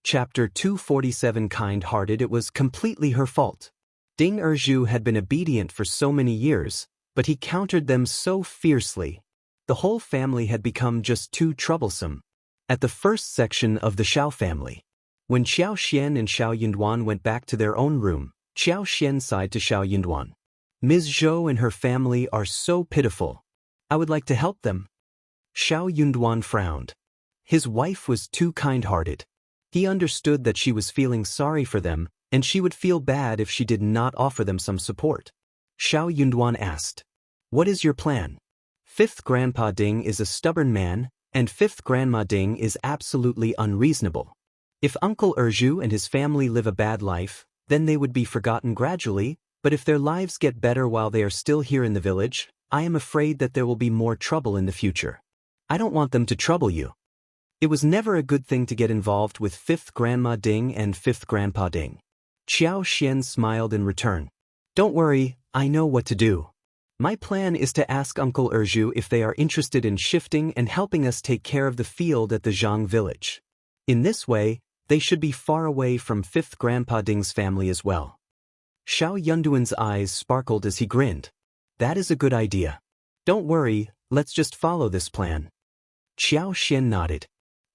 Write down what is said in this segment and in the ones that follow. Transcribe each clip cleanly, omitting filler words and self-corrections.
Chapter 247 Kind-hearted. It was completely her fault. Ding Zhou had been obedient for so many years, but he countered them so fiercely. The whole family had become just too troublesome. At the first section of the Shao family. When Xiao and Shao Yinduan went back to their own room, Xiao sighed to Shao Yinduan. Ms. Zhou and her family are so pitiful. I would like to help them. Shao Yinduan frowned. His wife was too kind-hearted. He understood that she was feeling sorry for them, and she would feel bad if she did not offer them some support. Shao Yinduan asked, "What is your plan?" Fifth Grandpa Ding is a stubborn man, and Fifth Grandma Ding is absolutely unreasonable. If Uncle Zhou and his family live a bad life, then they would be forgotten gradually, but if their lives get better while they are still here in the village, I am afraid that there will be more trouble in the future. I don't want them to trouble you. It was never a good thing to get involved with Fifth Grandma Ding and Fifth Grandpa Ding. Xiao Xian smiled in return. Don't worry, I know what to do. My plan is to ask Uncle Zhou if they are interested in shifting and helping us take care of the field at the Zhang village. In this way, they should be far away from Fifth Grandpa Ding's family as well. Shao Yunduan's eyes sparkled as he grinned. That is a good idea. Don't worry, let's just follow this plan. Xiao Xian nodded.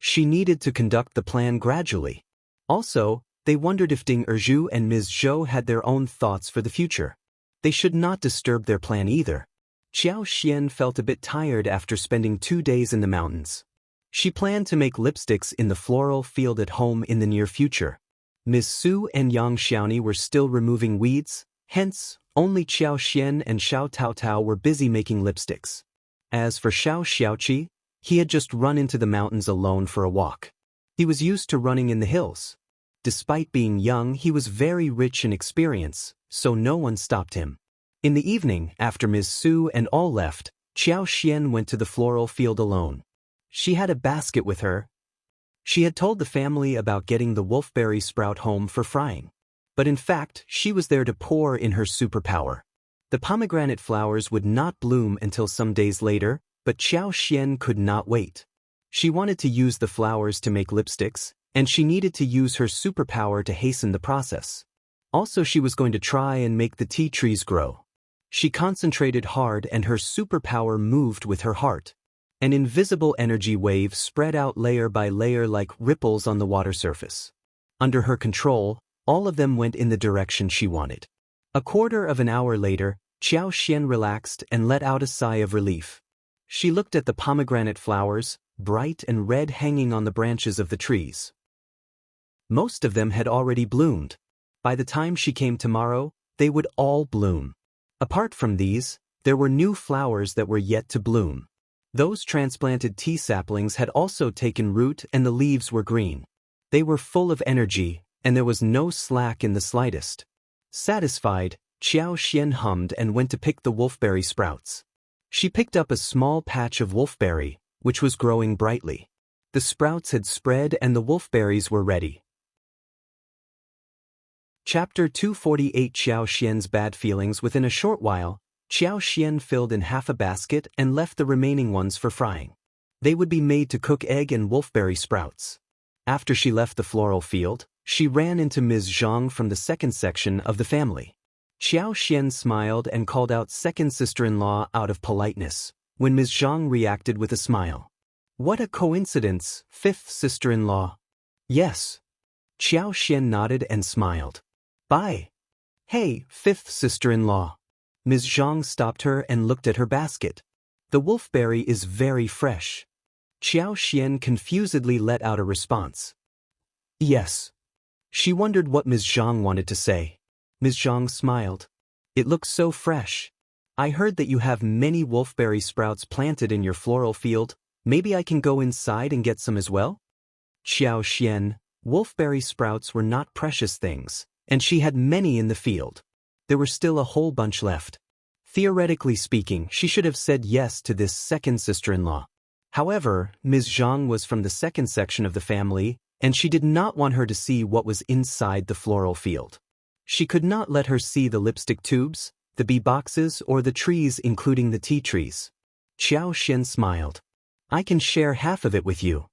She needed to conduct the plan gradually. Also, they wondered if Ding Zhou and Ms. Zhou had their own thoughts for the future. They should not disturb their plan either. Xiao Xian felt a bit tired after spending 2 days in the mountains. She planned to make lipsticks in the floral field at home in the near future. Ms. Su and Yang Xiaoni were still removing weeds, hence, only Xiao Xian and Shao Taotao were busy making lipsticks. As for Shao Xiaoqi, he had just run into the mountains alone for a walk. He was used to running in the hills. Despite being young, he was very rich in experience, so no one stopped him. In the evening, after Ms. Su and all left, Xiao Xian went to the floral field alone. She had a basket with her. She had told the family about getting the wolfberry sprout home for frying. But in fact, she was there to pour in her superpower. The pomegranate flowers would not bloom until some days later, but Xiao Xian could not wait. She wanted to use the flowers to make lipsticks, and she needed to use her superpower to hasten the process. Also, she was going to try and make the tea trees grow. She concentrated hard and her superpower moved with her heart. An invisible energy wave spread out layer by layer like ripples on the water surface. Under her control, all of them went in the direction she wanted. A quarter of an hour later, Xiao Xian relaxed and let out a sigh of relief. She looked at the pomegranate flowers, bright and red, hanging on the branches of the trees. Most of them had already bloomed. By the time she came tomorrow, they would all bloom. Apart from these, there were new flowers that were yet to bloom. Those transplanted tea saplings had also taken root and the leaves were green. They were full of energy, and there was no slack in the slightest. Satisfied, Xiao Xian hummed and went to pick the wolfberry sprouts. She picked up a small patch of wolfberry, which was growing brightly. The sprouts had spread and the wolfberries were ready. Chapter 248 Xiao Xian's bad feelings. Within a short while, Xiao Xian filled in half a basket and left the remaining ones for frying. They would be made to cook egg and wolfberry sprouts. After she left the floral field, she ran into Ms. Zhang from the second section of the family. Xiao Xian smiled and called out second sister-in-law out of politeness, when Ms. Zhang reacted with a smile. What a coincidence, fifth sister-in-law. Yes. Xiao Xian nodded and smiled. Bye. Hey, fifth sister-in-law. Ms. Zhang stopped her and looked at her basket. The wolfberry is very fresh. Xiao Xian confusedly let out a response. Yes. She wondered what Ms. Zhang wanted to say. Ms. Zhang smiled. It looks so fresh. I heard that you have many wolfberry sprouts planted in your floral field. Maybe I can go inside and get some as well? Xiao Xian, wolfberry sprouts were not precious things, and she had many in the field. There were still a whole bunch left. Theoretically speaking, she should have said yes to this second sister-in-law. However, Ms. Zhang was from the second section of the family, and she did not want her to see what was inside the floral field. She could not let her see the lipstick tubes, the bee boxes, or the trees, including the tea trees. Xiao Xian smiled. I can share half of it with you.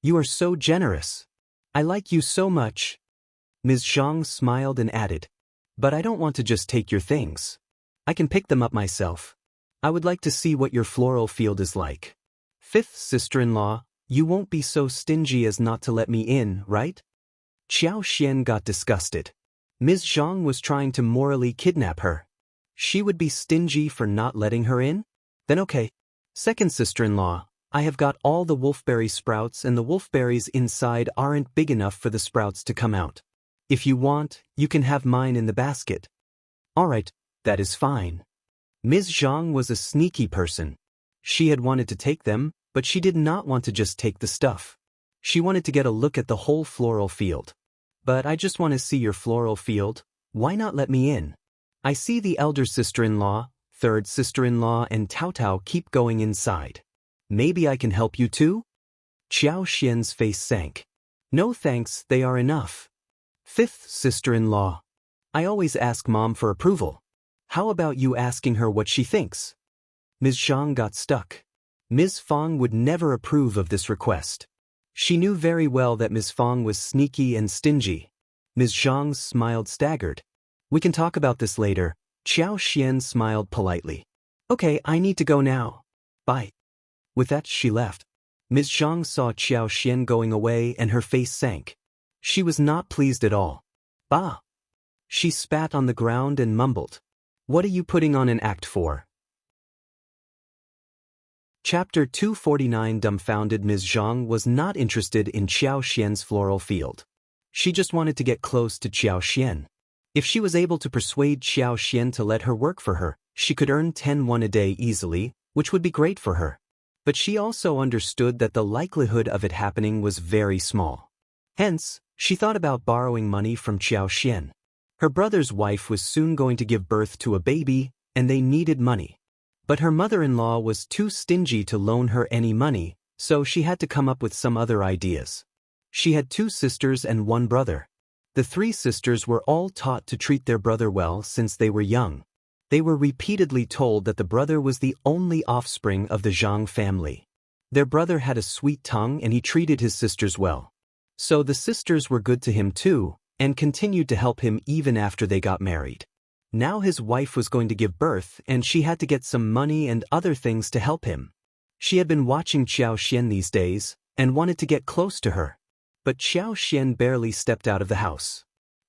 You are so generous. I like you so much. Ms. Zhang smiled and added, but I don't want to just take your things. I can pick them up myself. I would like to see what your floral field is like. Fifth sister-in-law, you won't be so stingy as not to let me in, right? Xiao got disgusted. Ms. Zhang was trying to morally kidnap her. She would be stingy for not letting her in? Then okay. Second sister-in-law, I have got all the wolfberry sprouts and the wolfberries inside aren't big enough for the sprouts to come out. If you want, you can have mine in the basket. Alright, that is fine. Ms. Zhang was a sneaky person. She had wanted to take them, but she did not want to just take the stuff. She wanted to get a look at the whole floral field. But I just want to see your floral field, why not let me in? I see the elder sister-in-law, third sister-in-law and Tao keep going inside. Maybe I can help you too? Xiaoxian's face sank. No thanks, they are enough. Fifth sister-in-law. I always ask Mom for approval. How about you asking her what she thinks? Ms. Zhang got stuck. Ms. Fong would never approve of this request. She knew very well that Ms. Fong was sneaky and stingy. Ms. Zhang smiled staggered. We can talk about this later. Xiao smiled politely. Okay, I need to go now. Bye. With that, she left. Ms. Zhang saw Xiao going away and her face sank. She was not pleased at all. Bah! She spat on the ground and mumbled. What are you putting on an act for? Chapter 249. Dumbfounded Ms. Zhang was not interested in Xiaoxian's floral field. She just wanted to get close to Xiaoxian. If she was able to persuade Xiaoxian to let her work for her, she could earn 10 won a day easily, which would be great for her. But she also understood that the likelihood of it happening was very small. Hence, she thought about borrowing money from Xiaoxian. Her brother's wife was soon going to give birth to a baby, and they needed money. But her mother-in-law was too stingy to loan her any money, so she had to come up with some other ideas. She had 2 sisters and 1 brother. The 3 sisters were all taught to treat their brother well since they were young. They were repeatedly told that the brother was the only offspring of the Zhang family. Their brother had a sweet tongue and he treated his sisters well. So the sisters were good to him too, and continued to help him even after they got married. Now his wife was going to give birth and she had to get some money and other things to help him. She had been watching Xiaoxian these days, and wanted to get close to her. But Xiaoxian barely stepped out of the house.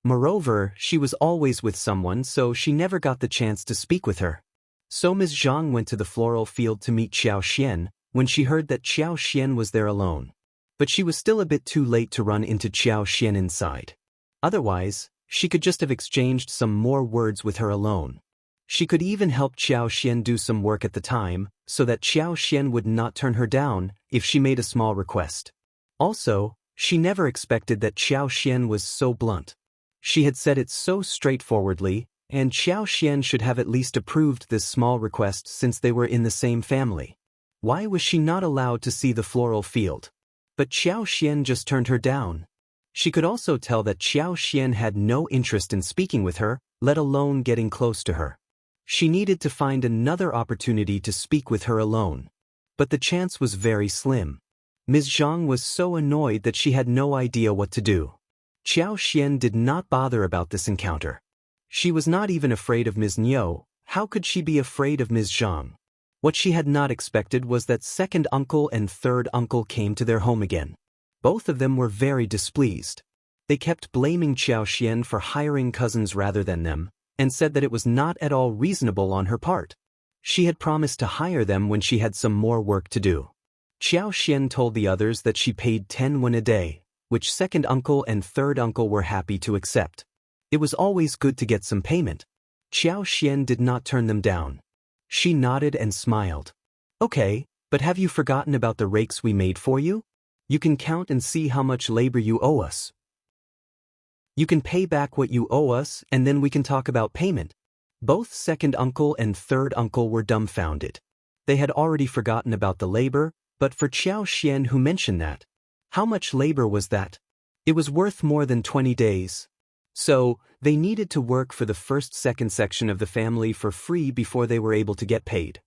Moreover, she was always with someone so she never got the chance to speak with her. So Ms. Zhang went to the floral field to meet Xiaoxian when she heard that Xiaoxian was there alone. But she was still a bit too late to run into Xiaoxian inside. Otherwise, she could just have exchanged some more words with her alone. She could even help Xiaoxian do some work at the time, so that Xiaoxian would not turn her down if she made a small request. Also, she never expected that Xiaoxian was so blunt. She had said it so straightforwardly, and Xiaoxian should have at least approved this small request since they were in the same family. Why was she not allowed to see the floral field? But Xiaoxian just turned her down. She could also tell that Xiaoxian had no interest in speaking with her, let alone getting close to her. She needed to find another opportunity to speak with her alone. But the chance was very slim. Ms. Zhang was so annoyed that she had no idea what to do. Xiaoxian did not bother about this encounter. She was not even afraid of Ms. Niu. How could she be afraid of Ms. Zhang? What she had not expected was that second uncle and third uncle came to their home again. Both of them were very displeased. They kept blaming Xiaoxian for hiring cousins rather than them, and said that it was not at all reasonable on her part. She had promised to hire them when she had some more work to do. Xiaoxian told the others that she paid 10 won a day, which second uncle and third uncle were happy to accept. It was always good to get some payment. Xiaoxian did not turn them down. She nodded and smiled. Okay, but have you forgotten about the rakes we made for you? You can count and see how much labor you owe us. You can pay back what you owe us and then we can talk about payment. Both second uncle and third uncle were dumbfounded. They had already forgotten about the labor, but for Xiaoxian who mentioned that. How much labor was that? It was worth more than 20 days. So, they needed to work for the second section of the family for free before they were able to get paid.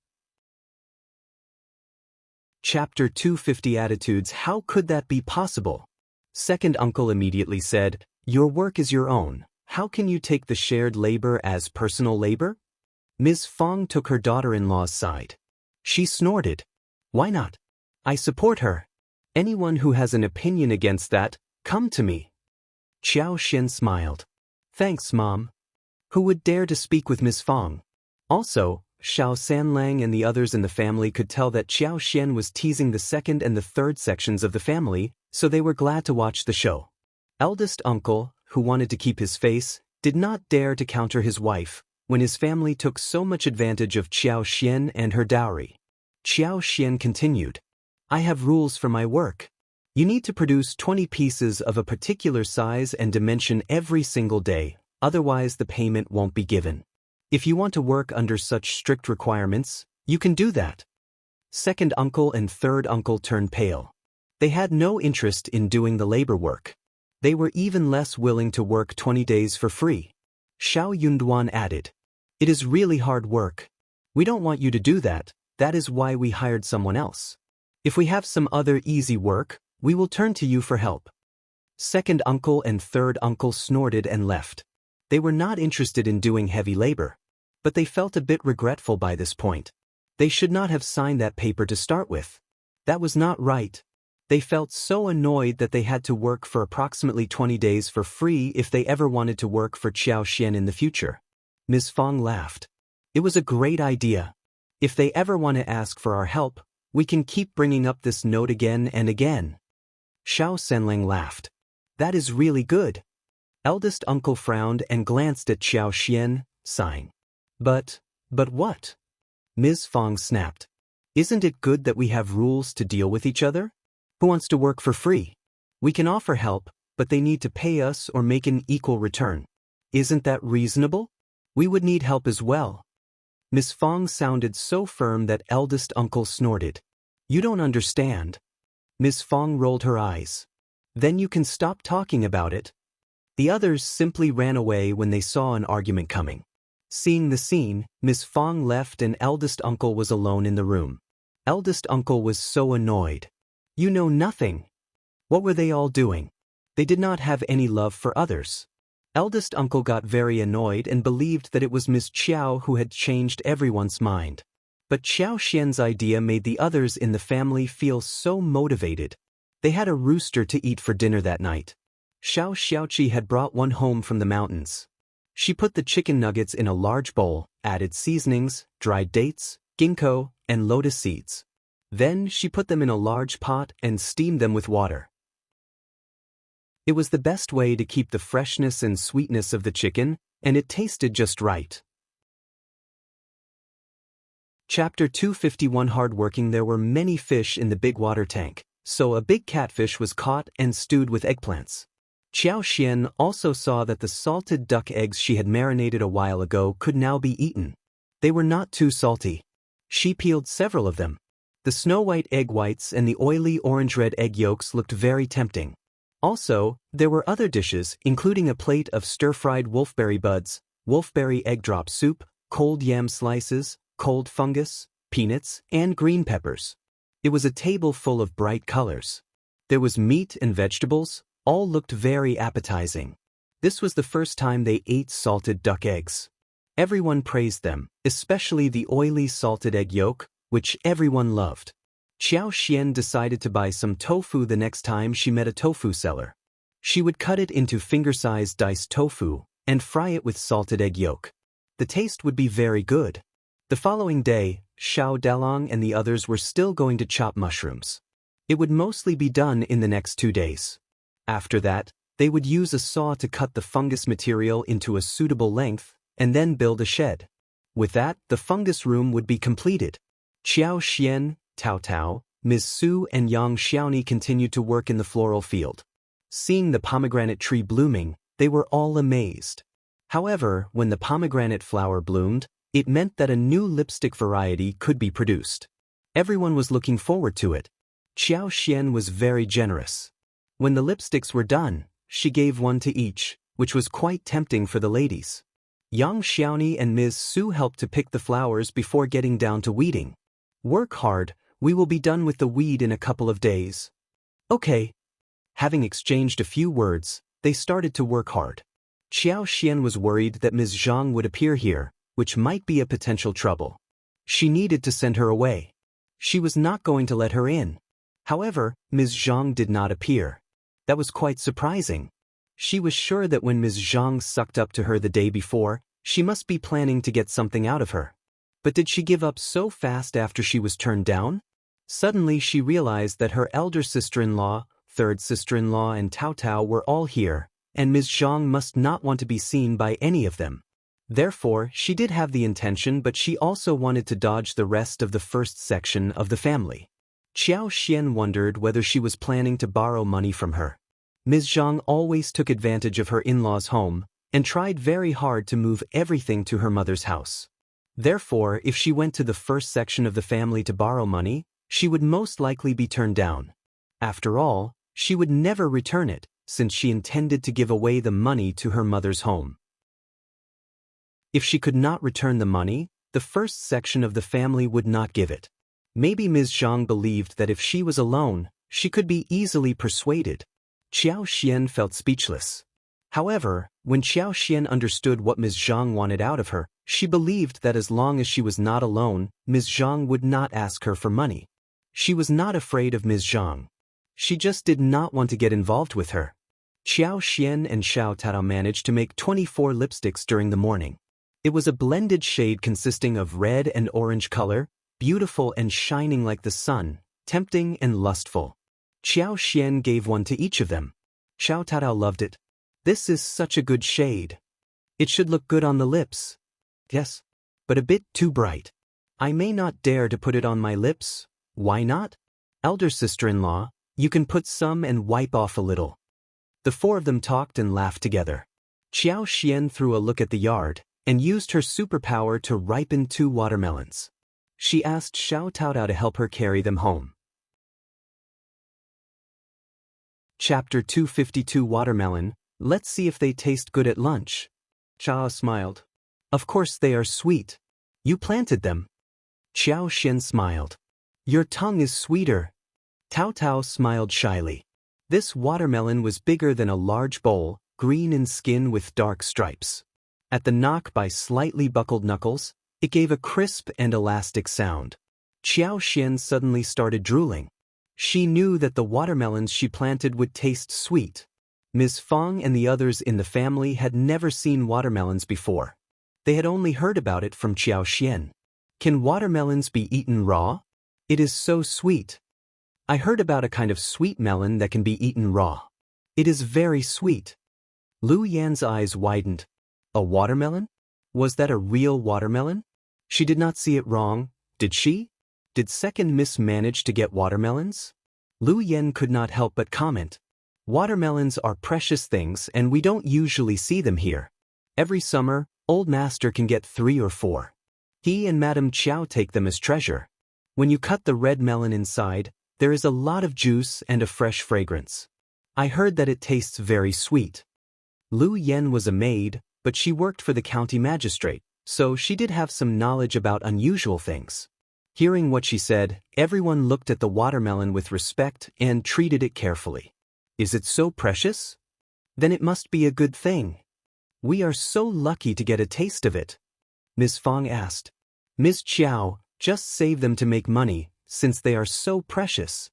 Chapter 250 Attitudes. How could that be possible? Second uncle immediately said, "Your work is your own. How can you take the shared labor as personal labor?" Ms. Fong took her daughter-in-law's side. She snorted. "Why not? I support her. Anyone who has an opinion against that, come to me." Xiao Xian smiled. "Thanks, Mom." Who would dare to speak with Ms. Fong? Also, Shao Sanlang and the others in the family could tell that Xiao Xian was teasing the second and the third sections of the family, so they were glad to watch the show. Eldest uncle, who wanted to keep his face, did not dare to counter his wife when his family took so much advantage of Xiao Xian and her dowry. Xiao Xian continued, "I have rules for my work. You need to produce 20 pieces of a particular size and dimension every single day, otherwise the payment won't be given. If you want to work under such strict requirements, you can do that." Second uncle and third uncle turned pale. They had no interest in doing the labor work. They were even less willing to work 20 days for free. Shao Yunduan added, "It is really hard work. We don't want you to do that, that is why we hired someone else. If we have some other easy work, we will turn to you for help." Second uncle and third uncle snorted and left. They were not interested in doing heavy labor. But they felt a bit regretful by this point. They should not have signed that paper to start with. That was not right. They felt so annoyed that they had to work for approximately 20 days for free if they ever wanted to work for Xiao Xian in the future. Ms. Fong laughed. "It was a great idea. If they ever want to ask for our help, we can keep bringing up this note again and again." Shao Senling laughed. "That is really good." Eldest uncle frowned and glanced at Xiao Xian, sighing. But what?" Ms. Fong snapped. "Isn't it good that we have rules to deal with each other? Who wants to work for free? We can offer help, but they need to pay us or make an equal return. Isn't that reasonable? We would need help as well." Ms. Fong sounded so firm that eldest uncle snorted. "You don't understand." Ms. Fong rolled her eyes. "Then you can stop talking about it." The others simply ran away when they saw an argument coming. Seeing the scene, Ms. Fong left and eldest uncle was alone in the room. Eldest uncle was so annoyed. "You know nothing." What were they all doing? They did not have any love for others. Eldest uncle got very annoyed and believed that it was Miss Qiao who had changed everyone's mind. But Xiao Xian's idea made the others in the family feel so motivated. They had a rooster to eat for dinner that night. Shao Xiaoqi had brought one home from the mountains. She put the chicken nuggets in a large bowl, added seasonings, dried dates, ginkgo, and lotus seeds. Then she put them in a large pot and steamed them with water. It was the best way to keep the freshness and sweetness of the chicken, and it tasted just right. Chapter 251 Hardworking. There were many fish in the big water tank, so a big catfish was caught and stewed with eggplants. Xiao Xian also saw that the salted duck eggs she had marinated a while ago could now be eaten. They were not too salty. She peeled several of them. The snow-white egg whites and the oily orange-red egg yolks looked very tempting. Also, there were other dishes, including a plate of stir-fried wolfberry buds, wolfberry egg drop soup, cold yam slices, cold fungus, peanuts, and green peppers. It was a table full of bright colors. There was meat and vegetables. All looked very appetizing. This was the first time they ate salted duck eggs. Everyone praised them, especially the oily salted egg yolk, which everyone loved. Xiao Xian decided to buy some tofu the next time she met a tofu seller. She would cut it into finger-sized diced tofu and fry it with salted egg yolk. The taste would be very good. The following day, Shao Dalong and the others were still going to chop mushrooms. It would mostly be done in the next 2 days. After that, they would use a saw to cut the fungus material into a suitable length and then build a shed. With that, the fungus room would be completed. Xiao Xian, Tao Tao, Ms. Su and Yang Xiaoni continued to work in the floral field. Seeing the pomegranate tree blooming, they were all amazed. However, when the pomegranate flower bloomed, it meant that a new lipstick variety could be produced. Everyone was looking forward to it. Xiao Xian was very generous. When the lipsticks were done, she gave one to each, which was quite tempting for the ladies. Yang Xiaoni and Ms. Su helped to pick the flowers before getting down to weeding. "Work hard, we will be done with the weed in a couple of days." "Okay." Having exchanged a few words, they started to work hard. Xian was worried that Ms. Zhang would appear here, which might be a potential trouble. She needed to send her away. She was not going to let her in. However, Ms. Zhang did not appear. That was quite surprising. She was sure that when Ms. Zhang sucked up to her the day before, she must be planning to get something out of her. But did she give up so fast after she was turned down? Suddenly she realized that her elder sister-in-law, third sister-in-law and Tao were all here, and Ms. Zhang must not want to be seen by any of them. Therefore, she did have the intention, but she also wanted to dodge the rest of the first section of the family. Xian wondered whether she was planning to borrow money from her. Ms. Zhang always took advantage of her in-laws' home, and tried very hard to move everything to her mother's house. Therefore, if she went to the first section of the family to borrow money, she would most likely be turned down. After all, she would never return it, since she intended to give away the money to her mother's home. If she could not return the money, the first section of the family would not give it. Maybe Ms. Zhang believed that if she was alone, she could be easily persuaded. Xian felt speechless. However, when Xian understood what Ms. Zhang wanted out of her, she believed that as long as she was not alone, Ms. Zhang would not ask her for money. She was not afraid of Ms. Zhang. She just did not want to get involved with her. Xian and Shao managed to make 24 lipsticks during the morning. It was a blended shade consisting of red and orange color, beautiful and shining like the sun, tempting and lustful. Xian gave one to each of them. Shao loved it. This is such a good shade. It should look good on the lips. Yes, but a bit too bright. I may not dare to put it on my lips. Why not? Elder sister-in-law, you can put some and wipe off a little. The four of them talked and laughed together. Xian threw a look at the yard, and used her superpower to ripen 2 watermelons. She asked Shao to help her carry them home. Chapter 252 Watermelon. Let's see if they taste good at lunch. Shao smiled. Of course they are sweet. You planted them. Xian smiled. Your tongue is sweeter. Tao smiled shyly. This watermelon was bigger than a large bowl, green in skin with dark stripes. At the knock by slightly buckled knuckles, it gave a crisp and elastic sound. Xian suddenly started drooling. She knew that the watermelons she planted would taste sweet. Ms. Feng and the others in the family had never seen watermelons before. They had only heard about it from Xian. Can watermelons be eaten raw? It is so sweet. I heard about a kind of sweet melon that can be eaten raw. It is very sweet. Lu Yan's eyes widened. A watermelon? Was that a real watermelon? She did not see it wrong, did she? Did second Miss manage to get watermelons? Lu Yan could not help but comment. Watermelons are precious things and we don't usually see them here. Every summer, Old Master can get 3 or 4. He and Madame Qiao take them as treasure. When you cut the red melon inside, there is a lot of juice and a fresh fragrance. I heard that it tastes very sweet. Lu Yan was a maid, but she worked for the county magistrate, so she did have some knowledge about unusual things. Hearing what she said, everyone looked at the watermelon with respect and treated it carefully. Is it so precious? Then it must be a good thing. We are so lucky to get a taste of it. Ms. Feng asked. Ms. Qiao, just save them to make money, since they are so precious.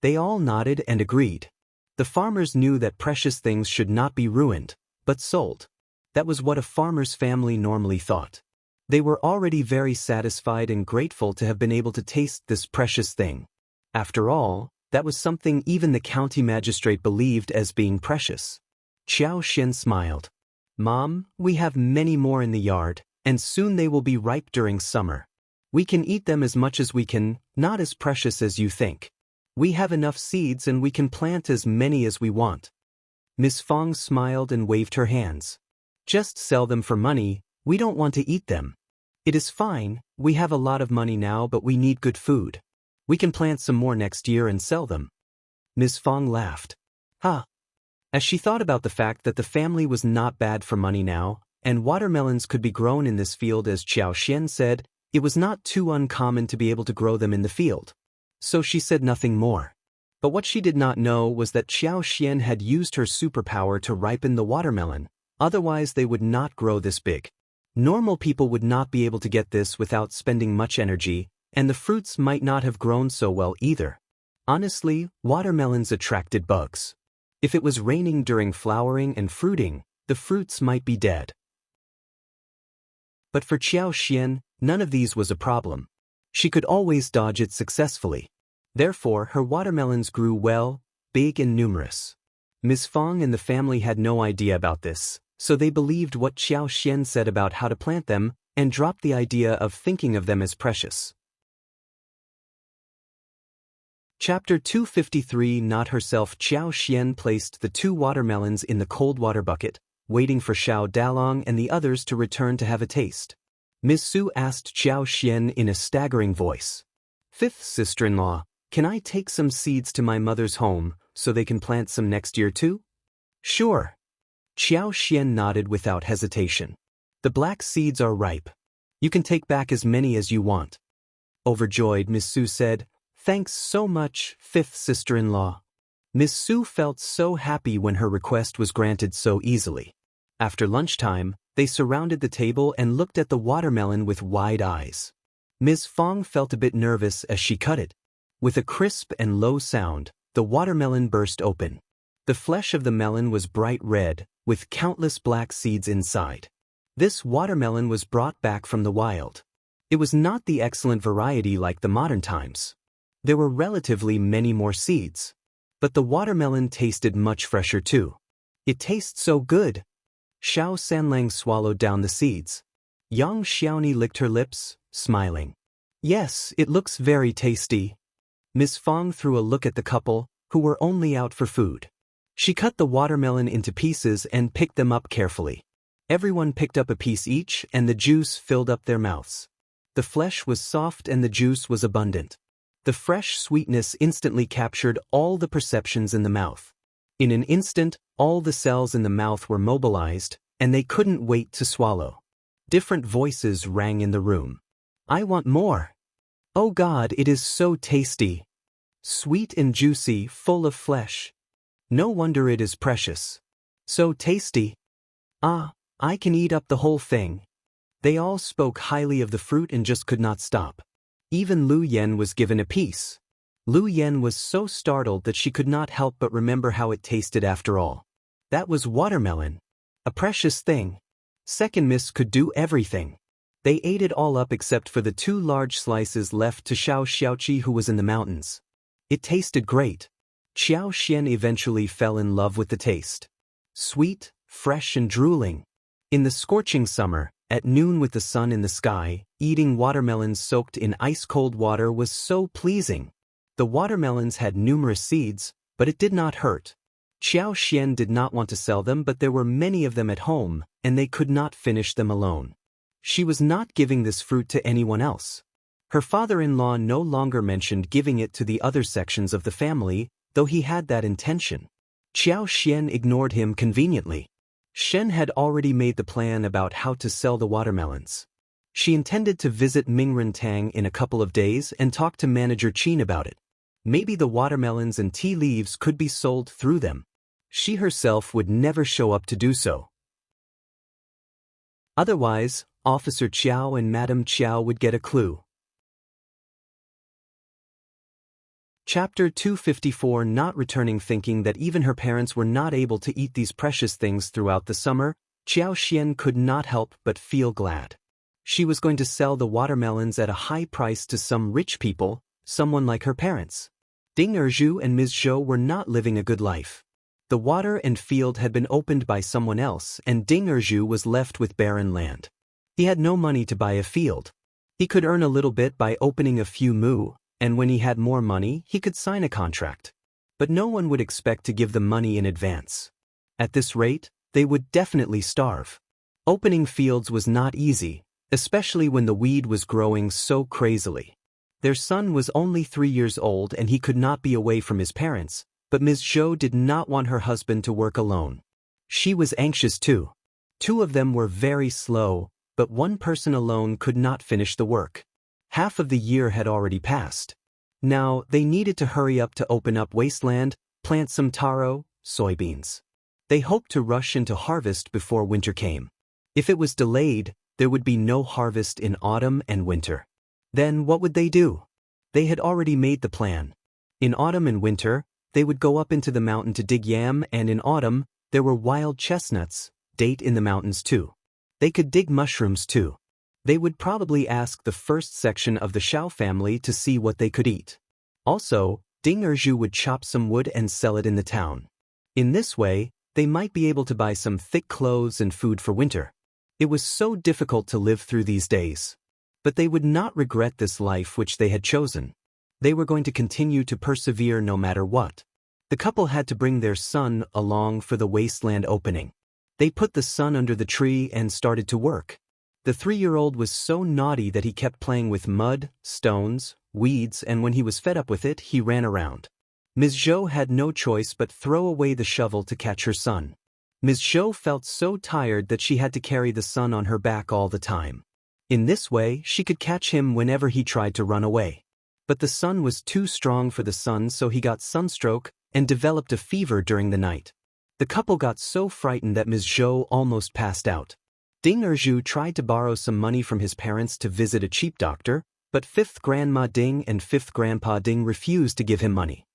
They all nodded and agreed. The farmers knew that precious things should not be ruined, but sold. That was what a farmer's family normally thought. They were already very satisfied and grateful to have been able to taste this precious thing. After all, that was something even the county magistrate believed as being precious. Xian smiled. Mom, we have many more in the yard, and soon they will be ripe during summer. We can eat them as much as we can, not as precious as you think. We have enough seeds and we can plant as many as we want. Ms. Feng smiled and waved her hands. Just sell them for money, we don't want to eat them. It is fine, we have a lot of money now but we need good food. We can plant some more next year and sell them. Ms. Feng laughed. As she thought about the fact that the family was not bad for money now, and watermelons could be grown in this field as Xian said, it was not too uncommon to be able to grow them in the field. So she said nothing more. But what she did not know was that Xianxia had used her superpower to ripen the watermelon, otherwise they would not grow this big. Normal people would not be able to get this without spending much energy, and the fruits might not have grown so well either. Honestly, watermelons attracted bugs. If it was raining during flowering and fruiting, the fruits might be dead. But for Xianxia, none of these was a problem. She could always dodge it successfully. Therefore, her watermelons grew well, big and numerous. Ms. Fong and the family had no idea about this, so they believed what Xianxia said about how to plant them and dropped the idea of thinking of them as precious. Chapter 253. Not herself. Xianxia placed the 2 watermelons in the cold water bucket, waiting for Shao Dalong and the others to return to have a taste. Ms. Su asked Xianxia in a staggering voice. "Fifth sister-in-law, can I take some seeds to my mother's home so they can plant some next year too?" "Sure." Xianxia nodded without hesitation. "The black seeds are ripe. You can take back as many as you want." Overjoyed, Ms. Su said, "Thanks so much, fifth sister-in-law." Ms. Su felt so happy when her request was granted so easily. After lunchtime, they surrounded the table and looked at the watermelon with wide eyes. Ms. Fong felt a bit nervous as she cut it. With a crisp and low sound, the watermelon burst open. The flesh of the melon was bright red, with countless black seeds inside. This watermelon was brought back from the wild. It was not the excellent variety like the modern times. There were relatively many more seeds. But the watermelon tasted much fresher too. "It tastes so good." Shao Sanlang swallowed down the seeds. Yang Xiaoni licked her lips, smiling. "Yes, it looks very tasty." Ms. Fong threw a look at the couple, who were only out for food. She cut the watermelon into pieces and picked them up carefully. Everyone picked up a piece each and the juice filled up their mouths. The flesh was soft and the juice was abundant. The fresh sweetness instantly captured all the perceptions in the mouth. In an instant, all the cells in the mouth were mobilized, and they couldn't wait to swallow. Different voices rang in the room. "I want more. Oh God, it is so tasty. Sweet and juicy, full of flesh. No wonder it is precious. So tasty. Ah, I can eat up the whole thing." They all spoke highly of the fruit and just could not stop. Even Lu Yen was given a piece. Lu Yen was so startled that she could not help but remember how it tasted after all. That was watermelon. A precious thing. Second Miss could do everything. They ate it all up except for the 2 large slices left to Shao Xiaoqi, who was in the mountains. It tasted great. Xianxia eventually fell in love with the taste. Sweet, fresh and drooling. In the scorching summer, at noon with the sun in the sky, eating watermelons soaked in ice-cold water was so pleasing. The watermelons had numerous seeds, but it did not hurt. Xianxia did not want to sell them, but there were many of them at home, and they could not finish them alone. She was not giving this fruit to anyone else. Her father-in-law no longer mentioned giving it to the other sections of the family, though he had that intention. Xianxia ignored him conveniently. Shen had already made the plan about how to sell the watermelons. She intended to visit Mingrantang in a couple of days and talk to Manager Qin about it. Maybe the watermelons and tea leaves could be sold through them. She herself would never show up to do so. Otherwise, Officer Qiao and Madame Qiao would get a clue. Chapter 254. Not returning. Thinking that even her parents were not able to eat these precious things throughout the summer, Xianxia could not help but feel glad. She was going to sell the watermelons at a high price to some rich people, someone like her parents. Ding Zhou and Ms. Zhou were not living a good life. The water and field had been opened by someone else, and Ding Zhou was left with barren land. He had no money to buy a field. He could earn a little bit by opening a few moo, and when he had more money, he could sign a contract. But no one would expect to give them money in advance. At this rate, they would definitely starve. Opening fields was not easy, especially when the weed was growing so crazily. Their son was only 3 years old and he could not be away from his parents, but Ms. Zhou did not want her husband to work alone. She was anxious too. 2 of them were very slow, but one person alone could not finish the work. Half of the year had already passed. Now, they needed to hurry up to open up wasteland, plant some taro, soybeans. They hoped to rush into harvest before winter came. If it was delayed, there would be no harvest in autumn and winter. Then what would they do? They had already made the plan. In autumn and winter, they would go up into the mountain to dig yam, and in autumn, there were wild chestnuts, date in the mountains too. They could dig mushrooms too. They would probably ask the first section of the Shao family to see what they could eat. Also, Ding Zhou would chop some wood and sell it in the town. In this way, they might be able to buy some thick clothes and food for winter. It was so difficult to live through these days. But they would not regret this life which they had chosen. They were going to continue to persevere no matter what. The couple had to bring their son along for the wasteland opening. They put the son under the tree and started to work. The 3-year-old was so naughty that he kept playing with mud, stones, weeds, and when he was fed up with it, he ran around. Ms. Zhou had no choice but throw away the shovel to catch her son. Ms. Zhou felt so tired that she had to carry the son on her back all the time. In this way, she could catch him whenever he tried to run away. But the sun was too strong for the son, so he got sunstroke and developed a fever during the night. The couple got so frightened that Ms. Zhou almost passed out. Ding Zhou tried to borrow some money from his parents to visit a cheap doctor, but 5th Grandma Ding and 5th Grandpa Ding refused to give him money.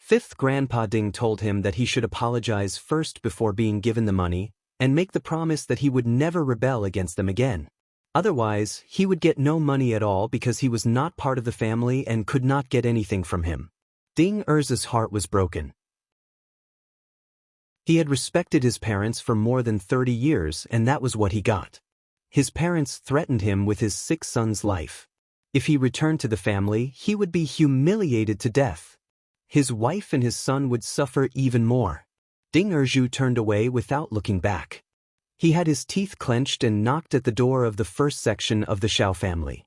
5th Grandpa Ding told him that he should apologize first before being given the money, and make the promise that he would never rebel against them again. Otherwise, he would get no money at all because he was not part of the family and could not get anything from him. Ding Zhou's heart was broken. He had respected his parents for more than 30 years, and that was what he got. His parents threatened him with his 6 sons' life. If he returned to the family, he would be humiliated to death. His wife and his son would suffer even more. Ding Zhou turned away without looking back. He had his teeth clenched and knocked at the door of the first section of the Shao family.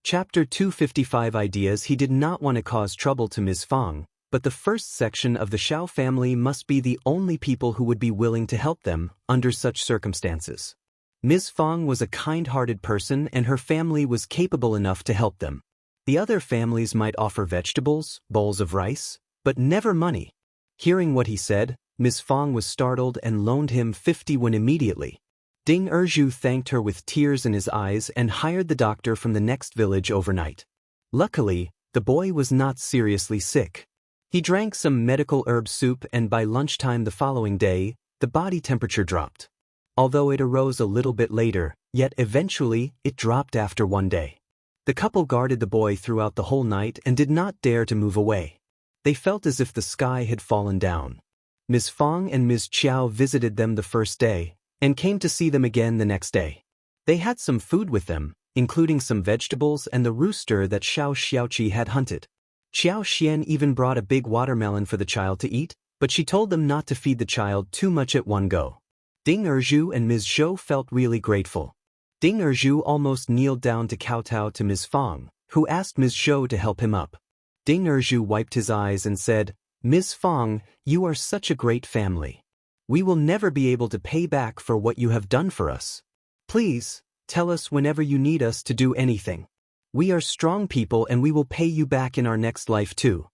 Chapter 255 Ideas. He did not want to cause trouble to Ms. Fang, but the first section of the Shao family must be the only people who would be willing to help them under such circumstances. Ms. Fang was a kind-hearted person and her family was capable enough to help them. The other families might offer vegetables, bowls of rice, but never money. Hearing what he said, Ms. Fang was startled and loaned him 50 won immediately. Ding Zhou thanked her with tears in his eyes and hired the doctor from the next village overnight. Luckily, the boy was not seriously sick. He drank some medical herb soup and by lunchtime the following day, the body temperature dropped. Although it arose a little bit later, yet eventually it dropped after 1 day. The couple guarded the boy throughout the whole night and did not dare to move away. They felt as if the sky had fallen down. Ms. Fang and Ms. Xiao visited them the first day, and came to see them again the next day. They had some food with them, including some vegetables and the rooster that Xianxia had hunted. Xiao even brought a big watermelon for the child to eat, but she told them not to feed the child too much at one go. Ding Zhou and Ms. Zhou felt really grateful. Ding Zhou almost kneeled down to kowtow to Ms. Fang, who asked Ms. Zhou to help him up. Ding Zhou wiped his eyes and said, "Ms. Fang, you are such a great family. We will never be able to pay back for what you have done for us. Please, tell us whenever you need us to do anything. We are strong people and we will pay you back in our next life too."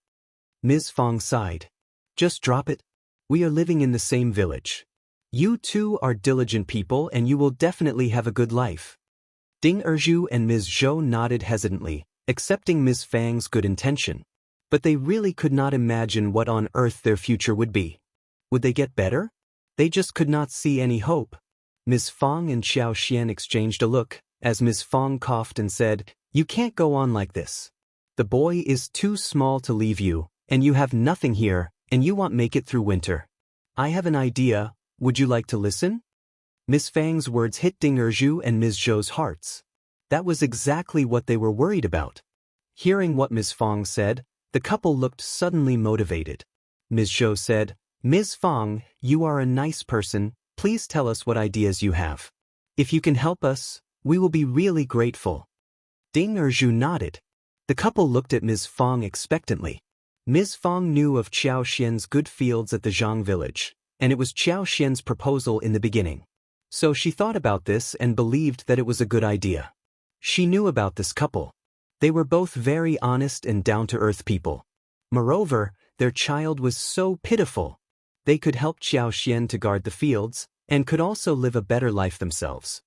Ms. Fang sighed. "Just drop it. We are living in the same village. You two are diligent people and you will definitely have a good life." Ding Zhou and Ms. Zhou nodded hesitantly, accepting Ms. Fang's good intention. But they really could not imagine what on earth their future would be. Would they get better? They just could not see any hope. Ms. Fang and Xiao exchanged a look, as Ms. Fang coughed and said, "You can't go on like this. The boy is too small to leave you, and you have nothing here, and you won't make it through winter. I have an idea, would you like to listen?" Ms. Fang's words hit Ding Zhou and Ms. Zhou's hearts. That was exactly what they were worried about. Hearing what Ms. Fang said, the couple looked suddenly motivated. Ms. Zhou said, "Ms. Fang, you are a nice person, please tell us what ideas you have. If you can help us, we will be really grateful." Ding Zhou nodded. The couple looked at Ms. Fang expectantly. Ms. Fang knew of Qiao Xian's good fields at the Zhang village, and it was Qiao Xian's proposal in the beginning. So she thought about this and believed that it was a good idea. She knew about this couple. They were both very honest and down-to-earth people. Moreover, their child was so pitiful. They could help Xiaoxian to guard the fields, and could also live a better life themselves.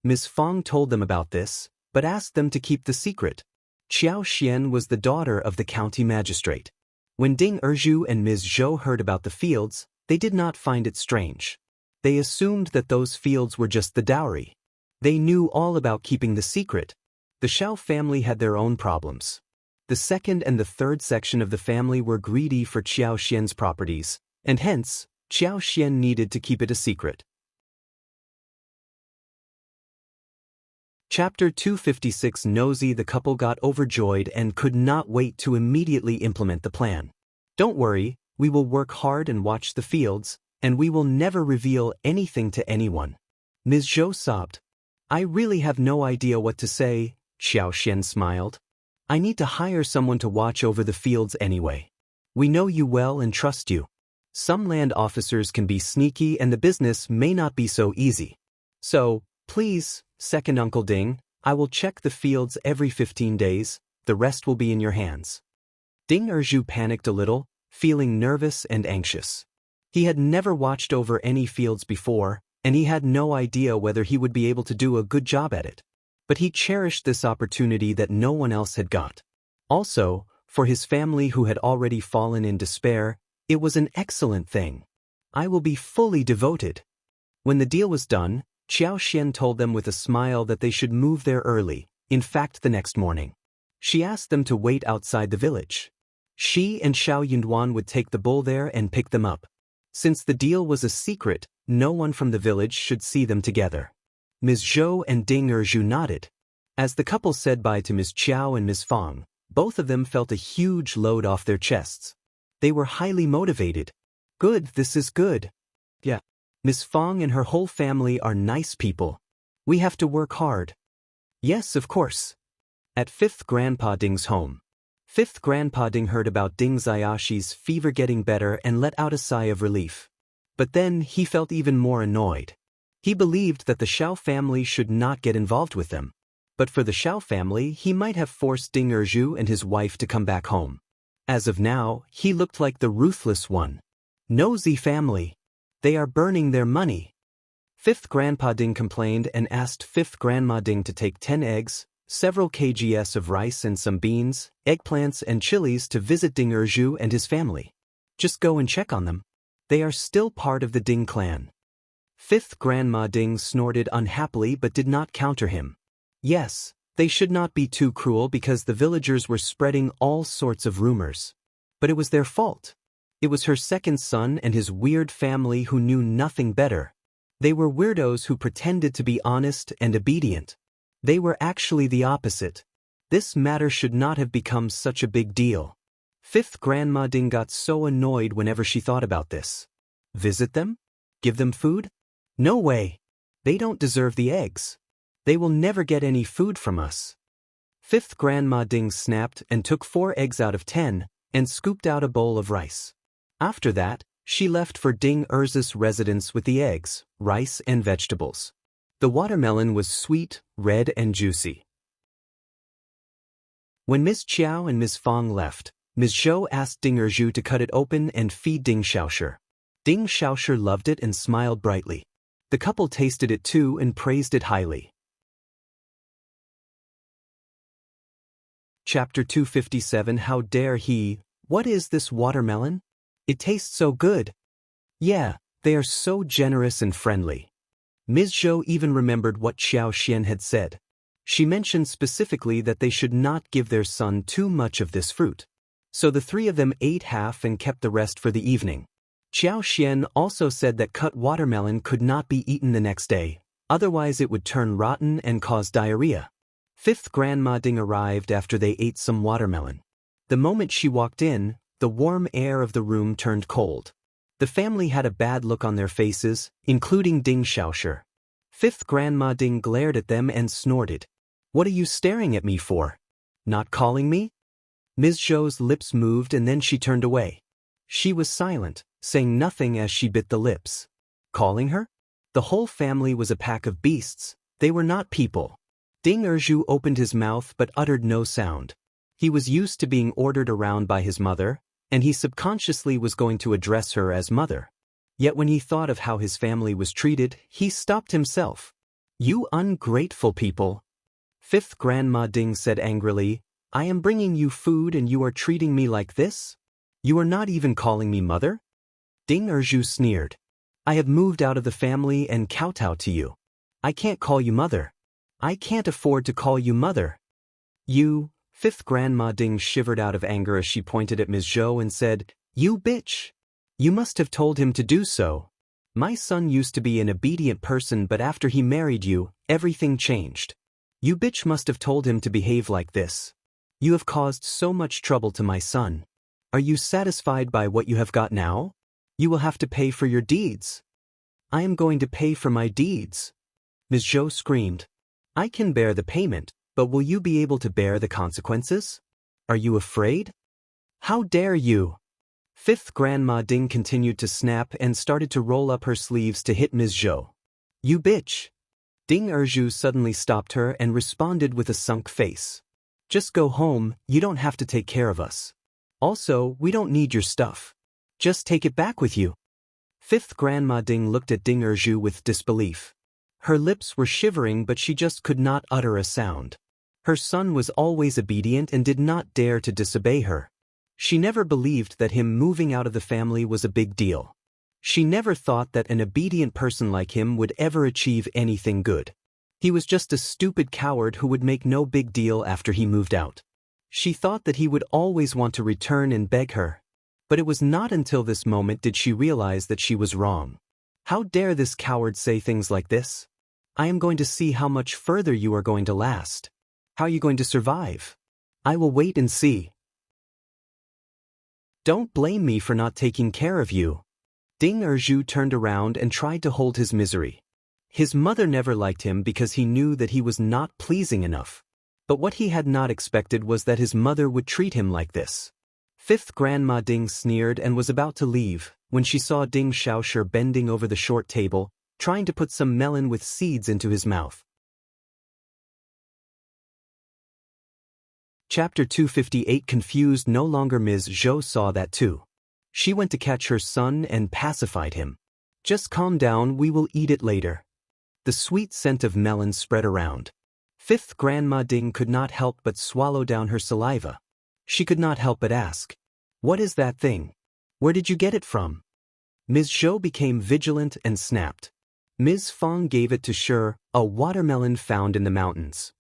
Ms. Fong told them about this, but asked them to keep the secret. Xiaoxian was the daughter of the county magistrate. When Ding Erzhu and Ms. Zhou heard about the fields, they did not find it strange. They assumed that those fields were just the dowry. They knew all about keeping the secret. The Shao family had their own problems. The second and the third section of the family were greedy for Xiaoxian's properties, and hence, Xiaoxian needed to keep it a secret. Chapter 256. Nosy. The couple got overjoyed and could not wait to immediately implement the plan. Don't worry, we will work hard and watch the fields, and we will never reveal anything to anyone. Ms. Zhou sobbed. I really have no idea what to say, Xiaoxian smiled. I need to hire someone to watch over the fields anyway. We know you well and trust you. Some land officers can be sneaky and the business may not be so easy. So, please, second Uncle Ding, I will check the fields every 15 days, the rest will be in your hands. Ding Erzhu panicked a little, feeling nervous and anxious. He had never watched over any fields before, and he had no idea whether he would be able to do a good job at it. But he cherished this opportunity that no one else had got. Also, for his family who had already fallen in despair, it was an excellent thing. I will be fully devoted. When the deal was done, Xiaoxian told them with a smile that they should move there early, in fact the next morning. She asked them to wait outside the village. She and Shao Yunduan would take the bull there and pick them up. Since the deal was a secret, no one from the village should see them together. Ms. Zhou and Ding Erzhu nodded. As the couple said bye to Ms. Qiao and Ms. Fong, both of them felt a huge load off their chests. They were highly motivated. Good, this is good. Yeah. Ms. Fong and her whole family are nice people. We have to work hard. Yes, of course. At 5th Grandpa Ding's home. 5th Grandpa Ding heard about Ding Ziyashi's fever getting better and let out a sigh of relief. But then he felt even more annoyed. He believed that the Shao family should not get involved with them. But for the Shao family, he might have forced Ding Erzhu and his wife to come back home. As of now, he looked like the ruthless one. Nosy family. They are burning their money. 5th Grandpa Ding complained and asked 5th Grandma Ding to take 10 eggs, several kgs of rice and some beans, eggplants and chilies to visit Ding Erzhu and his family. Just go and check on them. They are still part of the Ding clan. 5th Grandma Ding snorted unhappily but did not counter him. Yes, they should not be too cruel because the villagers were spreading all sorts of rumors. But it was their fault. It was her second son and his weird family who knew nothing better. They were weirdos who pretended to be honest and obedient. They were actually the opposite. This matter should not have become such a big deal. 5th Grandma Ding got so annoyed whenever she thought about this. Visit them? Give them food? No way. They don't deserve the eggs. They will never get any food from us. 5th Grandma Ding snapped and took 4 eggs out of 10 and scooped out a bowl of rice. After that, she left for Ding Erzhu's residence with the eggs, rice and vegetables. The watermelon was sweet, red and juicy. When Ms. Qiao and Ms. Fong left, Ms. Zhou asked Ding Erzhu to cut it open and feed Ding Xiaoshi. Ding Xiaoshi loved it and smiled brightly. The couple tasted it too and praised it highly. Chapter 257. How dare he? What is this watermelon? It tastes so good. Yeah, they are so generous and friendly. Ms. Zhou even remembered what Xiaoxian had said. She mentioned specifically that they should not give their son too much of this fruit. So the 3 of them ate half and kept the rest for the evening. Xiaoxian also said that cut watermelon could not be eaten the next day, otherwise it would turn rotten and cause diarrhea. 5th Grandma Ding arrived after they ate some watermelon. The moment she walked in, the warm air of the room turned cold. The family had a bad look on their faces, including Ding Xiaoshi. 5th Grandma Ding glared at them and snorted. What are you staring at me for? Not calling me? Ms. Zhou's lips moved and then she turned away. She was silent, saying nothing as she bit the lips. Calling her? The whole family was a pack of beasts. They were not people. Ding Erzhu opened his mouth but uttered no sound. He was used to being ordered around by his mother, and he subconsciously was going to address her as mother. Yet when he thought of how his family was treated, he stopped himself. "You ungrateful people." Fifth Grandma Ding said angrily, "I am bringing you food and you are treating me like this? You are not even calling me mother?" Ding Erzhu sneered. "I have moved out of the family and kowtow to you. I can't call you mother. I can't afford to call you mother." "You..." Fifth Grandma Ding shivered out of anger as she pointed at Ms. Zhou and said, "You bitch! You must have told him to do so. My son used to be an obedient person, but after he married you, everything changed. You bitch must have told him to behave like this. You have caused so much trouble to my son. Are you satisfied by what you have got now? You will have to pay for your deeds." "I am going to pay for my deeds," Ms. Zhou screamed. "I can bear the payment, but will you be able to bear the consequences? Are you afraid? How dare you?" Fifth Grandma Ding continued to snap and started to roll up her sleeves to hit Ms. Zhou. "You bitch!" Ding Erzhu suddenly stopped her and responded with a sunk face. "Just go home, you don't have to take care of us. Also, we don't need your stuff. Just take it back with you." Fifth Grandma Ding looked at Ding Erzhu with disbelief. Her lips were shivering, but she just could not utter a sound. Her son was always obedient and did not dare to disobey her. She never believed that him moving out of the family was a big deal. She never thought that an obedient person like him would ever achieve anything good. He was just a stupid coward who would make no big deal after he moved out. She thought that he would always want to return and beg her. But it was not until this moment did she realize that she was wrong. How dare this coward say things like this? "I am going to see how much further you are going to last. How are you going to survive? I will wait and see. Don't blame me for not taking care of you." Ding Erzhu turned around and tried to hold his misery. His mother never liked him because he knew that he was not pleasing enough. But what he had not expected was that his mother would treat him like this. Fifth Grandma Ding sneered and was about to leave when she saw Ding Xiaoxia bending over the short table, trying to put some melon with seeds into his mouth. Chapter 258. Confused no longer. Ms. Zhou saw that too. She went to catch her son and pacified him. "Just calm down, we will eat it later." The sweet scent of melon spread around. Fifth Grandma Ding could not help but swallow down her saliva. She could not help but ask, "What is that thing? Where did you get it from?" Ms. Zhou became vigilant and snapped. Ms. Fong gave it to Shao, a watermelon found in the mountains.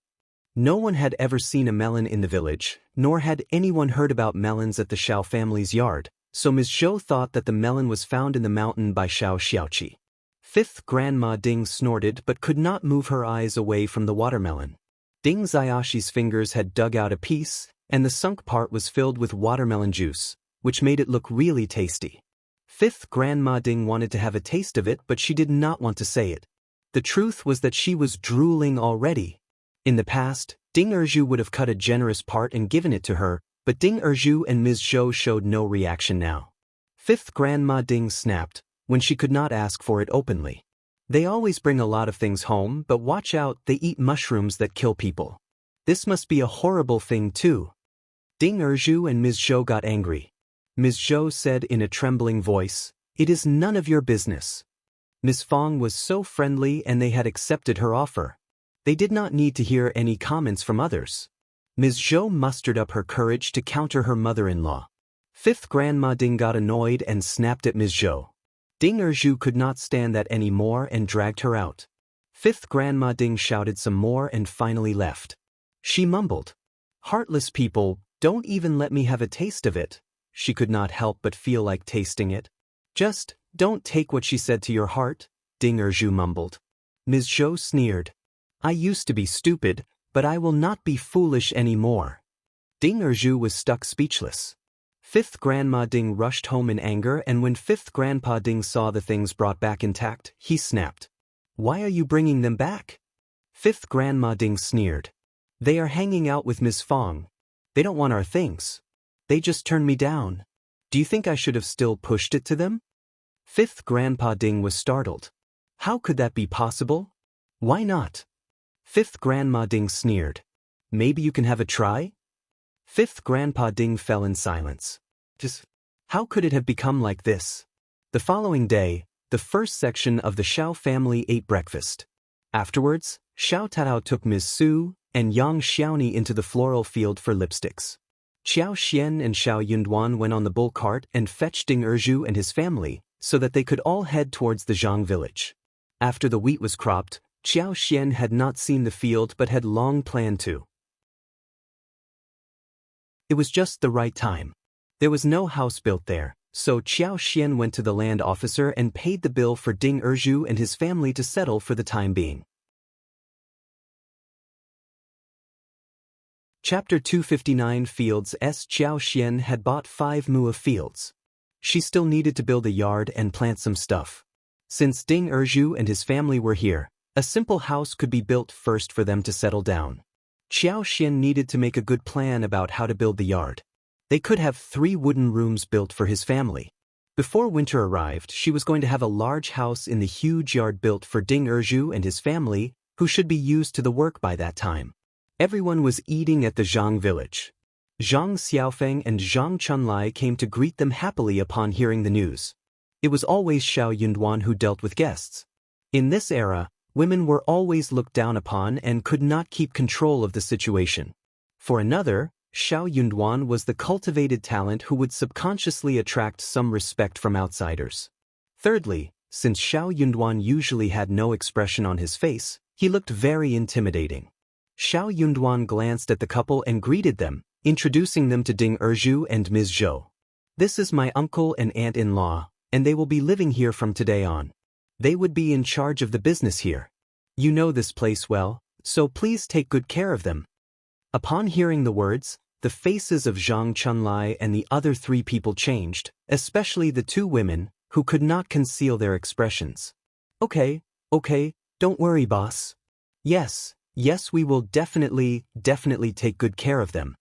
No one had ever seen a melon in the village, nor had anyone heard about melons at the Shao family's yard, so Ms. Zhou thought that the melon was found in the mountain by Shao Xiaoqi. Fifth Grandma Ding snorted but could not move her eyes away from the watermelon. Ding Xiaoxi's fingers had dug out a piece, and the sunk part was filled with watermelon juice, which made it look really tasty. Fifth Grandma Ding wanted to have a taste of it, but she did not want to say it. The truth was that she was drooling already. In the past, Ding Erzhu would have cut a generous part and given it to her, but Ding Erzhu and Ms. Zhou showed no reaction now. Fifth Grandma Ding snapped when she could not ask for it openly. "They always bring a lot of things home, but watch out, they eat mushrooms that kill people. This must be a horrible thing too." Ding Erzhu and Ms. Zhou got angry. Ms. Zhou said in a trembling voice, "It is none of your business." Ms. Fong was so friendly and they had accepted her offer. They did not need to hear any comments from others. Ms. Zhou mustered up her courage to counter her mother-in-law. Fifth Grandma Ding got annoyed and snapped at Ms. Zhou. Ding Erzhu could not stand that anymore and dragged her out. Fifth Grandma Ding shouted some more and finally left. She mumbled, "Heartless people, don't even let me have a taste of it." She could not help but feel like tasting it. "Just, don't take what she said to your heart," Ding Erzhu mumbled. Ms. Zhou sneered. "I used to be stupid, but I will not be foolish anymore." Ding Erzhu was stuck speechless. Fifth Grandma Ding rushed home in anger, and when Fifth Grandpa Ding saw the things brought back intact, he snapped. "Why are you bringing them back?" Fifth Grandma Ding sneered. "They are hanging out with Ms. Fong. They don't want our things. They just turned me down. Do you think I should have still pushed it to them?" Fifth Grandpa Ding was startled. How could that be possible? Why not? Fifth Grandma Ding sneered. Maybe you can have a try? Fifth Grandpa Ding fell in silence. Just how could it have become like this? The following day, the first section of the Shao family ate breakfast. Afterwards, Shao Tao took Ms. Su and Yang Xiaoni into the floral field for lipsticks. Xiao Xian and Shao Yunduan went on the bull cart and fetched Ding Erju and his family so that they could all head towards the Zhang village. After the wheat was cropped, Xiao Xian had not seen the field but had long planned to. It was just the right time. There was no house built there, so Xiao Xian went to the land officer and paid the bill for Ding Erju and his family to settle for the time being. Chapter 259 Fields. Xiao Xian had bought 5 mu of fields. She still needed to build a yard and plant some stuff. Since Ding Erju and his family were here, a simple house could be built first for them to settle down. Xiao Xian needed to make a good plan about how to build the yard. They could have 3 wooden rooms built for his family. Before winter arrived, she was going to have a large house in the huge yard built for Ding Erju and his family, who should be used to the work by that time. Everyone was eating at the Zhang village. Zhang Xiaofeng and Zhang Chunlai came to greet them happily upon hearing the news. It was always Shao Yunduan who dealt with guests. In this era, women were always looked down upon and could not keep control of the situation. For another, Shao Yunduan was the cultivated talent who would subconsciously attract some respect from outsiders. Thirdly, since Shao Yunduan usually had no expression on his face, he looked very intimidating. Shao Yunduan glanced at the couple and greeted them, introducing them to Ding Erju and Ms. Zhou. This is my uncle and aunt-in-law, and they will be living here from today on. They would be in charge of the business here. You know this place well, so please take good care of them. Upon hearing the words, the faces of Zhang Chunlai and the other 3 people changed, especially the 2 women, who could not conceal their expressions. Okay, don't worry, boss. Yes, we will definitely take good care of them.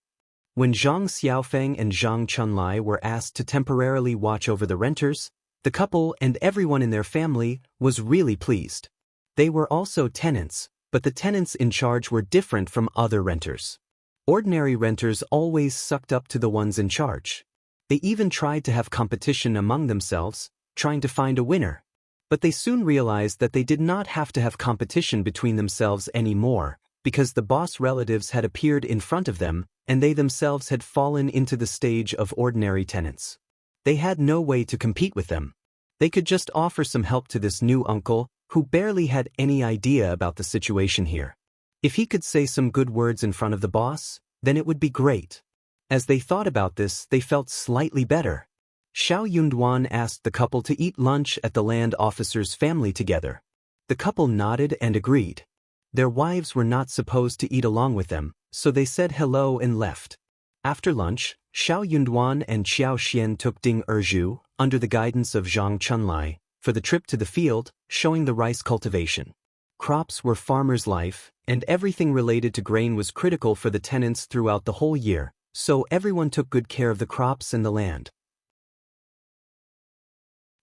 When Zhang Xiaofeng and Zhang Chunlai were asked to temporarily watch over the renters, the couple and everyone in their family was really pleased. They were also tenants, but the tenants in charge were different from other renters. Ordinary renters always sucked up to the ones in charge. They even tried to have competition among themselves, trying to find a winner. But they soon realized that they did not have to have competition between themselves anymore, because the boss relatives had appeared in front of them, and they themselves had fallen into the stage of ordinary tenants. They had no way to compete with them. They could just offer some help to this new uncle, who barely had any idea about the situation here. If he could say some good words in front of the boss, then it would be great. As they thought about this, they felt slightly better. Shao Yunduan asked the couple to eat lunch at the land officer's family together. The couple nodded and agreed. Their wives were not supposed to eat along with them, so they said hello and left. After lunch, Shao Yunduan and Xiao Xian took Ding Erju, under the guidance of Zhang Chunlai, for the trip to the field, showing the rice cultivation. Crops were farmers' life, and everything related to grain was critical for the tenants throughout the whole year, so everyone took good care of the crops and the land.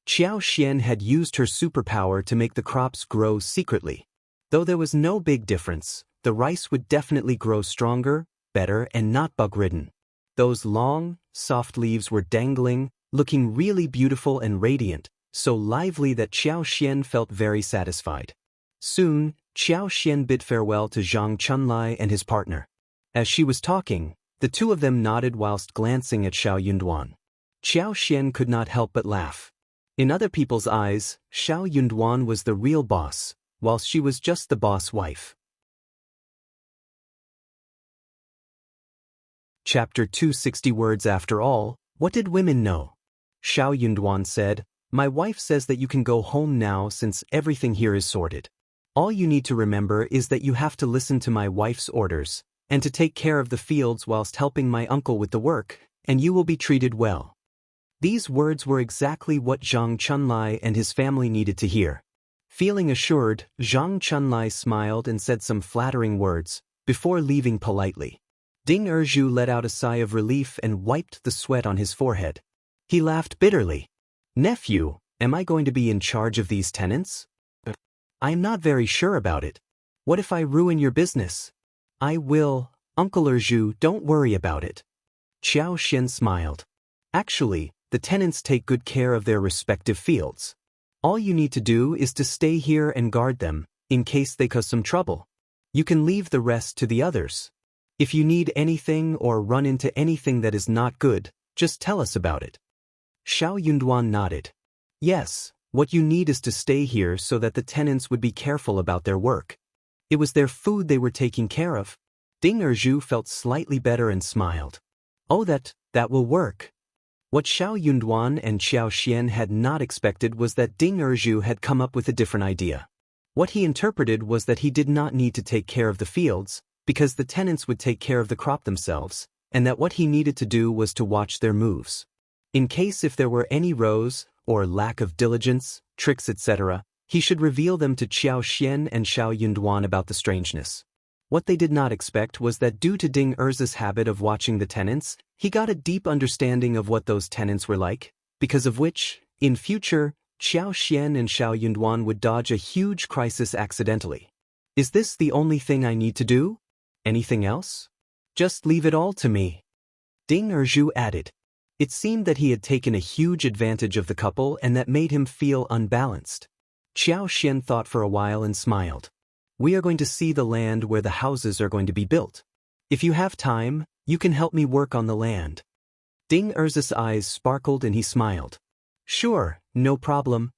Xiao Xian had used her superpower to make the crops grow secretly. Though there was no big difference, the rice would definitely grow stronger, better, and not bug-ridden. Those long, soft leaves were dangling, looking really beautiful and radiant, so lively that Xiao Xian felt very satisfied. Soon, Xiao Xian bid farewell to Zhang Chunlai and his partner. As she was talking, the 2 of them nodded whilst glancing at Shao Yunduan. Xiao Xian could not help but laugh. In other people's eyes, Shao Yunduan was the real boss, whilst she was just the boss wife. Chapter 260 Words. After all, what did women know? Shao Yunduan said, My wife says that you can go home now since everything here is sorted. All you need to remember is that you have to listen to my wife's orders, and to take care of the fields whilst helping my uncle with the work, and you will be treated well. These words were exactly what Zhang Chunlai and his family needed to hear. Feeling assured, Zhang Chunlai smiled and said some flattering words, before leaving politely. Ding Erju let out a sigh of relief and wiped the sweat on his forehead. He laughed bitterly. Nephew, am I going to be in charge of these tenants? I am not very sure about it. What if I ruin your business? I will, Uncle Zhou, don't worry about it. Xianxia smiled. Actually, the tenants take good care of their respective fields. All you need to do is to stay here and guard them, in case they cause some trouble. You can leave the rest to the others. If you need anything or run into anything that is not good, just tell us about it. Shao Yunduan nodded. Yes, what you need is to stay here so that the tenants would be careful about their work. It was their food they were taking care of. Ding Zhou felt slightly better and smiled. Oh, that will work. What Shao Yunduan and Xiaoxian had not expected was that Ding Zhou had come up with a different idea. What he interpreted was that he did not need to take care of the fields, because the tenants would take care of the crop themselves, and that what he needed to do was to watch their moves. In case if there were any rows, or lack of diligence, tricks etc., he should reveal them to Xiaoxian and Shao Yunduan about the strangeness. What they did not expect was that due to Ding Erza's habit of watching the tenants, he got a deep understanding of what those tenants were like, because of which, in future, Xiaoxian and Shao Yunduan would dodge a huge crisis accidentally. Is this the only thing I need to do? Anything else? Just leave it all to me. Ding Zhou added. It seemed that he had taken a huge advantage of the couple and that made him feel unbalanced. Xiaoxian thought for a while and smiled. We are going to see the land where the houses are going to be built. If you have time, you can help me work on the land. Ding Erza's eyes sparkled and he smiled. Sure, no problem.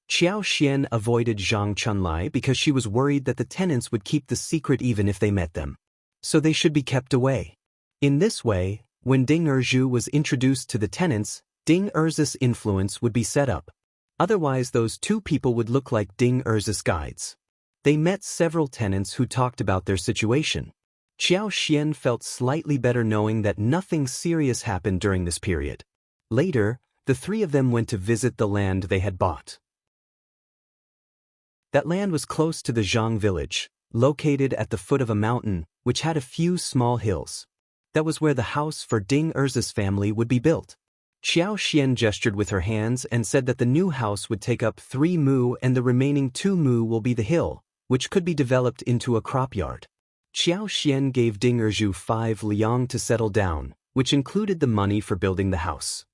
Xiaoxian avoided Zhang Chunlai because she was worried that the tenants would keep the secret even if they met them. So they should be kept away. In this way, when Ding Zhou was introduced to the tenants, Ding Erza's influence would be set up. Otherwise those two people would look like Ding Erza's guides. They met several tenants who talked about their situation. Xiaoxian felt slightly better knowing that nothing serious happened during this period. Later, the three of them went to visit the land they had bought. That land was close to the Zhang village, located at the foot of a mountain, which had a few small hills. That was where the house for Ding Erza's family would be built. Xiaoxian gestured with her hands and said that the new house would take up 3 mu and the remaining 2 mu will be the hill, which could be developed into a crop yard. Xiaoxian gave Ding Zhou 5 liang to settle down, which included the money for building the house.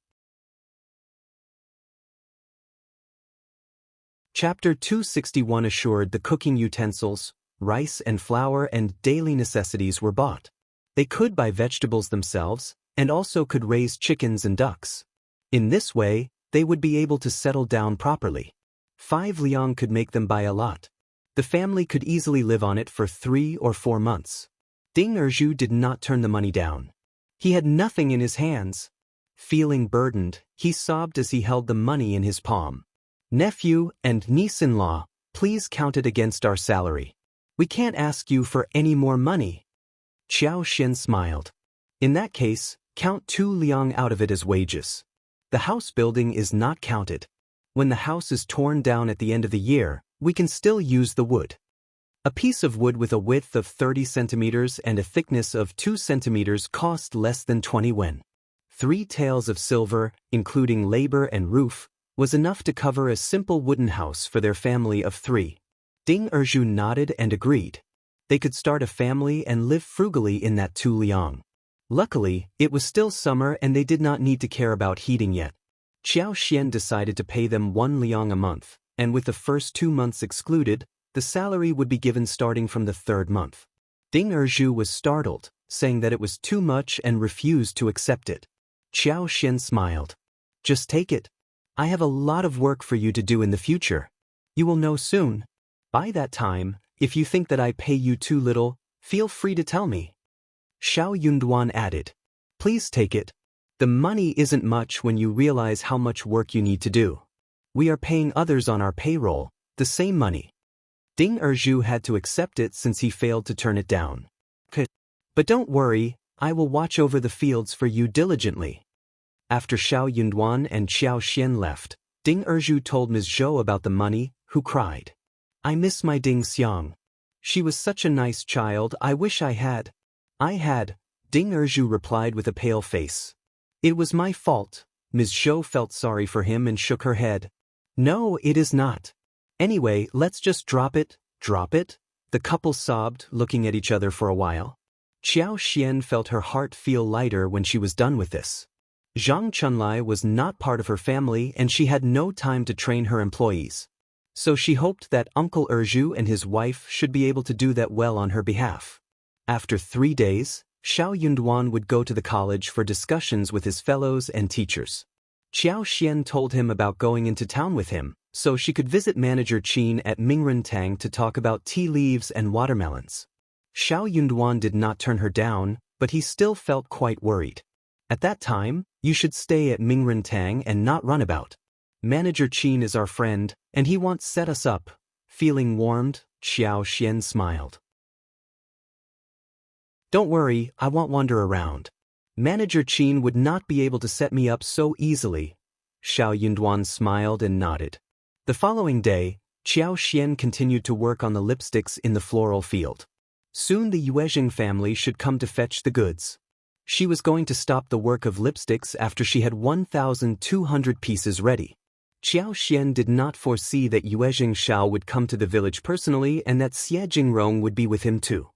Chapter 261 assured the cooking utensils, rice and flour and daily necessities were bought. They could buy vegetables themselves, and also could raise chickens and ducks. In this way, they would be able to settle down properly. 5 liang could make them buy a lot. The family could easily live on it for 3 or 4 months. Ding Zhou did not turn the money down. He had nothing in his hands. Feeling burdened, he sobbed as he held the money in his palm. Nephew and niece-in-law, please count it against our salary. We can't ask you for any more money. Xiaoxian smiled. In that case, count 2 liang out of it as wages. The house building is not counted. When the house is torn down at the end of the year, we can still use the wood. A piece of wood with a width of 30 centimeters and a thickness of 2 centimeters cost less than 20 wen. 3 taels of silver, including labor and roof, was enough to cover a simple wooden house for their family of 3. Ding Zhou nodded and agreed. They could start a family and live frugally in that 2 liang. Luckily, it was still summer and they did not need to care about heating yet. Xiaoxian decided to pay them 1 liang a month, and with the first 2 months excluded, the salary would be given starting from the 3rd month. Ding Zhou was startled, saying that it was too much and refused to accept it. Xiaoxian smiled. Just take it. I have a lot of work for you to do in the future. You will know soon. By that time, if you think that I pay you too little, feel free to tell me. Shao Yunduan added. Please take it. The money isn't much when you realize how much work you need to do. We are paying others on our payroll, the same money. Ding Zhou had to accept it since he failed to turn it down. But don't worry, I will watch over the fields for you diligently. After Shao Yunduan and Xiaoxian left, Ding Zhou told Ms. Zhou about the money, who cried. I miss my Ding Xiang. She was such a nice child, I wish I had. I had, Ding Zhou replied with a pale face. It was my fault. Ms. Zhou felt sorry for him and shook her head. No, it is not. Anyway, let's just drop it. The couple sobbed, looking at each other for a while. Xiao felt her heart feel lighter when she was done with this. Zhang Chunlai was not part of her family and she had no time to train her employees. So she hoped that Uncle Zhou and his wife should be able to do that well on her behalf. After 3 days, Shao Yunduan would go to the college for discussions with his fellows and teachers. Xiao told him about going into town with him, so she could visit Manager Qin at Mingrentang to talk about tea leaves and watermelons. Shao Yunduan did not turn her down, but he still felt quite worried. At that time, you should stay at Mingrentang and not run about. Manager Qin is our friend, and he won't set us up. Feeling warmed, Xiao smiled. Don't worry, I won't wander around. Manager Qin would not be able to set me up so easily. Shao Yunduan smiled and nodded. The following day, Xiao continued to work on the lipsticks in the floral field. Soon the Yuezheng family should come to fetch the goods. She was going to stop the work of lipsticks after she had 1,200 pieces ready. Xiao did not foresee that Yuezheng Shao would come to the village personally and that Xie Jingrong would be with him too.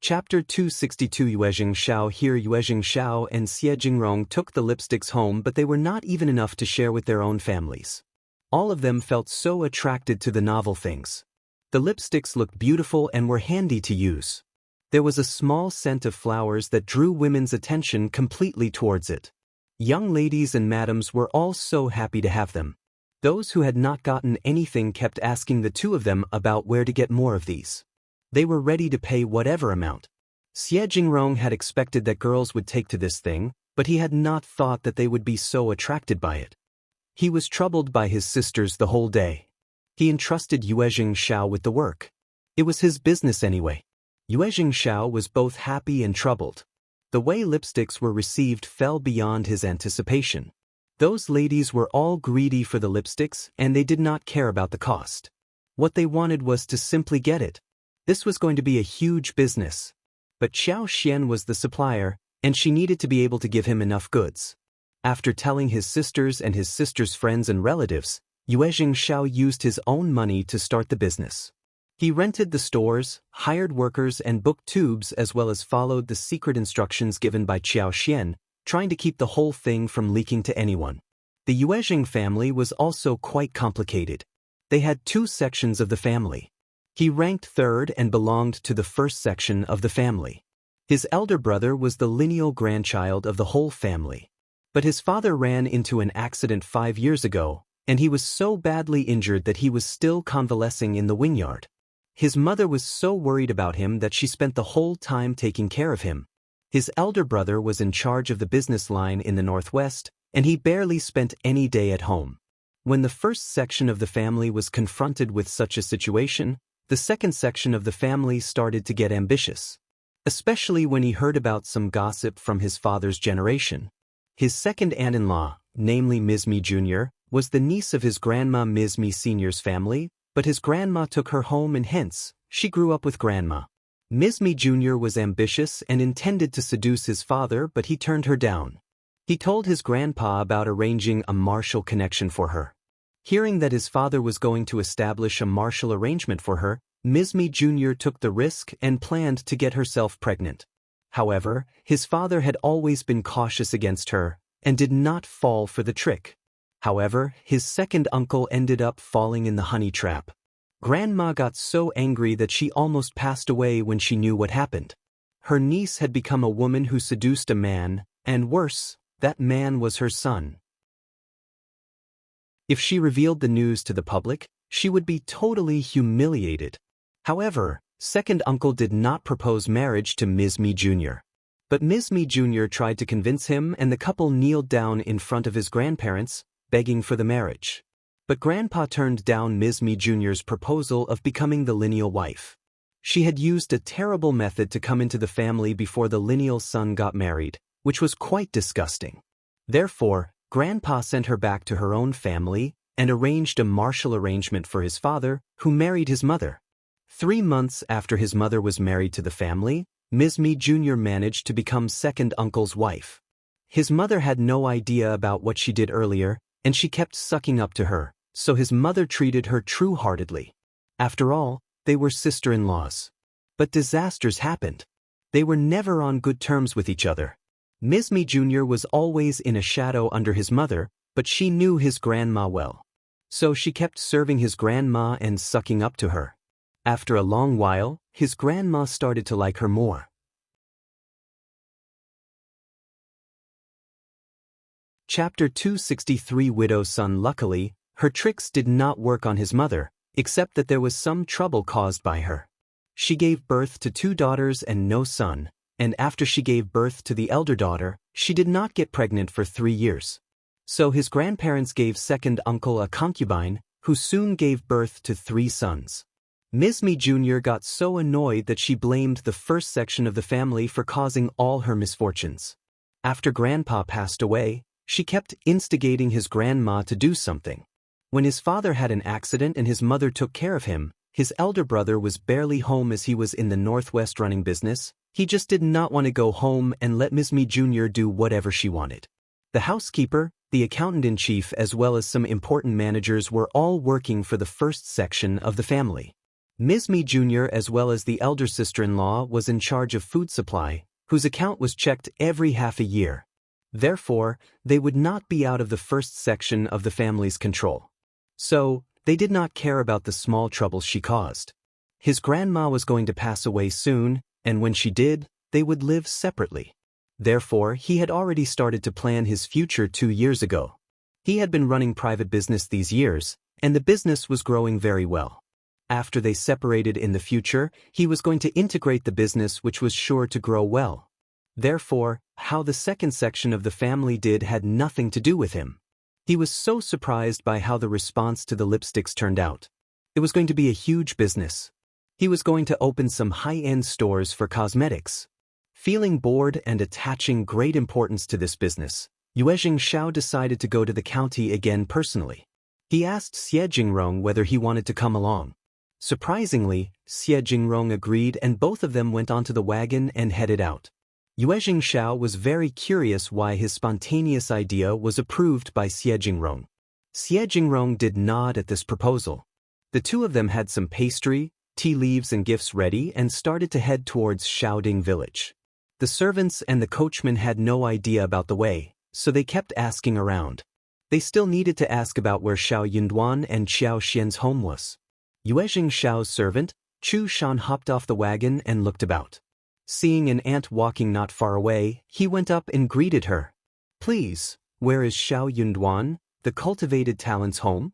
Chapter 262 Yuezheng Shao. Here Yuezheng Shao and Xie Jingrong took the lipsticks home, but they were not even enough to share with their own families. All of them felt so attracted to the novel things. The lipsticks looked beautiful and were handy to use. There was a small scent of flowers that drew women's attention completely towards it. Young ladies and madams were all so happy to have them. Those who had not gotten anything kept asking the two of them about where to get more of these. They were ready to pay whatever amount. Xie Jingrong had expected that girls would take to this thing, but he had not thought that they would be so attracted by it. He was troubled by his sisters the whole day. He entrusted Yuezheng Shao with the work. It was his business anyway. Yuezheng Shao was both happy and troubled. The way lipsticks were received fell beyond his anticipation. Those ladies were all greedy for the lipsticks and they did not care about the cost. What they wanted was to simply get it. This was going to be a huge business. But Xiao was the supplier, and she needed to be able to give him enough goods. After telling his sisters and his sisters' friends and relatives, Yuezheng Shao used his own money to start the business. He rented the stores, hired workers and booked tubes as well as followed the secret instructions given by Xiao, trying to keep the whole thing from leaking to anyone. The Yuezheng family was also quite complicated. They had 2 sections of the family. He ranked third and belonged to the first section of the family. His elder brother was the lineal grandchild of the whole family. But his father ran into an accident 5 years ago, and he was so badly injured that he was still convalescing in the vineyard. His mother was so worried about him that she spent the whole time taking care of him. His elder brother was in charge of the business line in the northwest, and he barely spent any day at home. When the first section of the family was confronted with such a situation, the second section of the family started to get ambitious. Especially when he heard about some gossip from his father's generation. His second aunt-in-law, namely Ms. Mi Jr., was the niece of his grandma Ms. Mi Sr.'s family, but his grandma took her home and hence, she grew up with grandma. Ms. Mi Jr. was ambitious and intended to seduce his father, but he turned her down. He told his grandpa about arranging a martial connection for her. Hearing that his father was going to establish a martial arrangement for her, Ms. Mi Jr. took the risk and planned to get herself pregnant. However, his father had always been cautious against her and did not fall for the trick. However, his second uncle ended up falling in the honey trap. Grandma got so angry that she almost passed away when she knew what happened. Her niece had become a woman who seduced a man, and worse, that man was her son. If she revealed the news to the public, she would be totally humiliated. However, second uncle did not propose marriage to Ms. Mi Jr. But Ms. Mi Jr. tried to convince him and the couple kneeled down in front of his grandparents, begging for the marriage. But Grandpa turned down Ms. Mi Jr.'s proposal of becoming the lineal wife. She had used a terrible method to come into the family before the lineal son got married, which was quite disgusting. Therefore, Grandpa sent her back to her own family and arranged a martial arrangement for his father, who married his mother. 3 months after his mother was married to the family, Ms. Mi Jr. managed to become second uncle's wife. His mother had no idea about what she did earlier, and she kept sucking up to her, so his mother treated her true-heartedly. After all, they were sister-in-laws. But disasters happened. They were never on good terms with each other. Ms. Mi Jr. was always in a shadow under his mother, but she knew his grandma well. So she kept serving his grandma and sucking up to her. After a long while, his grandma started to like her more. Chapter 263 Widow's Son. Luckily, her tricks did not work on his mother, except that there was some trouble caused by her. She gave birth to 2 daughters and no son, and after she gave birth to the elder daughter, she did not get pregnant for 3 years. So his grandparents gave second uncle a concubine, who soon gave birth to 3 sons. Ms. Mi Jr. got so annoyed that she blamed the first section of the family for causing all her misfortunes. After Grandpa passed away, she kept instigating his grandma to do something. When his father had an accident and his mother took care of him, his elder brother was barely home as he was in the Northwest running business. He just did not want to go home and let Ms. Mi Jr. do whatever she wanted. The housekeeper, the accountant-in-chief as well as some important managers were all working for the first section of the family. Ms. Mi Jr. as well as the elder sister-in-law was in charge of food supply, whose account was checked every half a year. Therefore, they would not be out of the first section of the family's control. So, they did not care about the small troubles she caused. His grandma was going to pass away soon, and when she did, they would live separately. Therefore, he had already started to plan his future 2 years ago. He had been running private business these years, and the business was growing very well. After they separated in the future, he was going to integrate the business which was sure to grow well. Therefore, how the second section of the family did had nothing to do with him. He was so surprised by how the response to the lipsticks turned out. It was going to be a huge business. He was going to open some high-end stores for cosmetics. Feeling bored and attaching great importance to this business, Xianxia decided to go to the county again personally. He asked Xie Jingrong whether he wanted to come along. Surprisingly, Xie Jingrong agreed and both of them went onto the wagon and headed out. Xianxia was very curious why his spontaneous idea was approved by Xie Jingrong. Xie Jingrong did nod at this proposal. The two of them had some pastry, tea leaves and gifts ready and started to head towards Shaoding village. The servants and the coachman had no idea about the way, so they kept asking around. They still needed to ask about where Shao Yunduan and Xiao Xian's home was. Xiao's servant, Chu Shan, hopped off the wagon and looked about. Seeing an ant walking not far away, he went up and greeted her. "Please, where is Shao Yunduan, the cultivated talent's home?"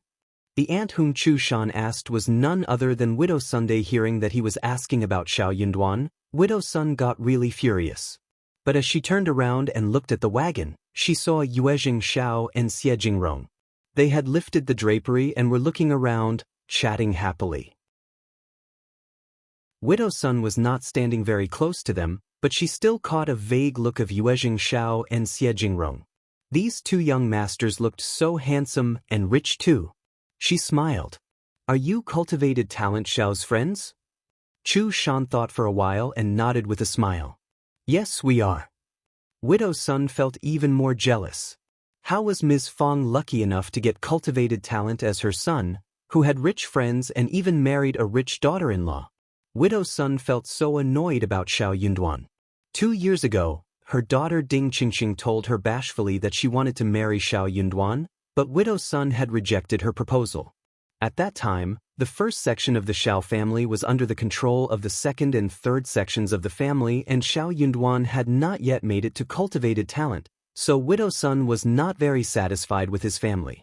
The ant whom Chu Shan asked was none other than Widow Sunday. Hearing that he was asking about Shao Yunduan, Widow Sun got really furious. But as she turned around and looked at the wagon, she saw Xiao and Xie Jingrong. They had lifted the drapery and were looking around, chatting happily. Widow Sun was not standing very close to them, but she still caught a vague look of Xiao and Xie Jingrong. These 2 young masters looked so handsome and rich too. She smiled. "Are you cultivated talent Xiao's friends?" Chu Shan thought for a while and nodded with a smile. "Yes, we are." Widow Sun felt even more jealous. How was Ms. Fong lucky enough to get cultivated talent as her son, who had rich friends and even married a rich daughter-in-law? Widow Sun felt so annoyed about Shao Yunduan. 2 years ago, her daughter Ding Qingqing told her bashfully that she wanted to marry Shao Yunduan, but Widow Sun had rejected her proposal. At that time, the first section of the Shao family was under the control of the second and third sections of the family, and Shao Yunduan had not yet made it to cultivated talent, so Widow Sun was not very satisfied with his family.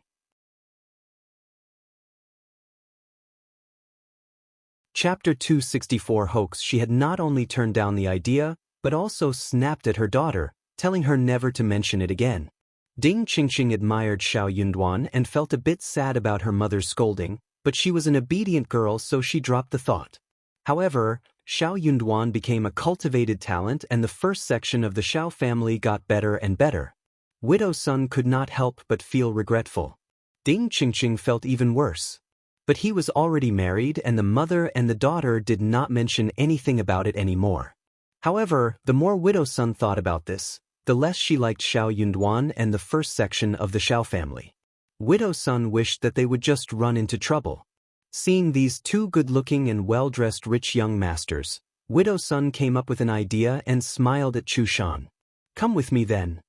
Chapter 264 Hoax. She had not only turned down the idea, but also snapped at her daughter, telling her never to mention it again. Ding Qingqing admired Shao Yunduan and felt a bit sad about her mother's scolding, but she was an obedient girl so she dropped the thought. However, Shao Yunduan became a cultivated talent and the first section of the Shao family got better and better. Widow Sun could not help but feel regretful. Ding Qingqing felt even worse. But he was already married and the mother and the daughter did not mention anything about it anymore. However, the more Widow Sun thought about this, the less she liked Shao Yunduan and the first section of the Shao family. Widow Sun wished that they would just run into trouble. Seeing these two good-looking and well-dressed rich young masters, Widow Sun came up with an idea and smiled at Chu Shan. "Come with me then."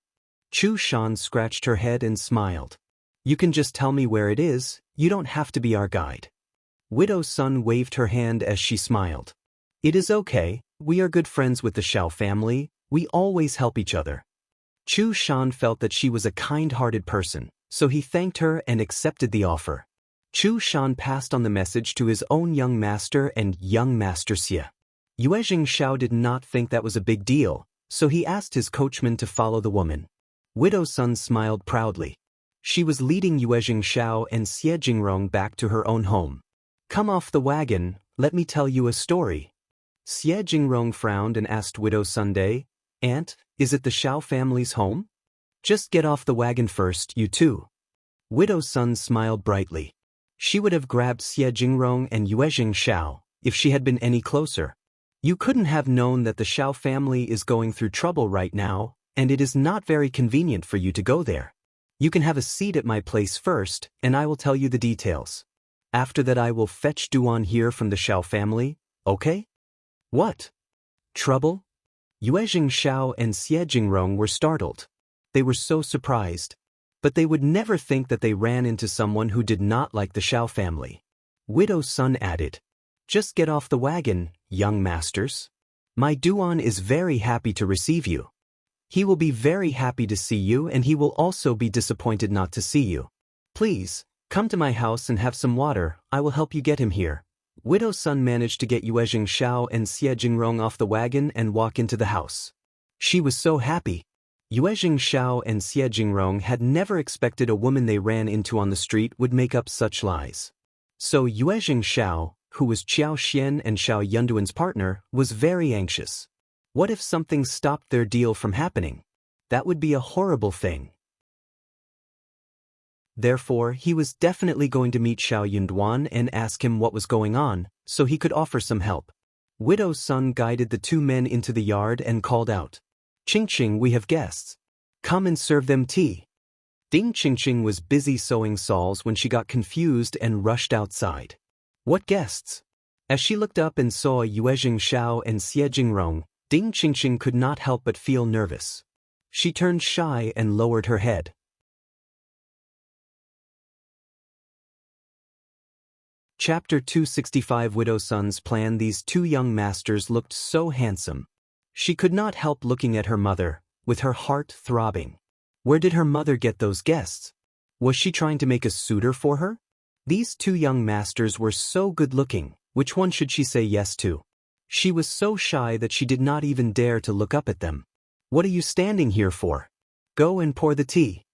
Chu Shan scratched her head and smiled. "You can just tell me where it is, you don't have to be our guide." Widow Sun waved her hand as she smiled. "It is okay, we are good friends with the Shao family, we always help each other." Chu Shan felt that she was a kind-hearted person, so he thanked her and accepted the offer. Chu Shan passed on the message to his own young master and young master Xia. Xianxia did not think that was a big deal, so he asked his coachman to follow the woman. Widow Sun smiled proudly. She was leading Xianxia and Xie Jingrong back to her own home. "Come off the wagon, let me tell you a story." Xie Jingrong frowned and asked Widow Sunday, "Aunt, is it the Shao family's home?" "Just get off the wagon first, you two." Widow Sun smiled brightly. She would have grabbed Xie Jingrong and Xianxia if she had been any closer. "You couldn't have known that the Shao family is going through trouble right now, and it is not very convenient for you to go there. You can have a seat at my place first, and I will tell you the details. After that I will fetch Duan here from the Shao family, okay?" "What? Trouble?" Xianxia and Xie Jingrong were startled. They were so surprised. But they would never think that they ran into someone who did not like the Shao family. Widow Sun added, "Just get off the wagon, young masters. My Duan is very happy to receive you. He will be very happy to see you and he will also be disappointed not to see you. Please, come to my house and have some water, I will help you get him here." Widow Sun managed to get Xianxia and Xie Jingrong off the wagon and walk into the house. She was so happy. Xianxia and Xie Jingrong had never expected a woman they ran into on the street would make up such lies. So Xianxia, who was Qiao Xian and Shao Yunduan's partner, was very anxious. What if something stopped their deal from happening? That would be a horrible thing. Therefore, he was definitely going to meet Shao Yunduan and ask him what was going on, so he could offer some help. Widow Sun guided the two men into the yard and called out, "Qingqing, we have guests. Come and serve them tea." Ding Qingqing was busy sewing shawls when she got confused and rushed outside. "What guests?" As she looked up and saw Xianxia and Xie Jingrong, Ding Qingqing could not help but feel nervous. She turned shy and lowered her head. Chapter 265 Widow Sun's plan. These two young masters looked so handsome. She could not help looking at her mother, with her heart throbbing. Where did her mother get those guests? Was she trying to make a suitor for her? These two young masters were so good-looking, which one should she say yes to? She was so shy that she did not even dare to look up at them. "What are you standing here for? Go and pour the tea."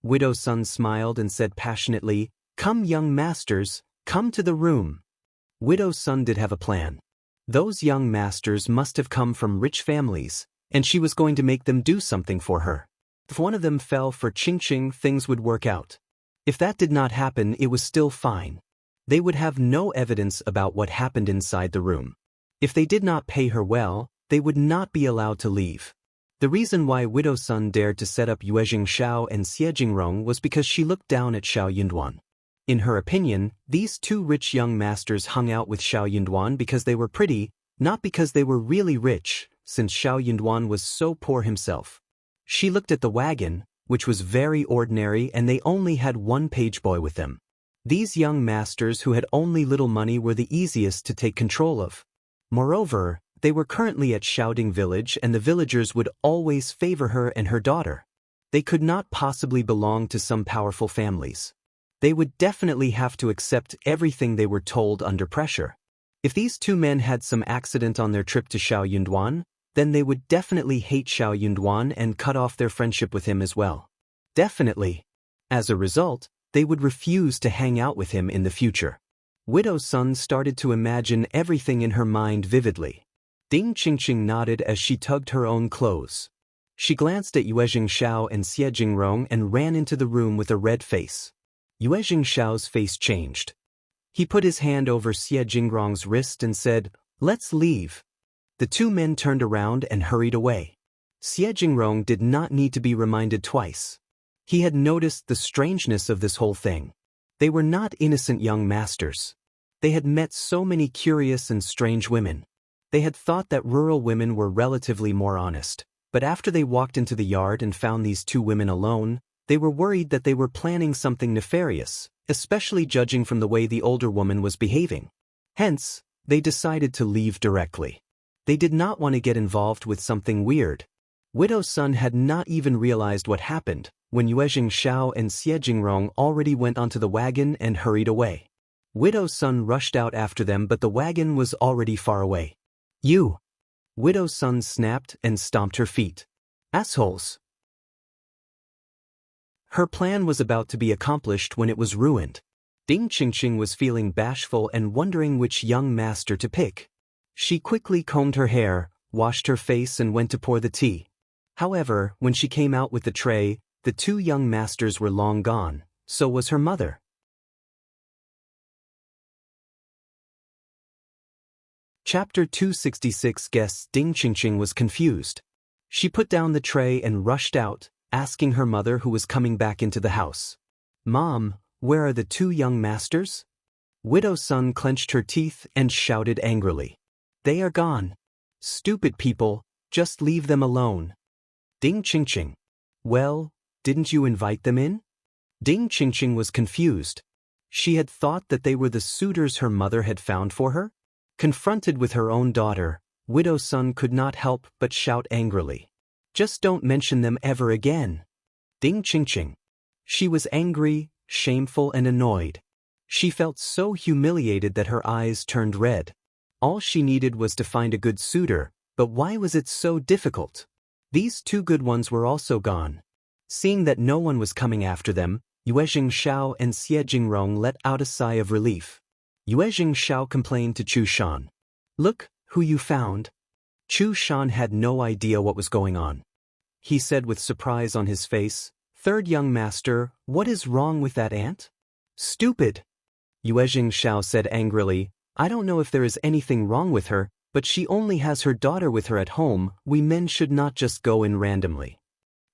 Widow Sun smiled and said passionately, "Come, young masters, come to the room." Widow Sun did have a plan. Those young masters must have come from rich families, and she was going to make them do something for her. If one of them fell for Qingqing, things would work out. If that did not happen, it was still fine. They would have no evidence about what happened inside the room. If they did not pay her well, they would not be allowed to leave. The reason why Widow Sun dared to set up Xianxia and Xie Jingrong was because she looked down at Shao Yunduan. In her opinion, these two rich young masters hung out with Shao Yunduan because they were pretty, not because they were really rich, since Shao Yunduan was so poor himself. She looked at the wagon, which was very ordinary, and they only had one page boy with them. These young masters who had only little money were the easiest to take control of. Moreover, they were currently at Shaoding village and the villagers would always favor her and her daughter. They could not possibly belong to some powerful families. They would definitely have to accept everything they were told under pressure. If these two men had some accident on their trip to Shao Yunduan, then they would definitely hate Shao Yunduan and cut off their friendship with him as well. Definitely. As a result, they would refuse to hang out with him in the future. Widow Sun started to imagine everything in her mind vividly. Ding Qingqing nodded as she tugged her own clothes. She glanced at Xianxia and Xie Jingrong and ran into the room with a red face. Xiao's face changed. He put his hand over Xie Jingrong's wrist and said, "Let's leave." The two men turned around and hurried away. Xie Jingrong did not need to be reminded twice. He had noticed the strangeness of this whole thing. They were not innocent young masters. They had met so many curious and strange women. They had thought that rural women were relatively more honest, but after they walked into the yard and found these two women alone, they were worried that they were planning something nefarious, especially judging from the way the older woman was behaving. Hence, they decided to leave directly. They did not want to get involved with something weird. Widow's son had not even realized what happened when Xiao and Xie already went onto the wagon and hurried away. Widow's son rushed out after them, but the wagon was already far away. "You!" Widow's son snapped and stomped her feet. "Assholes!" Her plan was about to be accomplished when it was ruined. Ding Qingqing was feeling bashful and wondering which young master to pick. She quickly combed her hair, washed her face and went to pour the tea. However, when she came out with the tray, the two young masters were long gone, so was her mother. Chapter 266 Guests. Ding Qingqing was confused. She put down the tray and rushed out, asking her mother who was coming back into the house. "Mom, where are the two young masters?" Widow's son clenched her teeth and shouted angrily. "They are gone. Stupid people, just leave them alone." Ding Qingqing. "Well, didn't you invite them in?" Ding Qingqing was confused. She had thought that they were the suitors her mother had found for her. Confronted with her own daughter, Widow's son could not help but shout angrily. "Just don't mention them ever again." Ding Qingqing. She was angry, shameful and annoyed. She felt so humiliated that her eyes turned red. All she needed was to find a good suitor, but why was it so difficult? These two good ones were also gone. Seeing that no one was coming after them, Shao and Xie let out a sigh of relief. Shao complained to Chu Shan. "Look, who you found." Chu Shan had no idea what was going on. He said with surprise on his face, "Third young master, what is wrong with that ant?" "Stupid." Shao said angrily, "I don't know if there is anything wrong with her, but she only has her daughter with her at home. We men should not just go in randomly."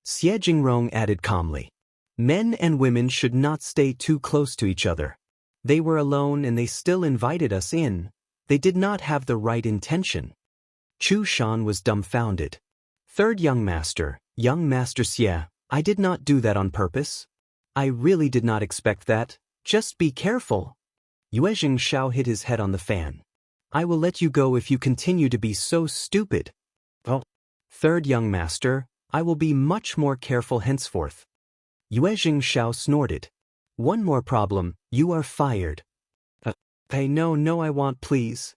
Xie added calmly, "Men and women should not stay too close to each other. They were alone and they still invited us in. They did not have the right intention." Chu Shan was dumbfounded. "Third young master Xie, I did not do that on purpose. I really did not expect that. Just be careful." Shao hit his head on the fan. "I will let you go if you continue to be so stupid." "Oh, third young master, I will be much more careful henceforth." Shao snorted. "One more problem, you are fired." "Hey, no, I want please."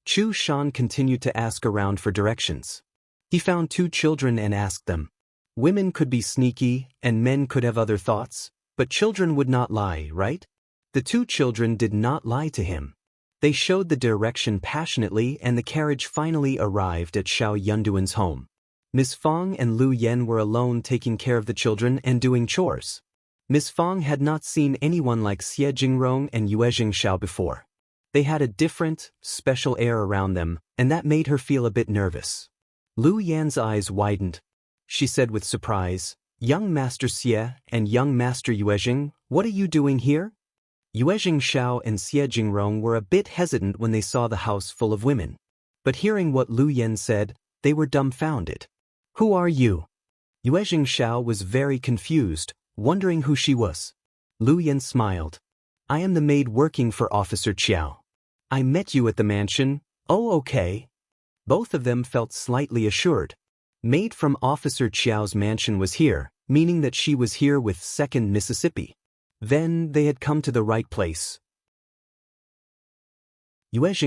Chu Shan continued to ask around for directions. He found two children and asked them. Women could be sneaky, and men could have other thoughts, but children would not lie, right? The two children did not lie to him. They showed the direction passionately and the carriage finally arrived at Shao Yunduan's home. Miss Fang and Lu Yen were alone taking care of the children and doing chores. Miss Fang had not seen anyone like Xie Jingrong and Shao before. They had a different, special air around them, and that made her feel a bit nervous. Lu Yan's eyes widened. She said with surprise, "Young Master Xie and Young Master Yuezhing, what are you doing here?" Shao and Xie Jingrong were a bit hesitant when they saw the house full of women. But hearing what Lu Yan said, they were dumbfounded. "Who are you?" Shao was very confused, wondering who she was. Lu Yan smiled. "I am the maid working for Officer Chiao. I met you at the mansion." "Oh, okay." Both of them felt slightly assured. Maid from Officer Chiao's mansion was here, meaning that she was here with 2nd Mississippi. Then they had come to the right place.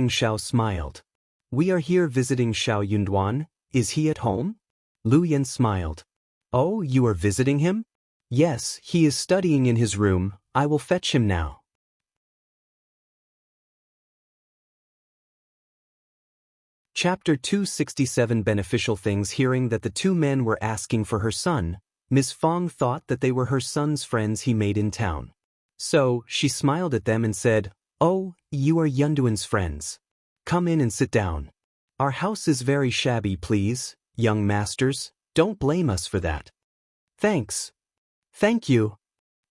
Shao smiled. "We are here visiting Shao Yunduan. Is he at home?" Lu Yan smiled. "Oh, you are visiting him?" "Yes, he is studying in his room. I will fetch him now." Chapter 267 Beneficial Things. Hearing that the two men were asking for her son, Miss Fang thought that they were her son's friends he made in town. So, she smiled at them and said, "Oh, you are Yunduan's friends. Come in and sit down. Our house is very shabby, please, young masters. Don't blame us for that." "Thanks." Thank you.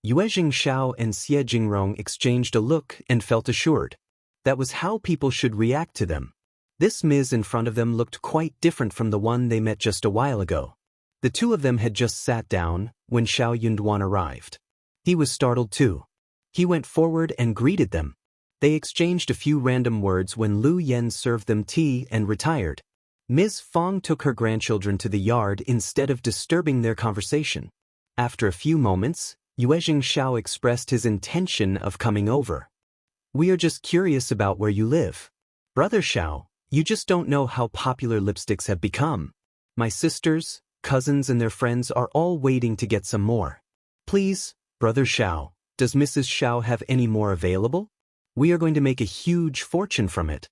Yuezhing Shao and Xie Jingrong exchanged a look and felt assured. That was how people should react to them. This Ms. in front of them looked quite different from the one they met just a while ago. The two of them had just sat down when Shao Yunduan arrived. He was startled too. He went forward and greeted them. They exchanged a few random words when Lu Yen served them tea and retired. Ms. Fong took her grandchildren to the yard instead of disturbing their conversation. After a few moments, Yuezhing Shao expressed his intention of coming over. We are just curious about where you live. Brother Shao, you just don't know how popular lipsticks have become. My sisters, cousins and their friends are all waiting to get some more. Please, Brother Shao, does Mrs. Shao have any more available? We are going to make a huge fortune from it.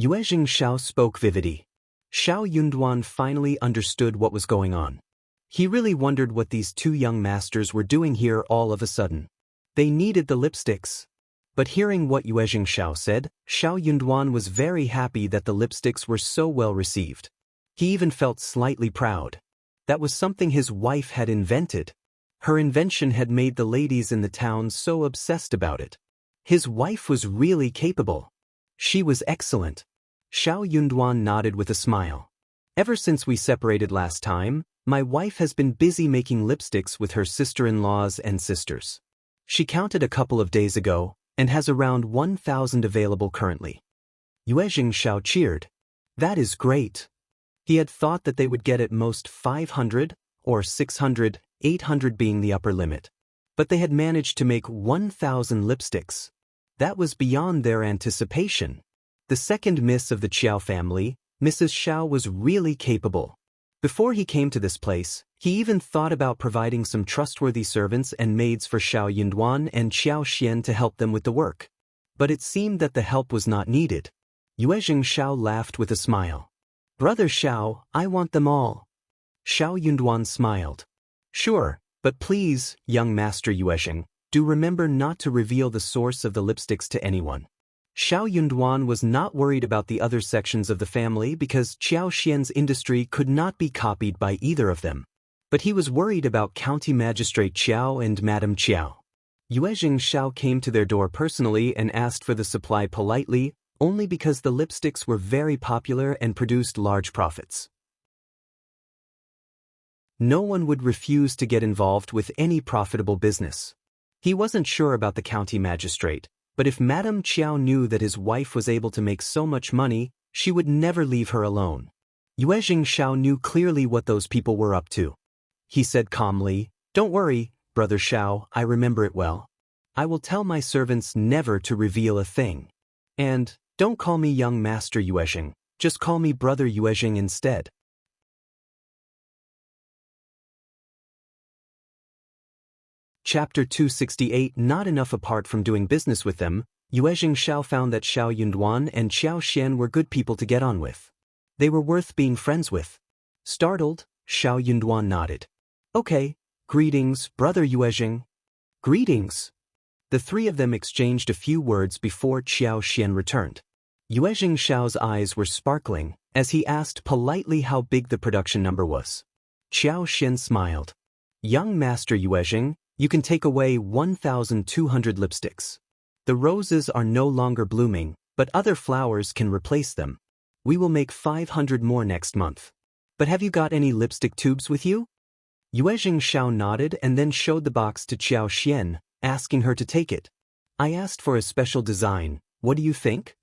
Yuezhing Shao spoke vividly. Shao Yunduan finally understood what was going on. He really wondered what these two young masters were doing here all of a sudden. They needed the lipsticks. But hearing what Yuezhing Shao said, Shao Yunduan was very happy that the lipsticks were so well received. He even felt slightly proud. That was something his wife had invented. Her invention had made the ladies in the town so obsessed about it. His wife was really capable. She was excellent. Shao Yunduan nodded with a smile. Ever since we separated last time, my wife has been busy making lipsticks with her sister-in-laws and sisters. She counted a couple of days ago and has around 1,000 available currently. Yuezhing Shao cheered. That is great. He had thought that they would get at most 500 or 600, 800 being the upper limit. But they had managed to make 1,000 lipsticks. That was beyond their anticipation. The second miss of the Qiao family, Mrs. Shao, was really capable. Before he came to this place, he even thought about providing some trustworthy servants and maids for Shao Yunduan and Xiao Xian to help them with the work. But it seemed that the help was not needed. Yuezhing Shao laughed with a smile. Brother Shao, I want them all. Shao Yunduan smiled. Sure, but please, young master Yuezhing, do remember not to reveal the source of the lipsticks to anyone. Shao Yunduan was not worried about the other sections of the family because Xiao Xian's industry could not be copied by either of them. But he was worried about County Magistrate Qiao and Madame Qiao. Yuezhing Shao came to their door personally and asked for the supply politely, only because the lipsticks were very popular and produced large profits. No one would refuse to get involved with any profitable business. He wasn't sure about the county magistrate, but if Madame Qiao knew that his wife was able to make so much money, she would never leave her alone. Yuezhing Shao knew clearly what those people were up to. He said calmly, Don't worry, Brother Shao, I remember it well. I will tell my servants never to reveal a thing. And, don't call me young master Yuezhing, just call me Brother Yuezhing instead. Chapter 268. Not enough. Apart from doing business with them, Yuezhing Shao found that Shao Yunduan and Xiao Xian were good people to get on with. They were worth being friends with. Startled, Shao Yunduan nodded. Okay, greetings, Brother Yuezhing. Greetings. The three of them exchanged a few words before Xiao Xian returned. Yuezhing Shao's eyes were sparkling as he asked politely how big the production number was. Xiao Xian smiled. Young Master Yuezhing, you can take away 1,200 lipsticks. The roses are no longer blooming, but other flowers can replace them. We will make 500 more next month. But have you got any lipstick tubes with you? Yuezhing Shao nodded and then showed the box to Xiao Xian, asking her to take it. I asked for a special design, what do you think?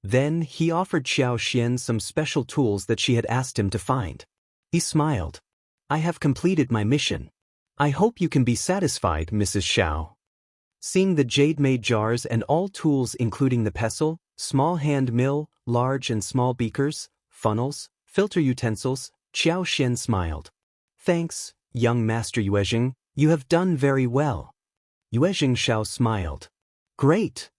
Then he offered Xiao Xian some special tools that she had asked him to find. He smiled. I have completed my mission. I hope you can be satisfied, Mrs. Shao. Seeing the jade-made jars and all tools including the pestle, small hand mill, large and small beakers, funnels, filter utensils, Xiao Xian smiled. Thanks, young Master Yuezhing, you have done very well. Yuezhing Shao smiled. Great.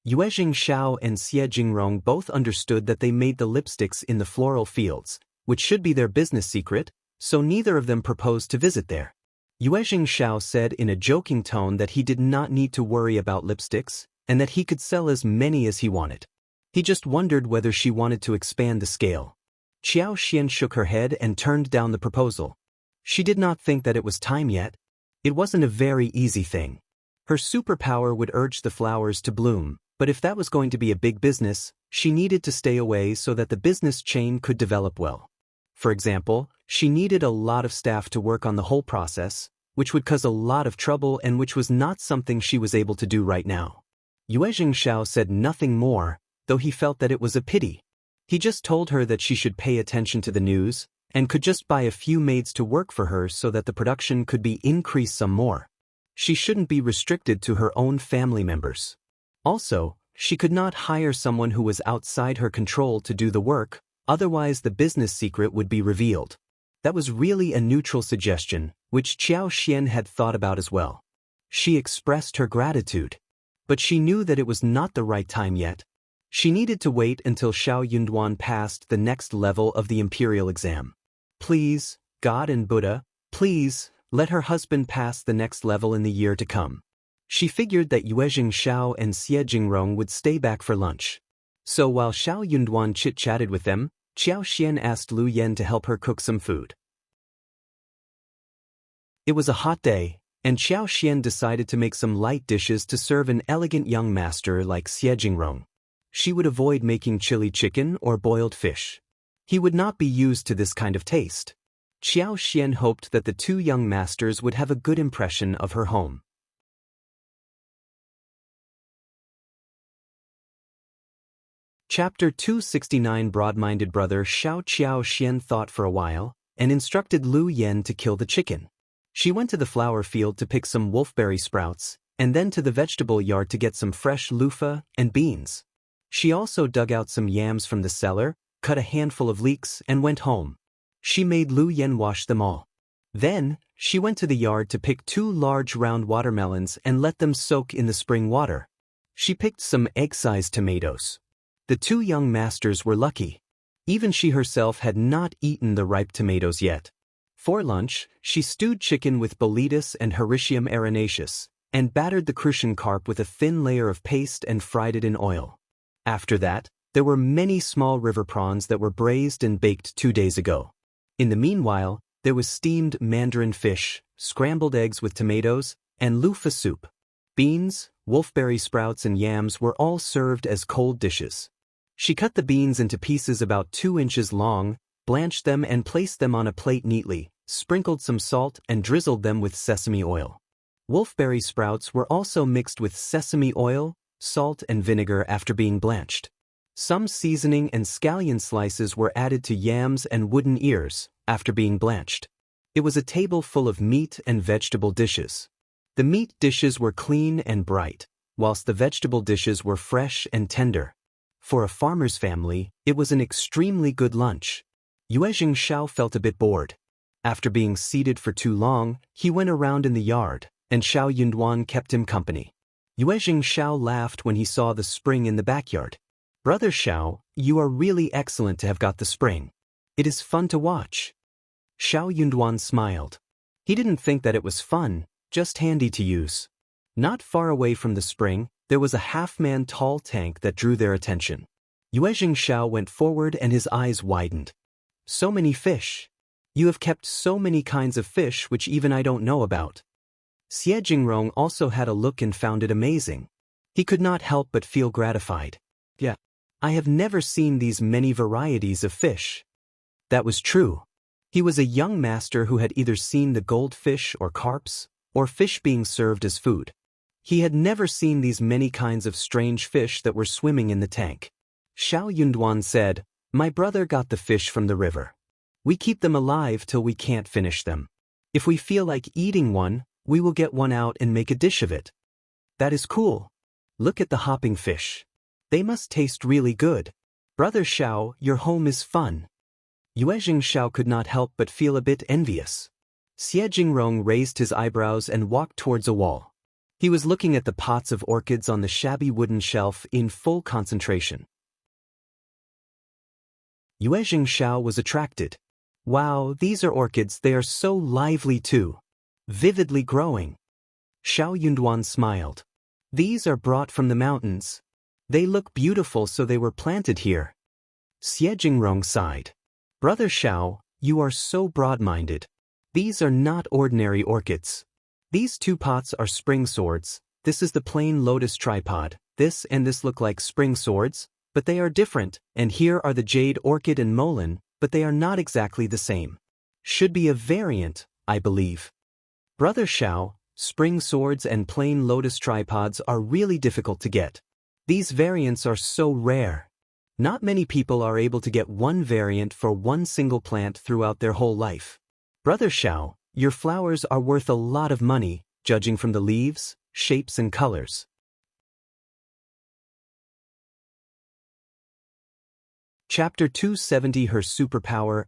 Yuezhing Shao and Xie Jingrong both understood that they made the lipsticks in the floral fields, which should be their business secret, so neither of them proposed to visit there. Yuezhing Shao said in a joking tone that he did not need to worry about lipsticks, and that he could sell as many as he wanted. He just wondered whether she wanted to expand the scale. Xiao Xian shook her head and turned down the proposal. She did not think that it was time yet. It wasn't a very easy thing. Her superpower would urge the flowers to bloom, but if that was going to be a big business, she needed to stay away so that the business chain could develop well. For example, she needed a lot of staff to work on the whole process, which would cause a lot of trouble and which was not something she was able to do right now. Xianxia said nothing more, though he felt that it was a pity. He just told her that she should pay attention to the news, and could just buy a few maids to work for her so that the production could be increased some more. She shouldn't be restricted to her own family members. Also, she could not hire someone who was outside her control to do the work, otherwise the business secret would be revealed. That was really a neutral suggestion, which Qiao Xian had thought about as well. She expressed her gratitude. But she knew that it was not the right time yet. She needed to wait until Shao Yunduan passed the next level of the imperial exam. Please, God and Buddha, please, let her husband pass the next level in the year to come. She figured that Xiao and Xie Jingrong would stay back for lunch. So while Shao Yunduan chit-chatted with them, Qiao Xian asked Lu Yan to help her cook some food. It was a hot day, and Qiao Xian decided to make some light dishes to serve an elegant young master like Xie Jingrong. She would avoid making chili chicken or boiled fish. He would not be used to this kind of taste. Qiao Xian hoped that the two young masters would have a good impression of her home. Chapter 269. Broad-minded brother Xiao Xian thought for a while, and instructed Lu Yan to kill the chicken. She went to the flower field to pick some wolfberry sprouts, and then to the vegetable yard to get some fresh loofah and beans. She also dug out some yams from the cellar, cut a handful of leeks, and went home. She made Lu Yan wash them all. Then, she went to the yard to pick 2 large round watermelons and let them soak in the spring water. She picked some egg-sized tomatoes. The 2 young masters were lucky. Even she herself had not eaten the ripe tomatoes yet. For lunch, she stewed chicken with Boletus and Hericium arenaceus, and battered the crucian carp with a thin layer of paste and fried it in oil. After that, there were many small river prawns that were braised and baked 2 days ago. In the meanwhile, there was steamed mandarin fish, scrambled eggs with tomatoes, and loofah soup. Beans, wolfberry sprouts and yams were all served as cold dishes. She cut the beans into pieces about 2 inches long, blanched them and placed them on a plate neatly, sprinkled some salt and drizzled them with sesame oil. Wolfberry sprouts were also mixed with sesame oil, salt and vinegar after being blanched. Some seasoning and scallion slices were added to yams and wooden ears, after being blanched. It was a table full of meat and vegetable dishes. The meat dishes were clean and bright, whilst the vegetable dishes were fresh and tender. For a farmer's family, it was an extremely good lunch. Xiao felt a bit bored. After being seated for too long, he went around in the yard, and Shao Yunduan kept him company. Xiao laughed when he saw the spring in the backyard. Brother Shao, you are really excellent to have got the spring. It is fun to watch. Shao Yunduan smiled. He didn't think that it was fun, just handy to use. Not far away from the spring, there was a half-man tall tank that drew their attention. Xiao went forward and his eyes widened. So many fish. You have kept so many kinds of fish which even I don't know about. Xie Jingrong also had a look and found it amazing. He could not help but feel gratified. Yeah, I have never seen these many varieties of fish. That was true. He was a young master who had either seen the goldfish or carps, or fish being served as food. He had never seen these many kinds of strange fish that were swimming in the tank. Shao Yunduan said, "My brother got the fish from the river. We keep them alive till we can't finish them. If we feel like eating one, we will get one out and make a dish of it. That is cool. Look at the hopping fish. They must taste really good. Brother Shao, your home is fun." Xiao could not help but feel a bit envious. Xie Jingrong raised his eyebrows and walked towards a wall. He was looking at the pots of orchids on the shabby wooden shelf in full concentration. Xiao was attracted. Wow, these are orchids, they are so lively too. Vividly growing. Shao Yunduan smiled. These are brought from the mountains. They look beautiful, so they were planted here. Xie Jingrong sighed. Brother Shao, you are so broad-minded. These are not ordinary orchids. These 2 pots are spring swords. This is the plain lotus tripod. This and this look like spring swords, but they are different, and here are the jade orchid and mullein, but they are not exactly the same. Should be a variant, I believe. Brother Shao, spring swords and plain lotus tripods are really difficult to get. These variants are so rare. Not many people are able to get one variant for one single plant throughout their whole life. Brother Shao, your flowers are worth a lot of money, judging from the leaves, shapes and colors. Chapter 270 Her Superpower.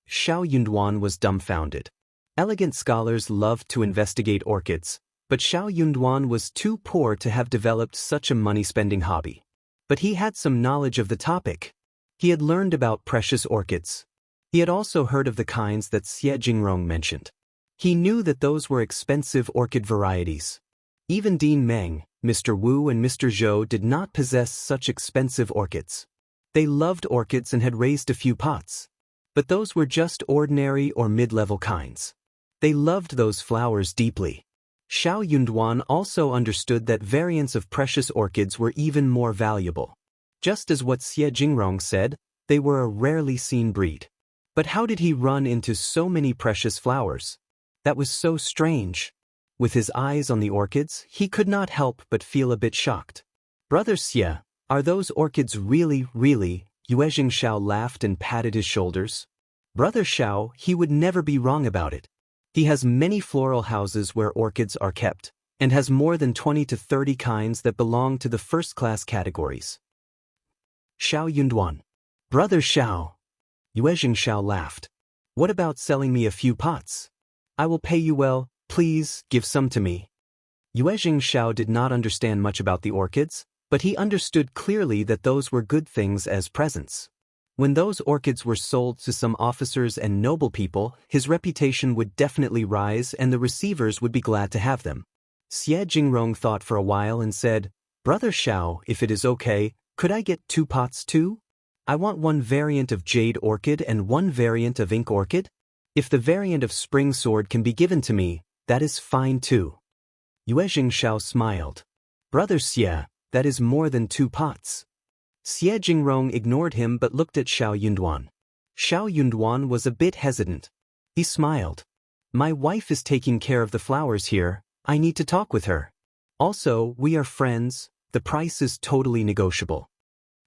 Shao Yunduan was dumbfounded. Elegant scholars loved to investigate orchids, but Shao Yunduan was too poor to have developed such a money-spending hobby. But he had some knowledge of the topic. He had learned about precious orchids. He had also heard of the kinds that Xie Jingrong mentioned. He knew that those were expensive orchid varieties. Even Dean Meng, Mr. Wu and Mr. Zhou did not possess such expensive orchids. They loved orchids and had raised a few pots. But those were just ordinary or mid-level kinds. They loved those flowers deeply. Shao Yunduan also understood that variants of precious orchids were even more valuable. Just as what Xie Jingrong said, they were a rarely seen breed. But how did he run into so many precious flowers? That was so strange. With his eyes on the orchids, he could not help but feel a bit shocked. Brother Xie, are those orchids really? Xianxia laughed and patted his shoulders. Brother Shao, he would never be wrong about it. He has many floral houses where orchids are kept, and has more than 20 to 30 kinds that belong to the first-class categories. Shao Yunduan. Brother Shao. Xianxia laughed. What about selling me a few pots? I will pay you well, please, give some to me. Xianxia did not understand much about the orchids, but he understood clearly that those were good things as presents. When those orchids were sold to some officers and noble people, his reputation would definitely rise and the receivers would be glad to have them. Xie Jingrong thought for a while and said, Brother Shao, if it is okay, could I get 2 pots too? I want one variant of jade orchid and one variant of ink orchid. If the variant of spring sword can be given to me, that is fine too. Xianxia smiled. Brother Xie, that is more than 2 pots. Xie Jingrong ignored him but looked at Shao Yunduan. Shao Yunduan was a bit hesitant. He smiled. My wife is taking care of the flowers here, I need to talk with her. Also, we are friends, the price is totally negotiable.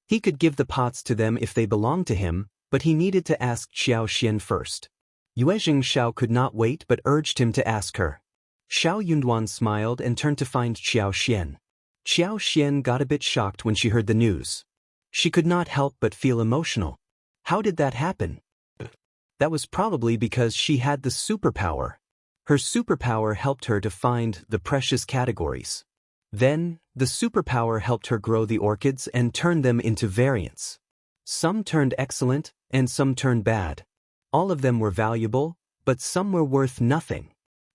He could give the pots to them if they belonged to him, but he needed to ask Xiao Xian first. Xianxia could not wait but urged him to ask her. Shao Yunduan smiled and turned to find Xiao Xian. Xiao Xian got a bit shocked when she heard the news. She could not help but feel emotional. How did that happen? That was probably because she had the superpower. Her superpower helped her to find the precious categories. Then, the superpower helped her grow the orchids and turn them into variants. Some turned excellent, and some turned bad. All of them were valuable, but some were worth nothing.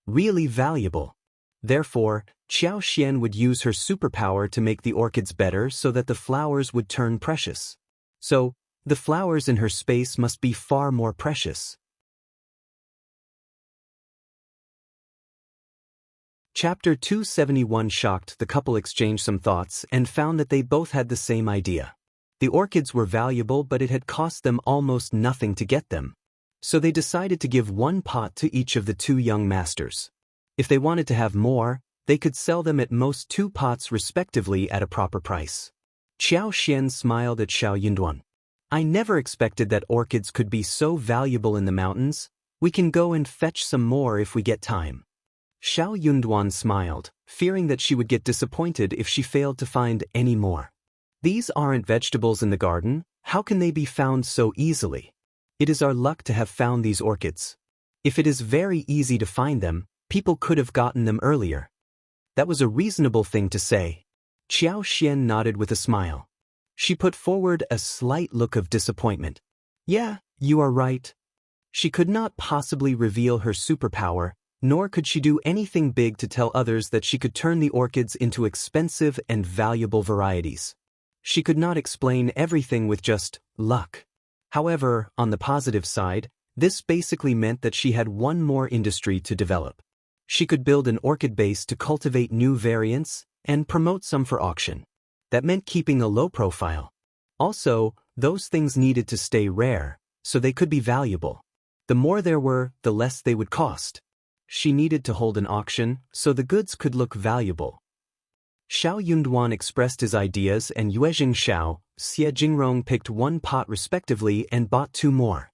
Really valuable. Therefore, Xiao Xian would use her superpower to make the orchids better so that the flowers would turn precious. So, the flowers in her space must be far more precious. Chapter 271 shocked the couple exchanged some thoughts and found that they both had the same idea. The orchids were valuable but it had cost them almost nothing to get them. So they decided to give 1 pot to each of the 2 young masters. If they wanted to have more, they could sell them at most 2 pots respectively at a proper price. Xiao Xian smiled at Shao Yunduan. I never expected that orchids could be so valuable in the mountains. We can go and fetch some more if we get time. Shao Yunduan smiled, fearing that she would get disappointed if she failed to find any more. These aren't vegetables in the garden, how can they be found so easily? It is our luck to have found these orchids. If it is very easy to find them, people could have gotten them earlier. That was a reasonable thing to say. Xiao Xian nodded with a smile. She put forward a slight look of disappointment. Yeah, you are right. She could not possibly reveal her superpower, nor could she do anything big to tell others that she could turn the orchids into expensive and valuable varieties. She could not explain everything with just luck. However, on the positive side, this basically meant that she had one more industry to develop. She could build an orchid base to cultivate new variants and promote some for auction. That meant keeping a low profile. Also, those things needed to stay rare, so they could be valuable. The more there were, the less they would cost. She needed to hold an auction so the goods could look valuable. Shao Yunduan expressed his ideas and Yuezhing Shao, Xie Jingrong picked one pot respectively and bought 2 more.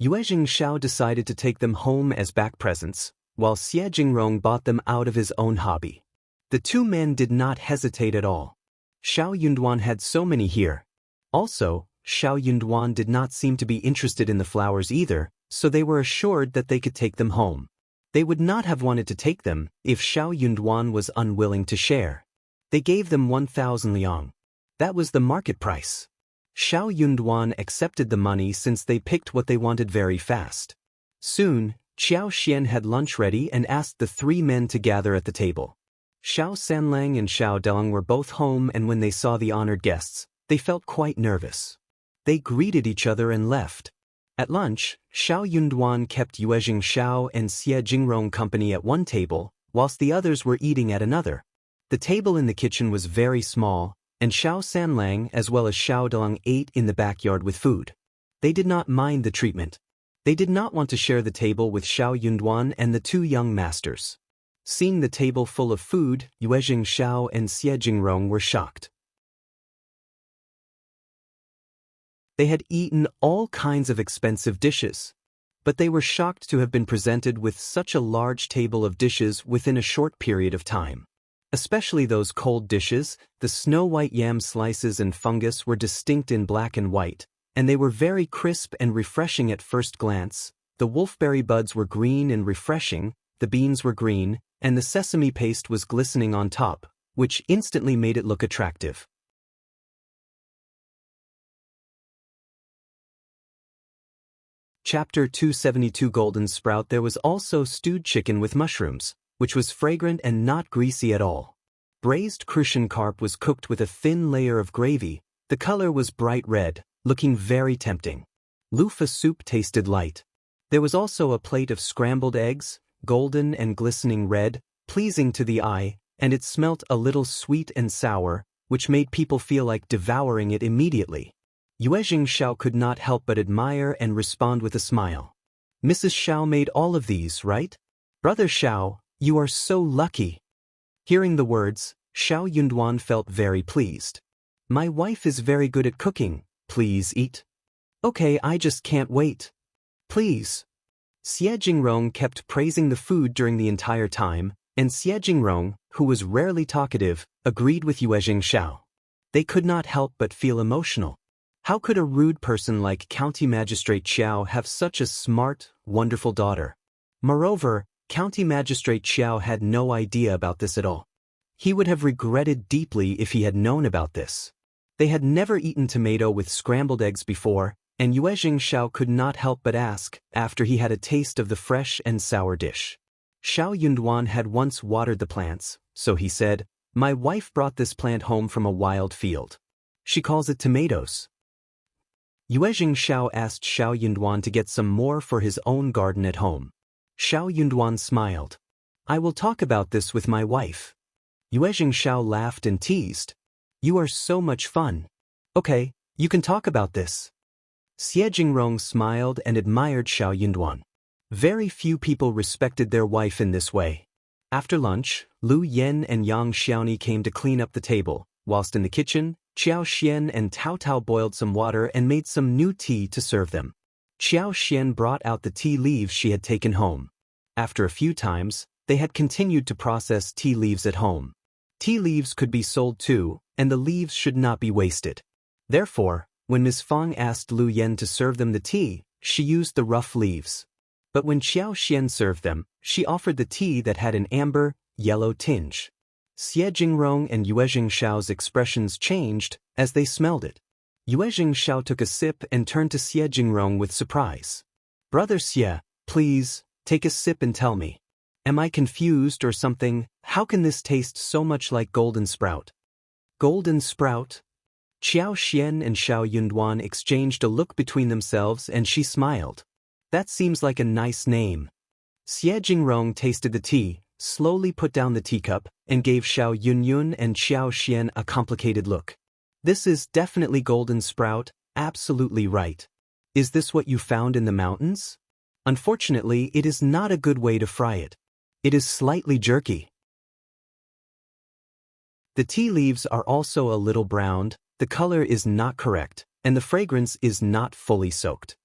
Yuezhing Shao decided to take them home as back presents, while Xie Jingrong bought them out of his own hobby. The 2 men did not hesitate at all. Shao Yunduan had so many here. Also, Shao Yunduan did not seem to be interested in the flowers either, so they were assured that they could take them home. They would not have wanted to take them if Shao Yunduan was unwilling to share. They gave them 1,000 liang. That was the market price. Shao Yunduan accepted the money since they picked what they wanted very fast. Soon, Xiao Xian had lunch ready and asked the 3 men to gather at the table. Shao Sanlang and Shao Delong were both home, and when they saw the honored guests, they felt quite nervous. They greeted each other and left. At lunch, Shao Yunduan kept Yuezhing Shao and Xie Jingrong company at one table, whilst the others were eating at another. The table in the kitchen was very small, and Shao Sanlang as well as Shao Delong ate in the backyard with food. They did not mind the treatment. They did not want to share the table with Shao Yunduan and the 2 young masters. Seeing the table full of food, Yuezhing Shao and Xie Jingrong were shocked. They had eaten all kinds of expensive dishes, but they were shocked to have been presented with such a large table of dishes within a short period of time. Especially those cold dishes, the snow-white yam slices and fungus were distinct in black and white, and they were very crisp and refreshing at first glance. The wolfberry buds were green and refreshing, the beans were green, and the sesame paste was glistening on top, which instantly made it look attractive. Chapter 272 Golden Sprout. There was also stewed chicken with mushrooms, which was fragrant and not greasy at all. Braised crucian carp was cooked with a thin layer of gravy. The color was bright red, looking very tempting. Loofah soup tasted light. There was also a plate of scrambled eggs, golden and glistening red, pleasing to the eye, and it smelt a little sweet and sour, which made people feel like devouring it immediately. Yuezhing Shao could not help but admire and respond with a smile. Mrs. Shao made all of these, right? Brother Shao, you are so lucky. Hearing the words, Shao Yunduan felt very pleased. My wife is very good at cooking. Please eat. Okay, I just can't wait. Please. Xie Jingrong kept praising the food during the entire time, and Xie Jingrong, who was rarely talkative, agreed with Yuezhing Shao. They could not help but feel emotional. How could a rude person like County Magistrate Xiao have such a smart, wonderful daughter? Moreover, County Magistrate Xiao had no idea about this at all. He would have regretted deeply if he had known about this. They had never eaten tomato with scrambled eggs before, and Yuezhing Shao could not help but ask, after he had a taste of the fresh and sour dish. Shao Yunduan had once watered the plants, so he said, "My wife brought this plant home from a wild field. She calls it tomatoes." Yuezhing Shao asked Shao Yunduan to get some more for his own garden at home. Shao Yunduan smiled. "I will talk about this with my wife." Yuezhing Shao laughed and teased. "You are so much fun. Okay, you can talk about this." Xie Jingrong smiled and admired Shao Yunduan. Very few people respected their wife in this way. After lunch, Lu Yen and Yang Xiaoni came to clean up the table, whilst in the kitchen, Qiao Xian and Tao Tao boiled some water and made some new tea to serve them. Qiao Xian brought out the tea leaves she had taken home. After a few times, they had continued to process tea leaves at home. Tea leaves could be sold too, and the leaves should not be wasted. Therefore, when Ms. Fang asked Lu Yen to serve them the tea, she used the rough leaves. But when Qiao Xian served them, she offered the tea that had an amber, yellow tinge. Xie Jingrong and Yuezhing Shao's expressions changed as they smelled it. Yuezhing Shao took a sip and turned to Xie Jingrong with surprise. "Brother Xie, please, take a sip and tell me. Am I confused or something? How can this taste so much like golden sprout?" Golden sprout? Qiao Xian and Shao Yunduan exchanged a look between themselves and she smiled. "That seems like a nice name." Xie Jingrong tasted the tea, slowly put down the teacup, and gave Xiao Yunyun and Xiao Xian a complicated look. This is definitely golden sprout, absolutely right. Is this what you found in the mountains? Unfortunately, it is not a good way to fry it. It is slightly jerky. The tea leaves are also a little browned, the color is not correct, and the fragrance is not fully soaked.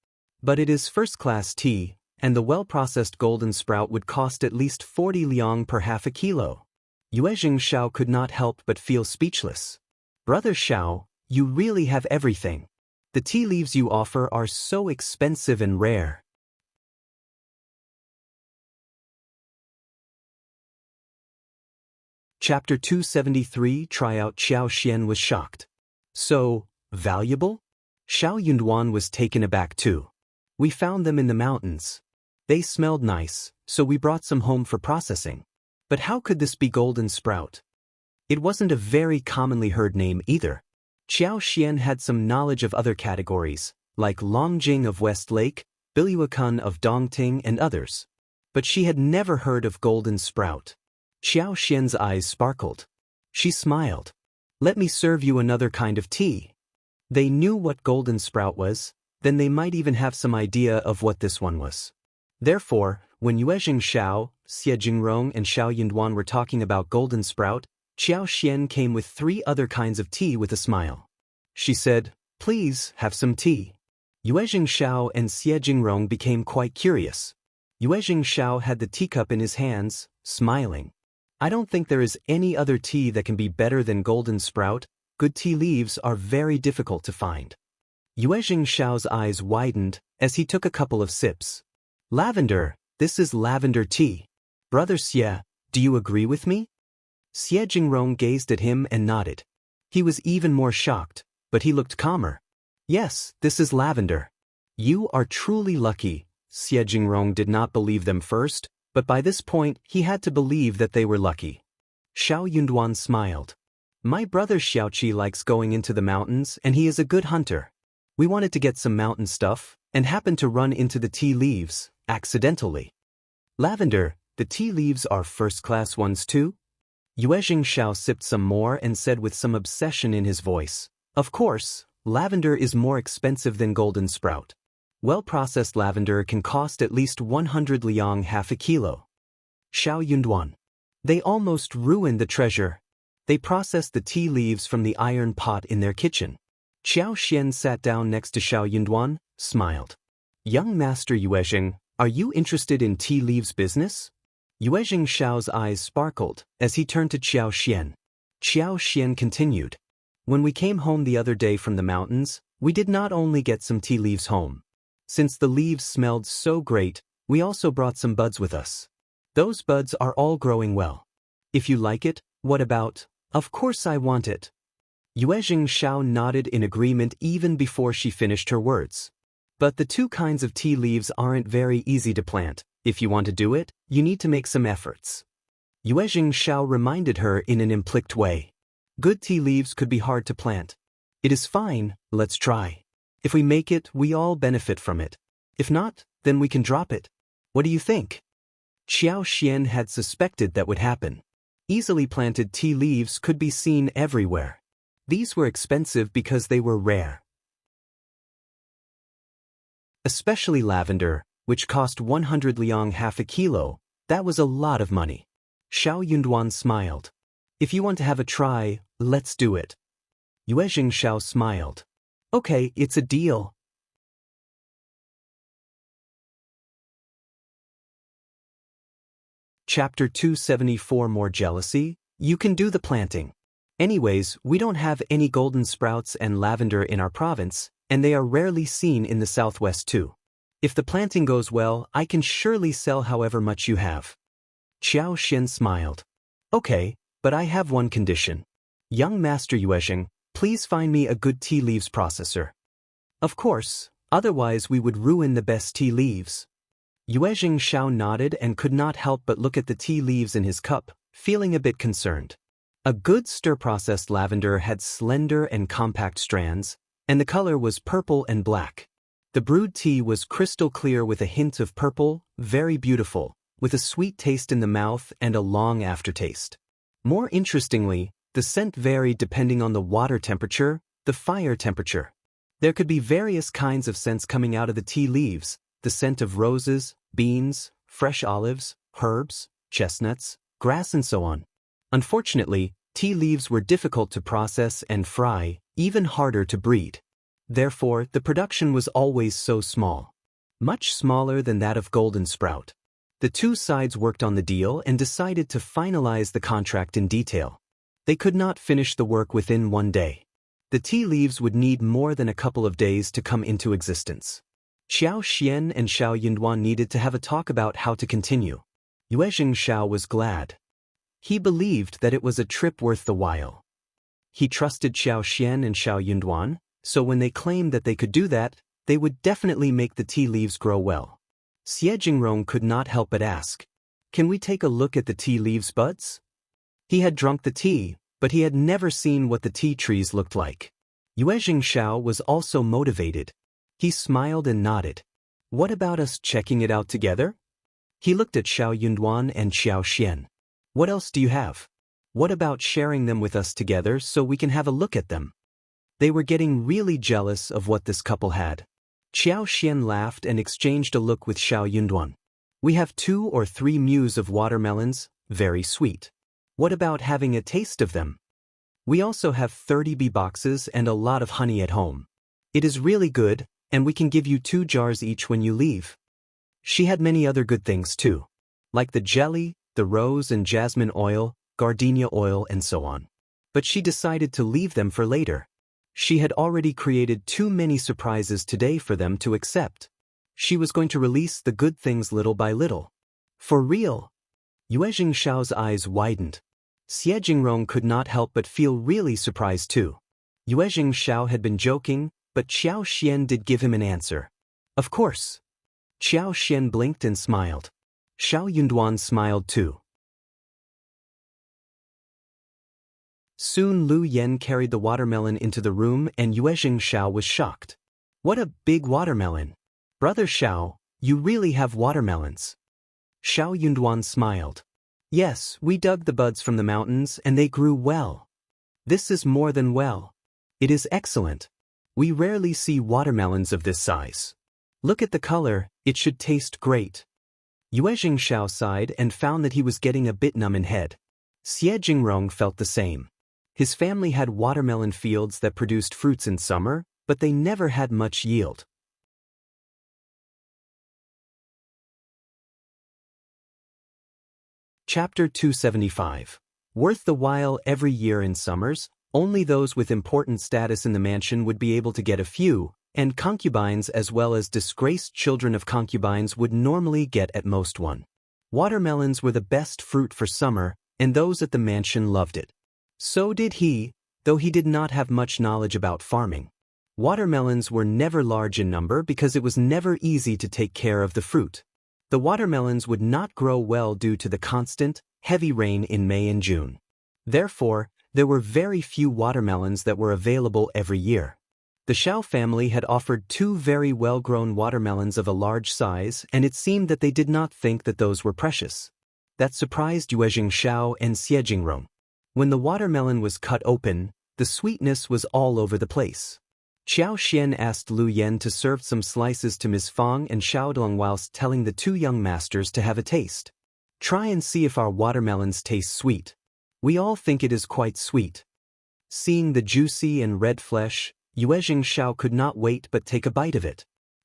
But it is first-class tea, and the well-processed golden sprout would cost at least 40 liang per half a kilo. Yuezhing Shao could not help but feel speechless. Brother Shao, you really have everything. The tea leaves you offer are so expensive and rare. Chapter 273 Tryout. Xiao Xian was shocked. So, valuable? Xiao Yunduan was taken aback too. We found them in the mountains. They smelled nice, so we brought some home for processing. But how could this be golden sprout? It wasn't a very commonly heard name either. Xiao Xian had some knowledge of other categories, like Longjing of West Lake, Biluakun of Dongting and others. But she had never heard of golden sprout. Xiao Xian's eyes sparkled. She smiled. Let me serve you another kind of tea. They knew what golden sprout was, then they might even have some idea of what this one was. Therefore, when Yuezhing Shao, Xie Jingrong and Xiao Yunduan were talking about golden sprout, Xiao Xian came with 3 other kinds of tea with a smile. She said, please have some tea. Yuezhing Shao and Xie Jingrong became quite curious. Yuezhing Shao had the teacup in his hands, smiling. I don't think there is any other tea that can be better than golden sprout. Good tea leaves are very difficult to find. Yuezhing Shao's eyes widened as he took a couple of sips. Lavender, this is lavender tea. Brother Xie, do you agree with me? Xie Jingrong gazed at him and nodded. He was even more shocked, but he looked calmer. Yes, this is lavender. You are truly lucky. Xie Jingrong did not believe them first, but by this point he had to believe that they were lucky. Xiao Yunduan smiled. My brother Xiaoqi likes going into the mountains and he is a good hunter. We wanted to get some mountain stuff, and happened to run into the tea leaves, accidentally. Lavender, the tea leaves are first-class ones too? Yuezhing Shao sipped some more and said with some obsession in his voice, of course, lavender is more expensive than golden sprout. Well-processed lavender can cost at least 100 liang half a kilo. Xiao Yunduan. They almost ruined the treasure. They processed the tea leaves from the iron pot in their kitchen. Xiao Xian sat down next to Xiao Yunduan, smiled. Young Master Yuezhing, are you interested in tea leaves business? Yuezhing Shao's eyes sparkled as he turned to Xiao Xian. Xiao Xian continued. When we came home the other day from the mountains, we did not only get some tea leaves home. Since the leaves smelled so great, we also brought some buds with us. Those buds are all growing well. If you like it, what about? Of course I want it. Yuezhing Shao nodded in agreement even before she finished her words. But the 2 kinds of tea leaves aren't very easy to plant. If you want to do it, you need to make some efforts. Yuezhing Shao reminded her in an implied way. Good tea leaves could be hard to plant. It is fine, let's try. If we make it, we all benefit from it. If not, then we can drop it. What do you think? Xiao Xian had suspected that would happen. Easily planted tea leaves could be seen everywhere. These were expensive because they were rare. Especially lavender, which cost 100 liang half a kilo, that was a lot of money. Xiao Yunduan smiled. If you want to have a try, let's do it. Yuezhing Shao smiled. Okay, it's a deal. Chapter 274 More jealousy? You can do the planting. Anyways, we don't have any golden sprouts and lavender in our province, and they are rarely seen in the southwest too. If the planting goes well, I can surely sell however much you have. Xiao Xian smiled. Okay, but I have one condition. Young Master Yuezhing, please find me a good tea leaves processor. Of course, otherwise we would ruin the best tea leaves. Yuezhing Shao nodded and could not help but look at the tea leaves in his cup, feeling a bit concerned. A good stir-processed lavender had slender and compact strands, and the color was purple and black. The brewed tea was crystal clear with a hint of purple, very beautiful, with a sweet taste in the mouth and a long aftertaste. More interestingly, the scent varied depending on the water temperature, the fire temperature. There could be various kinds of scents coming out of the tea leaves, the scent of roses, beans, fresh olives, herbs, chestnuts, grass and so on. Unfortunately, tea leaves were difficult to process and fry, even harder to breed. Therefore, the production was always so small. Much smaller than that of golden sprout. The two sides worked on the deal and decided to finalize the contract in detail. They could not finish the work within one day. The tea leaves would need more than a couple of days to come into existence. Xianxia and Shao Yunduan needed to have a talk about how to continue. Shao was glad. He believed that it was a trip worth the while. He trusted Xianxia and Shao Yunduan, so when they claimed that they could do that, they would definitely make the tea leaves grow well. Xianxia could not help but ask, "Can we take a look at the tea leaves' buds?" He had drunk the tea, but he had never seen what the tea trees looked like. Shao was also motivated. He smiled and nodded. "What about us checking it out together?" He looked at Shao Yunduan and Xianxia. "What else do you have? What about sharing them with us together so we can have a look at them?" They were getting really jealous of what this couple had. Xianxia laughed and exchanged a look with Shao Yunduan. "We have 2 or 3 mews of watermelons, very sweet. What about having a taste of them? We also have 30 bee boxes and a lot of honey at home. It is really good, and we can give you 2 jars each when you leave." She had many other good things too, like the jelly, the rose and jasmine oil, gardenia oil and so on. But she decided to leave them for later. She had already created too many surprises today for them to accept. She was going to release the good things little by little. For real? Shao's eyes widened. Xianxia could not help but feel really surprised too. Shao had been joking, but Xianxia did give him an answer. "Of course." Xianxia blinked and smiled. Shao Yunduan smiled too. Soon Lu Yen carried the watermelon into the room and Shao was shocked. "What a big watermelon! Brother Shao, you really have watermelons." Shao Yunduan smiled. "Yes, we dug the buds from the mountains and they grew well. This is more than well. It is excellent. We rarely see watermelons of this size. Look at the color, it should taste great." Shao sighed and found that he was getting a bit numb in head. Xianxia felt the same. His family had watermelon fields that produced fruits in summer, but they never had much yield. Chapter 275. Worth the while. Every year in summers, only those with important status in the mansion would be able to get a few, and concubines as well as disgraced children of concubines would normally get at most one. Watermelons were the best fruit for summer, and those at the mansion loved it. So did he, though he did not have much knowledge about farming. Watermelons were never large in number because it was never easy to take care of the fruit. The watermelons would not grow well due to the constant, heavy rain in May and June. Therefore, there were very few watermelons that were available every year. The Shao family had offered 2 very well-grown watermelons of a large size, and it seemed that they did not think that those were precious. That surprised Shao and Xianxia. When the watermelon was cut open, the sweetness was all over the place. Xianxia asked Lu Yen to serve some slices to Ms. Fang and Xiaodong whilst telling the 2 young masters to have a taste. "Try and see if our watermelons taste sweet. We all think it is quite sweet." Seeing the juicy and red flesh, Shao could not wait but take a bite of it.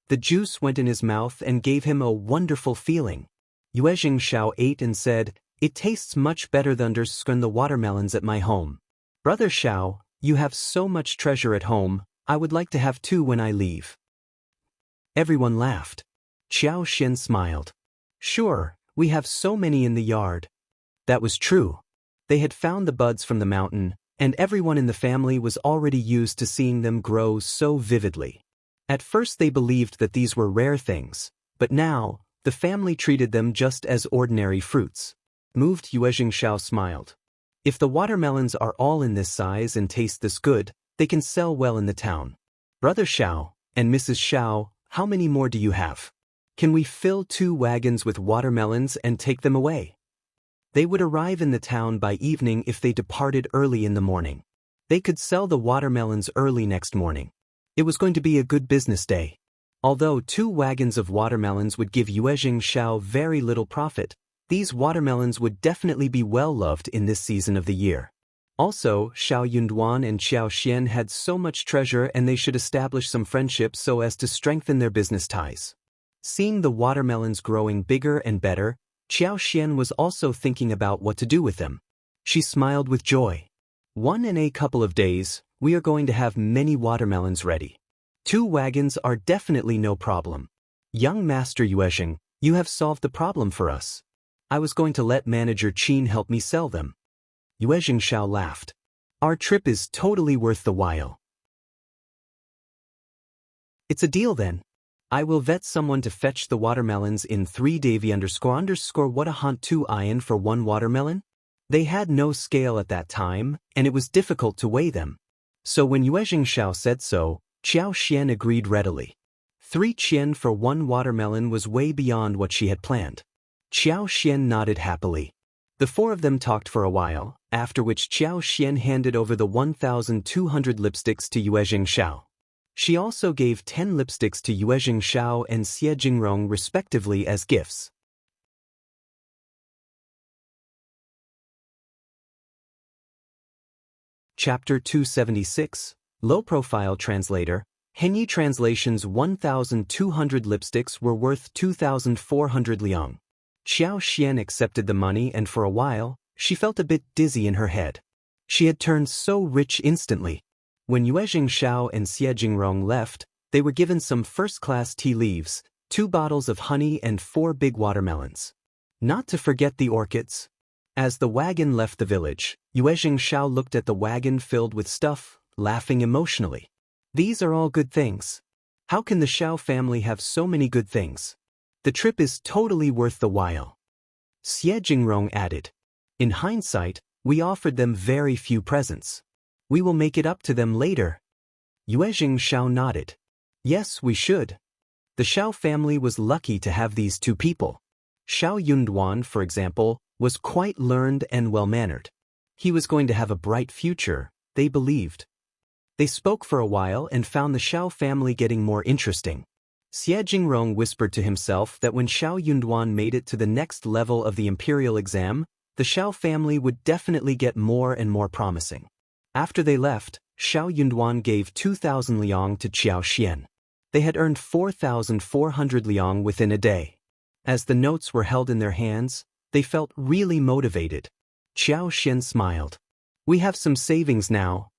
The juice went in his mouth and gave him a wonderful feeling. Shao ate and said, "It tastes much better than the watermelons at my home. Brother Shao, you have so much treasure at home, I would like to have 2 when I leave." Everyone laughed. Xianxia smiled. "Sure, we have so many in the yard." That was true. They had found the buds from the mountain, and everyone in the family was already used to seeing them grow so vividly. At first they believed that these were rare things, but now, the family treated them just as ordinary fruits. Moved, Shao smiled. "If the watermelons are all in this size and taste this good, they can sell well in the town. Brother Shao, and Mrs. Shao, how many more do you have?" Can we fill 2 wagons with watermelons and take them away? They would arrive in the town by evening if they departed early in the morning. They could sell the watermelons early next morning. It was going to be a good business day. Although 2 wagons of watermelons would give Shao very little profit, these watermelons would definitely be well loved in this season of the year. Also, Shao Yunduan and Xiao had so much treasure, and they should establish some friendships so as to strengthen their business ties. Seeing the watermelons growing bigger and better, Xiao was also thinking about what to do with them. She smiled with joy. In a couple of days, we are going to have many watermelons ready. 2 wagons are definitely no problem. Young Master Yuezheng, you have solved the problem for us. I was going to let Manager Qin help me sell them. Yuezheng Shao laughed. Our trip is totally worth the while. It's a deal then. I will vet someone to fetch the watermelons in 3 Davy _ what a hunt 2 iron for 1 watermelon? They had no scale at that time, and it was difficult to weigh them. So when Yuezheng Shao said so, Xiao agreed readily. 3 qian for 1 watermelon was way beyond what she had planned. Xiao nodded happily. The 4 of them talked for a while, after which Xiao handed over the 1,200 lipsticks to Yuezheng Shao. She also gave 10 lipsticks to Yuezheng Shao and Xie Jingrong respectively as gifts. Chapter 276, Low Profile Translator, Henyi Translation's 1,200 lipsticks were worth 2,400 liang. Xiao accepted the money, and for a while, she felt a bit dizzy in her head. She had turned so rich instantly. When Yuezheng Shao and Xie Jingrong left, they were given some first-class tea leaves, 2 bottles of honey and 4 big watermelons. Not to forget the orchids. As the wagon left the village, Yuezheng Shao looked at the wagon filled with stuff, laughing emotionally. These are all good things. How can the Shao family have so many good things? The trip is totally worth the while. Xie Jingrong added. In hindsight, we offered them very few presents. We will make it up to them later. Yuezheng Shao nodded. Yes, we should. The Shao family was lucky to have these 2 people. Shao Yunduan, for example, was quite learned and well-mannered. He was going to have a bright future, they believed. They spoke for a while and found the Shao family getting more interesting. Xie Jingrong whispered to himself that when Shao Yunduan made it to the next level of the imperial exam, the Shao family would definitely get more and more promising. After they left, Shao Yunduan gave 2,000 liang to Xiao. They had earned 4,400 liang within a day. As the notes were held in their hands, they felt really motivated. Xiao smiled. We have some savings now.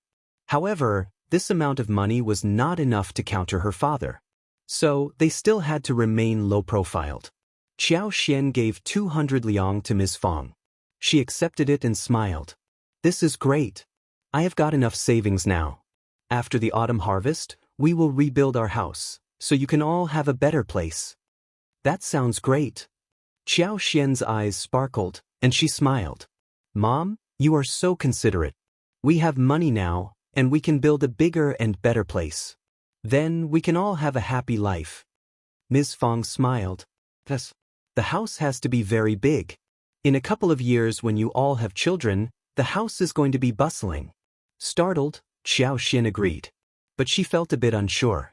However, this amount of money was not enough to counter her father. So, they still had to remain low-profiled. Xiao gave 200 liang to Ms. Fong. She accepted it and smiled. This is great. I have got enough savings now. After the autumn harvest, we will rebuild our house, so you can all have a better place. That sounds great. Xiao's eyes sparkled, and she smiled. Mom, you are so considerate. We have money now, and we can build a bigger and better place. Then we can all have a happy life. Ms. Fong smiled. Thus, the house has to be very big. In a couple of years when you all have children, the house is going to be bustling. Startled, Xiao agreed. But she felt a bit unsure.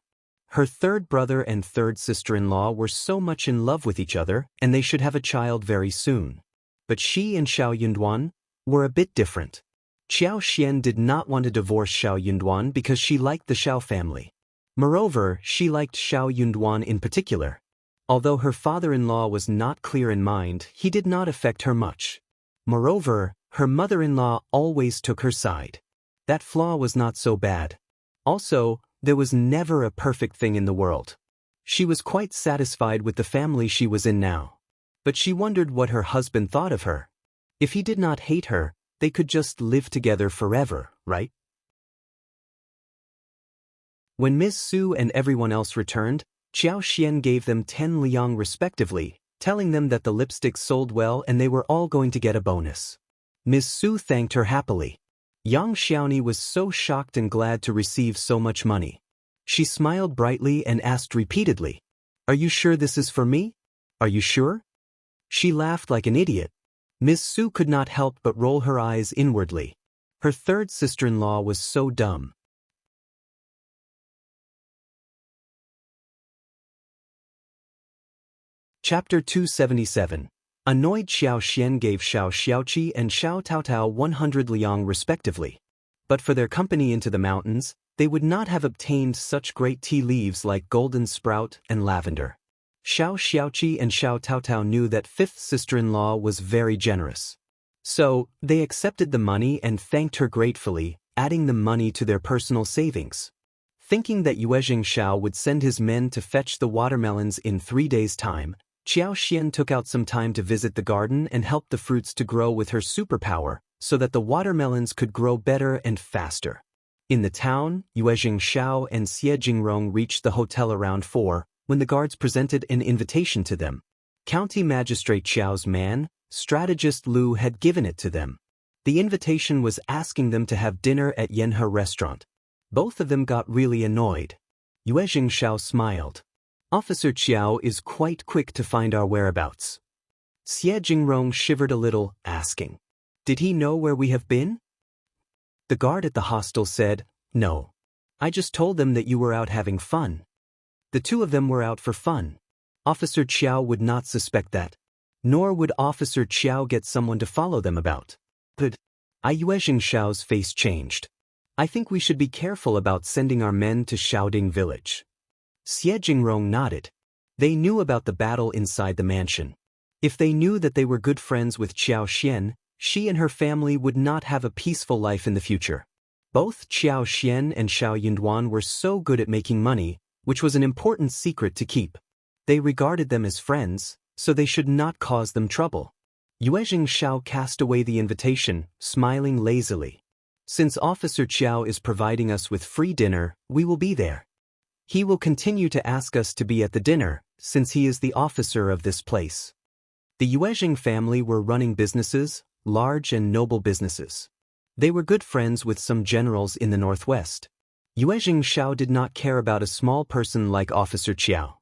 Her 3rd brother and 3rd sister-in-law were so much in love with each other, and they should have a child very soon. But she and Shao Yunduan were a bit different. Xiao did not want to divorce Shao Yunduan because she liked the Shao family. Moreover, she liked Shao Yunduan in particular. Although her father-in-law was not clear in mind, he did not affect her much. Moreover, her mother-in-law always took her side. That flaw was not so bad. Also, there was never a perfect thing in the world. She was quite satisfied with the family she was in now. But she wondered what her husband thought of her. If he did not hate her, they could just live together forever, right? When Ms. Su and everyone else returned, Xiao gave them 10 liang respectively, telling them that the lipsticks sold well and they were all going to get a bonus. Ms. Su thanked her happily. Yang Xiaoni was so shocked and glad to receive so much money. She smiled brightly and asked repeatedly, Are you sure this is for me? Are you sure? She laughed like an idiot. Miss Su could not help but roll her eyes inwardly. Her third sister-in-law was so dumb. Chapter 277. Annoyed Xiaoxian gave Shao Xiaoqi and Shao Taotao 100 liang respectively. But for their company into the mountains, they would not have obtained such great tea leaves like golden sprout and lavender. Shao Xiaoqi and Shao Taotao knew that fifth sister-in-law was very generous. So, they accepted the money and thanked her gratefully, adding the money to their personal savings. Thinking that Shao would send his men to fetch the watermelons in 3 days' time, Xiaoxian took out some time to visit the garden and help the fruits to grow with her superpower, so that the watermelons could grow better and faster. In the town, Shao and Xie Jingrong reached the hotel around 4, when the guards presented an invitation to them. County Magistrate Xiao's man, strategist Lu, had given it to them. The invitation was asking them to have dinner at Her restaurant. Both of them got really annoyed. Shao smiled. Officer Qiao is quite quick to find our whereabouts. Xie Jingrong shivered a little, asking, "Did he know where we have been?" The guard at the hostel said, "No. I just told them that you were out having fun." The two of them were out for fun. Officer Qiao would not suspect that. Nor would Officer Qiao get someone to follow them about. But Shao's face changed. "I think we should be careful about sending our men to Shaoding village." Xie Jingrong nodded. They knew about the battle inside the mansion. If they knew that they were good friends with Xiaoxian, she and her family would not have a peaceful life in the future. Both Xiaoxian and Shao Yunduan were so good at making money, which was an important secret to keep. They regarded them as friends, so they should not cause them trouble. Shao cast away the invitation, smiling lazily. "Since Officer Qiao is providing us with free dinner, we will be there. He will continue to ask us to be at the dinner, since he is the officer of this place." The Yuezheng family were running businesses, large and noble businesses. They were good friends with some generals in the northwest. Shao did not care about a small person like Officer Qiao.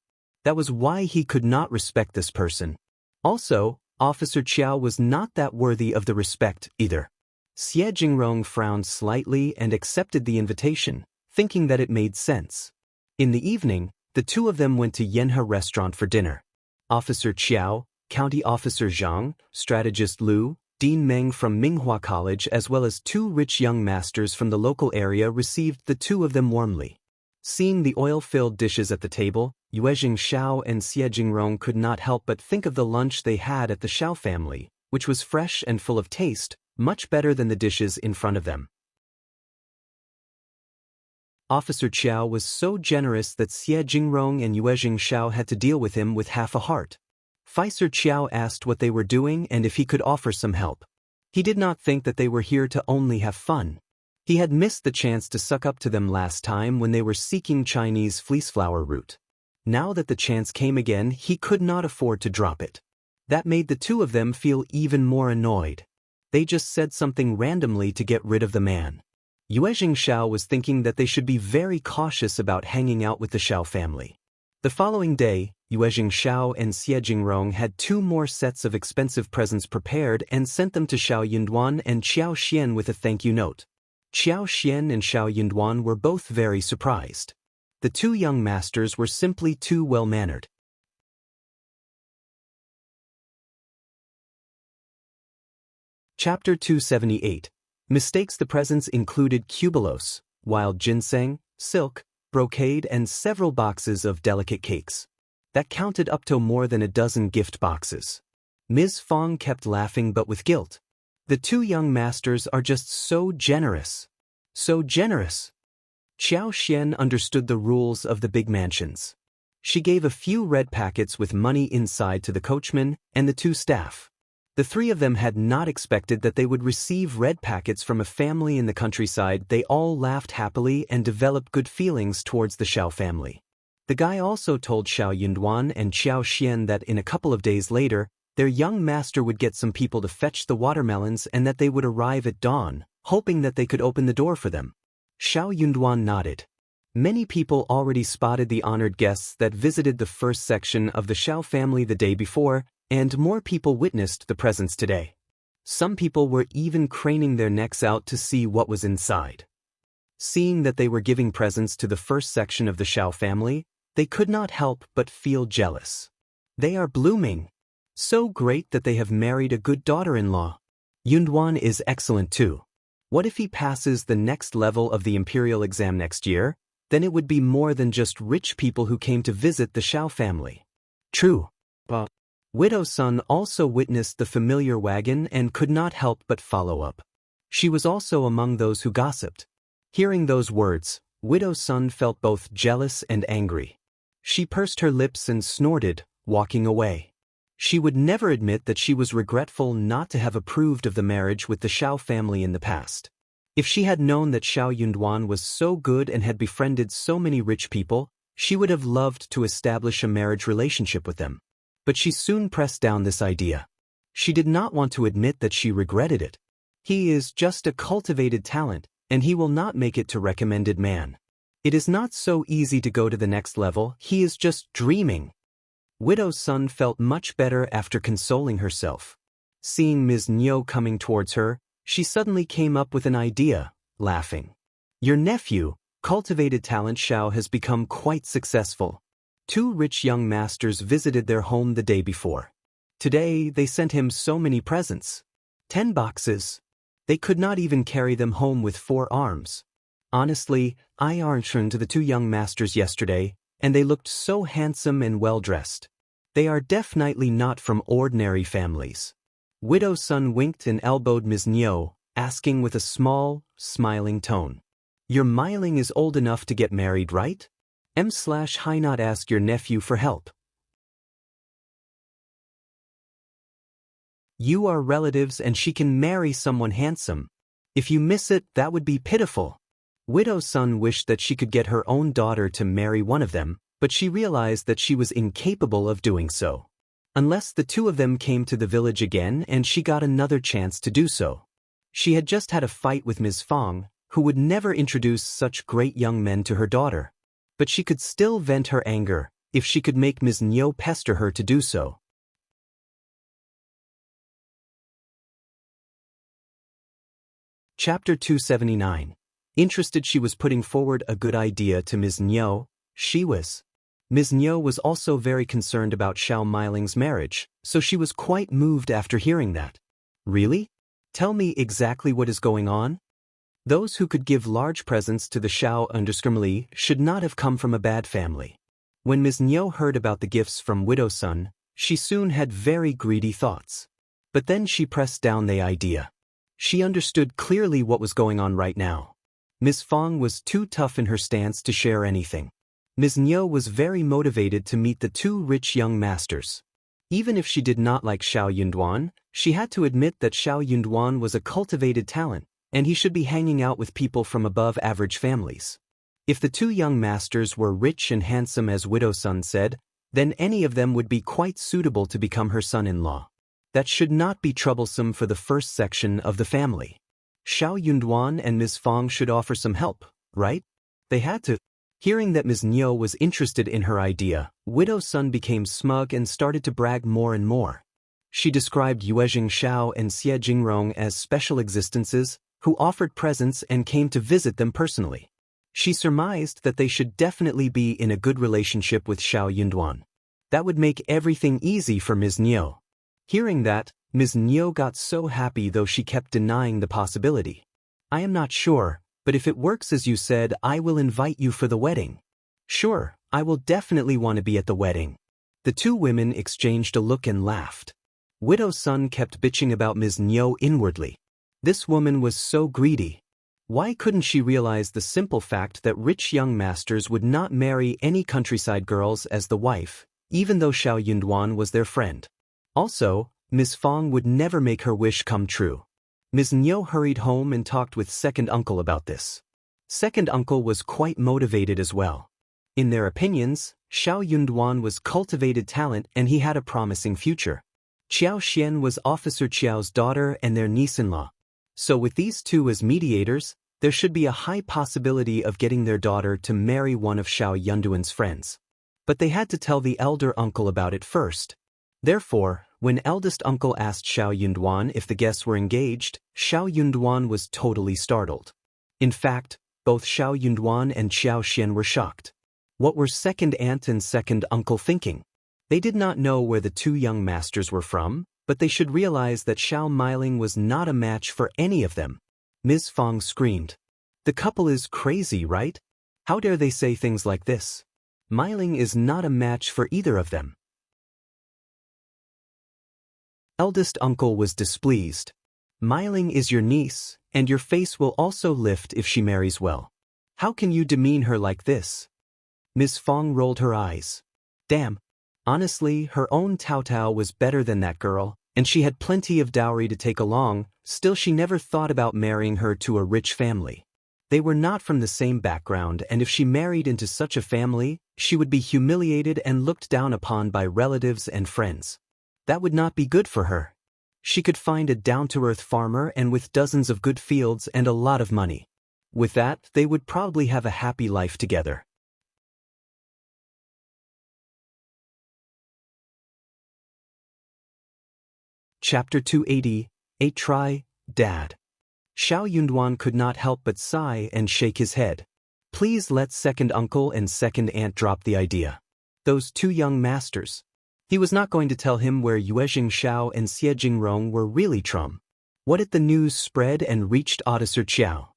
That was why he could not respect this person. Also, Officer Qiao was not that worthy of the respect either. Xie Jingrong frowned slightly and accepted the invitation, thinking that it made sense. In the evening, the two of them went to Her restaurant for dinner. Officer Qiao, County Officer Zhang, Strategist Lu, Dean Meng from Minghua College as well as 2 rich young masters from the local area received the two of them warmly. Seeing the oil-filled dishes at the table, Shao and Xie Jingrong could not help but think of the lunch they had at the Shao family, which was fresh and full of taste, much better than the dishes in front of them. Officer Qiao was so generous that Xie Jingrong and Shao had to deal with him with half a heart. Officer Qiao asked what they were doing and if he could offer some help. He did not think that they were here to only have fun. He had missed the chance to suck up to them last time when they were seeking Chinese fleeceflower root. Now that the chance came again, he could not afford to drop it. That made the two of them feel even more annoyed. They just said something randomly to get rid of the man. Shao was thinking that they should be very cautious about hanging out with the Shao family. The following day, Shao and Xie Jingrong had 2 more sets of expensive presents prepared and sent them to Shao Yunduan and Xiaoxian with a thank you note. Xiaoxian and Shao Yunduan were both very surprised. The 2 young masters were simply too well-mannered. Chapter 278. Mistakes. The presents included cubulos, wild ginseng, silk, brocade and several boxes of delicate cakes. That counted up to more than a dozen gift boxes. Ms. Fong kept laughing but with guilt. The 2 young masters are just so generous. So generous. Xiaoxian understood the rules of the big mansions. She gave a few red packets with money inside to the coachman and the 2 staff. The 3 of them had not expected that they would receive red packets from a family in the countryside. They all laughed happily and developed good feelings towards the Shao family. The guy also told Shao Yunduan and Xiaoxian that in a couple of days later, their young master would get some people to fetch the watermelons and that they would arrive at dawn, hoping that they could open the door for them. Shao Yunduan nodded. Many people already spotted the honored guests that visited the first section of the Shao family the day before, and more people witnessed the presents today. Some people were even craning their necks out to see what was inside. Seeing that they were giving presents to the first section of the Shao family, they could not help but feel jealous. They are blooming. So great that they have married a good daughter-in-law. Yunduan is excellent too. What if he passes the next level of the imperial exam next year? Then it would be more than just rich people who came to visit the Shao family. True. But Widow Sun also witnessed the familiar wagon and could not help but follow up. She was also among those who gossiped. Hearing those words, Widow Sun felt both jealous and angry. She pursed her lips and snorted, walking away. She would never admit that she was regretful not to have approved of the marriage with the Shao family in the past. If she had known that Shao Yunduan was so good and had befriended so many rich people, she would have loved to establish a marriage relationship with them. But she soon pressed down this idea. She did not want to admit that she regretted it. He is just a cultivated talent, and he will not make it to recommended man. It is not so easy to go to the next level, he is just dreaming. Widow Sun felt much better after consoling herself. Seeing Ms. Niu coming towards her, she suddenly came up with an idea, laughing. Your nephew, cultivated talent Shao, has become quite successful. 2 rich young masters visited their home the day before. Today they sent him so many presents. 10 boxes. They could not even carry them home with 4 arms. Honestly, I answered to the 2 young masters yesterday, and they looked so handsome and well-dressed. They are definitely not from ordinary families. Widow Sun winked and elbowed Ms. Niu, asking with a small, smiling tone. Your Myling is old enough to get married, right? Why not ask your nephew for help? You are relatives and she can marry someone handsome. If you miss it, that would be pitiful. Widow Sun wished that she could get her own daughter to marry one of them, but she realized that she was incapable of doing so. Unless the 2 of them came to the village again and she got another chance to do so. She had just had a fight with Ms. Fong, who would never introduce such great young men to her daughter. But she could still vent her anger, if she could make Ms. Niu pester her to do so. Chapter 279. Interested, she was putting forward a good idea to Ms. Niu. Ms. Niu was also very concerned about Shao Myling's marriage, so she was quite moved after hearing that. Really? Tell me exactly what is going on? Those who could give large presents to the Shao Li should not have come from a bad family. When Ms. Niu heard about the gifts from Widow Sun, she soon had very greedy thoughts. But then she pressed down the idea. She understood clearly what was going on right now. Ms. Fong was too tough in her stance to share anything. Ms. Niu was very motivated to meet the 2 rich young masters. Even if she did not like Shao Yunduan, she had to admit that Shao Yunduan was a cultivated talent, and he should be hanging out with people from above-average families. If the 2 young masters were rich and handsome as Widow Sun said, then any of them would be quite suitable to become her son-in-law. That should not be troublesome for the first section of the family. Shao Yunduan and Ms. Fong should offer some help, right? They had to. Hearing that Ms. Niu was interested in her idea, Widow Sun became smug and started to brag more and more. She described Yuezhing Shao and Xie Jingrong as special existences, who offered presents and came to visit them personally. She surmised that they should definitely be in a good relationship with Shao Yunduan. That would make everything easy for Ms. Niu. Hearing that, Ms. Niu got so happy, though she kept denying the possibility. I am not sure, but if it works as you said, I will invite you for the wedding. Sure, I will definitely want to be at the wedding. The 2 women exchanged a look and laughed. Widow Sun kept bitching about Ms. Niu inwardly. This woman was so greedy. Why couldn't she realize the simple fact that rich young masters would not marry any countryside girls as the wife, even though Shao Yunduan was their friend? Also, Ms. Fong would never make her wish come true. Ms. Niu hurried home and talked with second uncle about this. Second uncle was quite motivated as well. In their opinions, Shao Yunduan was cultivated talent and he had a promising future. Qiao Xian was Officer Qiao's daughter and their niece-in-law. So with these 2 as mediators, there should be a high possibility of getting their daughter to marry one of Shao Yunduan's friends. But they had to tell the elder uncle about it first. Therefore, when eldest uncle asked Shao Yunduan if the guests were engaged, Shao Yunduan was totally startled. In fact, both Shao Yunduan and Xiaoxian were shocked. What were second aunt and second uncle thinking? They did not know where the two young masters were from, but they should realize that Shao Meiling was not a match for any of them. Ms. Fong screamed. The couple is crazy, right? How dare they say things like this? Meiling is not a match for either of them. Eldest uncle was displeased. Meiling is your niece, and your face will also lift if she marries well. How can you demean her like this? Ms. Fong rolled her eyes. Damn. Honestly, her own Tao Tao was better than that girl, and she had plenty of dowry to take along, still she never thought about marrying her to a rich family. They were not from the same background, and if she married into such a family, she would be humiliated and looked down upon by relatives and friends. That would not be good for her. She could find a down-to-earth farmer and with dozens of good fields and a lot of money. With that, they would probably have a happy life together. Chapter 280, Dad. Shao Yunduan could not help but sigh and shake his head. Please let second uncle and second aunt drop the idea. Those two young masters. He was not going to tell him where Yuezhing Shao and Xiejing Rong were really from. What if the news spread and reached Officer Qiao?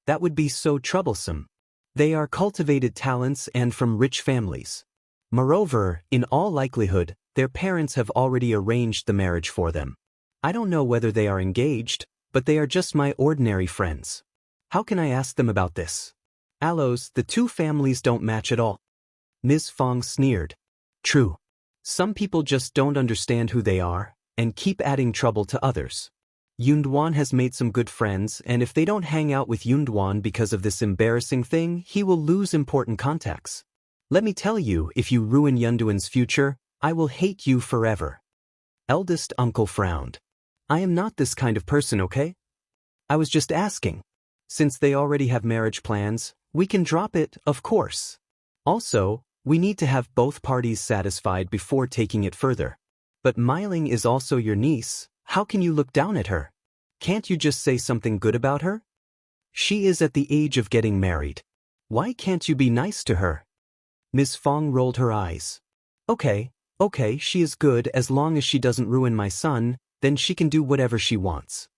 That would be so troublesome. They are cultivated talents and from rich families. Moreover, in all likelihood, their parents have already arranged the marriage for them. I don't know whether they are engaged, but they are just my ordinary friends. How can I ask them about this? Allos, the two families don't match at all. Ms. Fong sneered. True. Some people just don't understand who they are, and keep adding trouble to others. Yunduan has made some good friends, and if they don't hang out with Yunduan because of this embarrassing thing, he will lose important contacts. Let me tell you, if you ruin Yunduan's future, I will hate you forever. Eldest uncle frowned. I am not this kind of person, okay? I was just asking. Since they already have marriage plans, we can drop it, of course. Also, we need to have both parties satisfied before taking it further. But Meiling is also your niece, how can you look down at her? Can't you just say something good about her? She is at the age of getting married. Why can't you be nice to her? Ms. Fong rolled her eyes. Okay, she is good as long as she doesn't ruin my son, then she can do whatever she wants.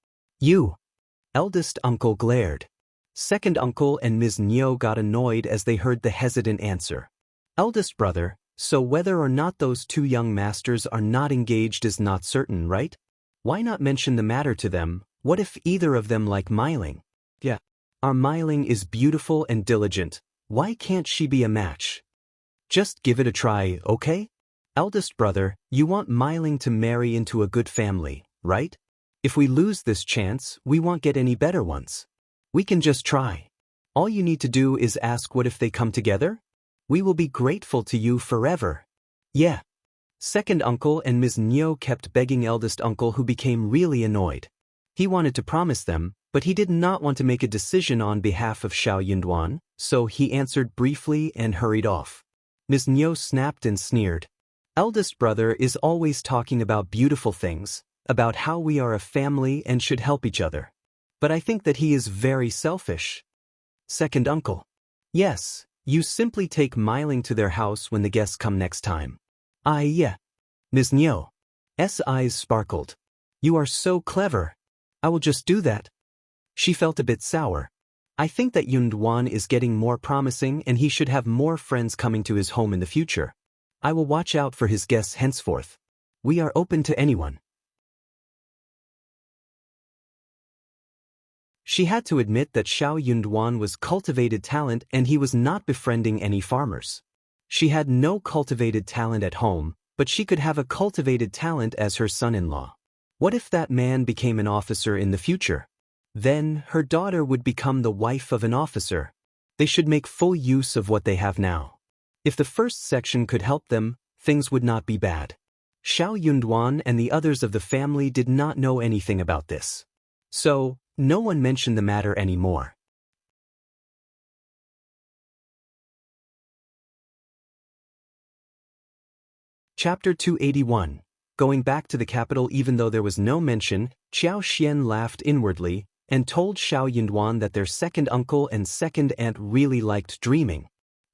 You. Eldest uncle glared. Second uncle and Ms. Niu got annoyed as they heard the hesitant answer. Eldest brother, so whether or not those two young masters are not engaged is not certain, right? Why not mention the matter to them? What if either of them like Meiling? Yeah. Our Meiling is beautiful and diligent. Why can't she be a match? Just give it a try, okay? Eldest brother, you want Meiling to marry into a good family, right? If we lose this chance, we won't get any better ones. We can just try. All you need to do is ask what if they come together? We will be grateful to you forever. Yeah. Second uncle and Ms. Niu kept begging eldest uncle, who became really annoyed. He wanted to promise them, but he did not want to make a decision on behalf of Shao Yunduan, so he answered briefly and hurried off. Ms. Niu snapped and sneered. Eldest brother is always talking about beautiful things, about how we are a family and should help each other. But I think that he is very selfish. Second uncle. Yes. You simply take Meiling to their house when the guests come next time. Yeah. Ms. Niu's eyes sparkled. You are so clever. I will just do that. She felt a bit sour. I think that Yunduan is getting more promising and he should have more friends coming to his home in the future. I will watch out for his guests henceforth. We are open to anyone. She had to admit that Shao Yunduan was cultivated talent and he was not befriending any farmers. She had no cultivated talent at home, but she could have a cultivated talent as her son-in-law. What if that man became an officer in the future? Then her daughter would become the wife of an officer. They should make full use of what they have now. If the first section could help them, things would not be bad. Shao Yunduan and the others of the family did not know anything about this. So, no one mentioned the matter anymore. Chapter 281. Going back to the capital even though there was no mention, Xiao Xian laughed inwardly and told Shao Yinduan that their second uncle and second aunt really liked dreaming.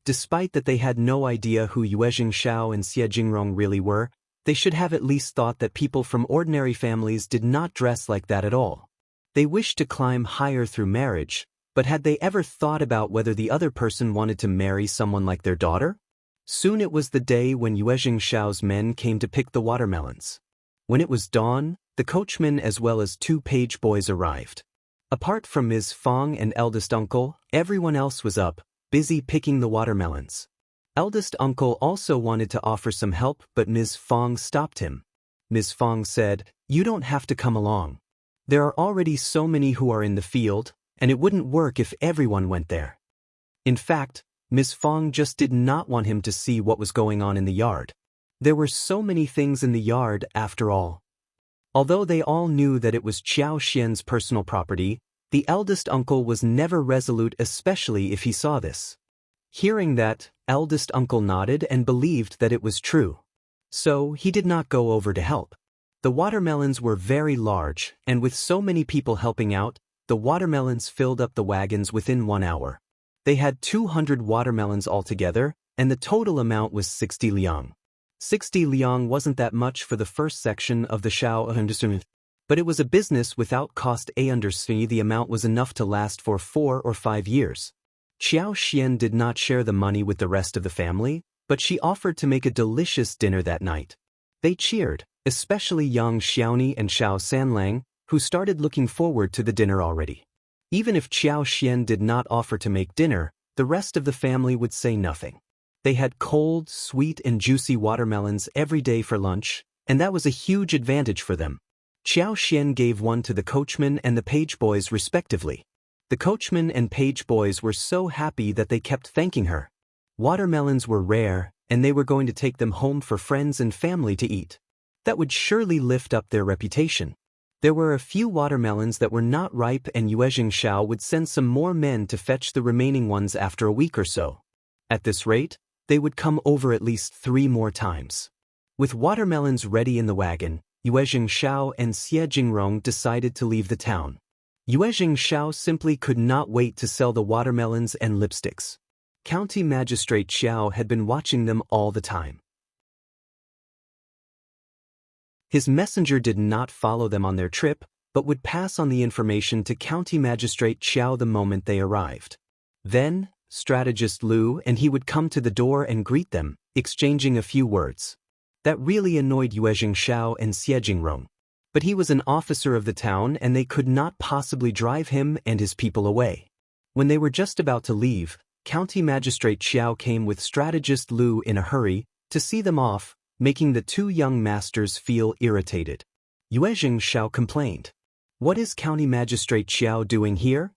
Despite that they had no idea who Yuezhing Shao and Xie Jingrong really were, they should have at least thought that people from ordinary families did not dress like that at all. They wished to climb higher through marriage, but had they ever thought about whether the other person wanted to marry someone like their daughter? Soon it was the day when Yuezhing Shao's men came to pick the watermelons. When it was dawn, the coachman as well as 2 page boys arrived. Apart from Ms. Fong and eldest uncle, everyone else was up, busy picking the watermelons. Eldest uncle also wanted to offer some help, but Ms. Fong stopped him. Ms. Fong said, "You don't have to come along. There are already so many who are in the field, and it wouldn't work if everyone went there." In fact, Ms. Fong just did not want him to see what was going on in the yard. There were so many things in the yard after all. Although they all knew that it was Xiao Xian's personal property, the eldest uncle was never resolute, especially if he saw this. Hearing that, eldest uncle nodded and believed that it was true. So he did not go over to help. The watermelons were very large, and with so many people helping out, the watermelons filled up the wagons within 1 hour. They had 200 watermelons altogether, and the total amount was 60 liang. 60 liang wasn't that much for the first section of the Shao understand, but it was a business without cost. The amount was enough to last for 4 or 5 years. Xiao Xian did not share the money with the rest of the family, but she offered to make a delicious dinner that night. They cheered, especially young Xiaoni and Shao Sanlang, who started looking forward to the dinner already. Even if Xiao Xian did not offer to make dinner, the rest of the family would say nothing. They had cold, sweet and juicy watermelons every day for lunch, and that was a huge advantage for them. Xiao Xian gave one to the coachman and the page boys respectively. The coachman and page boys were so happy that they kept thanking her. Watermelons were rare, and they were going to take them home for friends and family to eat. That would surely lift up their reputation. There were a few watermelons that were not ripe, and Yuezhing Shao would send some more men to fetch the remaining ones after a week or so. At this rate, they would come over at least 3 more times. With watermelons ready in the wagon, Yuezhing Shao and Xie Jingrong decided to leave the town. Yuezhing Shao simply could not wait to sell the watermelons and lipsticks. County Magistrate Xiao had been watching them all the time. His messenger did not follow them on their trip, but would pass on the information to County Magistrate Xiao the moment they arrived. Then, Strategist Lu and he would come to the door and greet them, exchanging a few words. That really annoyed Yuezhing Shao and Xie Jingrong. But he was an officer of the town and they could not possibly drive him and his people away. When they were just about to leave, County Magistrate Xiao came with Strategist Lu in a hurry to see them off, making the 2 young masters feel irritated. Yuezhing Shao complained. "What is County Magistrate Xiao doing here?"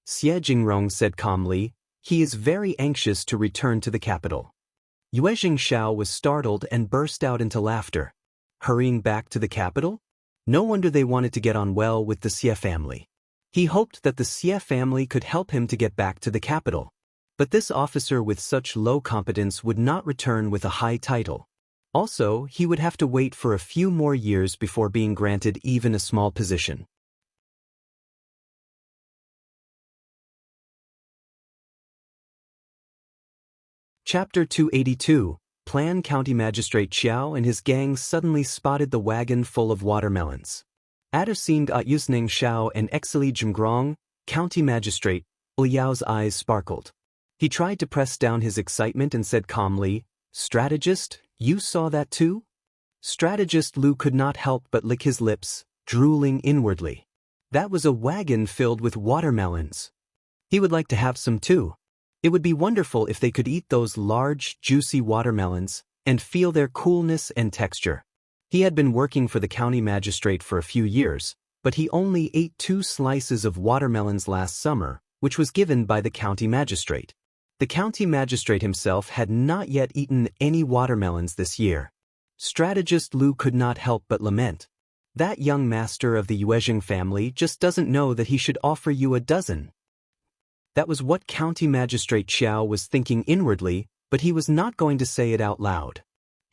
Xie Jingrong said calmly, "He is very anxious to return to the capital." Yuezhing Shao was startled and burst out into laughter. Hurrying back to the capital? No wonder they wanted to get on well with the Xie family. He hoped that the Xie family could help him to get back to the capital. But this officer with such low competence would not return with a high title. Also, he would have to wait for a few more years before being granted even a small position. Chapter 282. Plan. County Magistrate Xiao and his gang suddenly spotted the wagon full of watermelons. Adersind Yuezhing Shao and Exili Jingrong, County Magistrate, Liao's eyes sparkled. He tried to press down his excitement and said calmly, "Strategist, you saw that too?" Strategist Lu could not help but lick his lips, drooling inwardly. That was a wagon filled with watermelons. He would like to have some too. It would be wonderful if they could eat those large, juicy watermelons and feel their coolness and texture. He had been working for the county magistrate for a few years, but he only ate 2 slices of watermelons last summer, which was given by the county magistrate. The county magistrate himself had not yet eaten any watermelons this year. Strategist Lu could not help but lament. That young master of the Yuezhing family just doesn't know that he should offer you a dozen. That was what County Magistrate Xiao was thinking inwardly, but he was not going to say it out loud.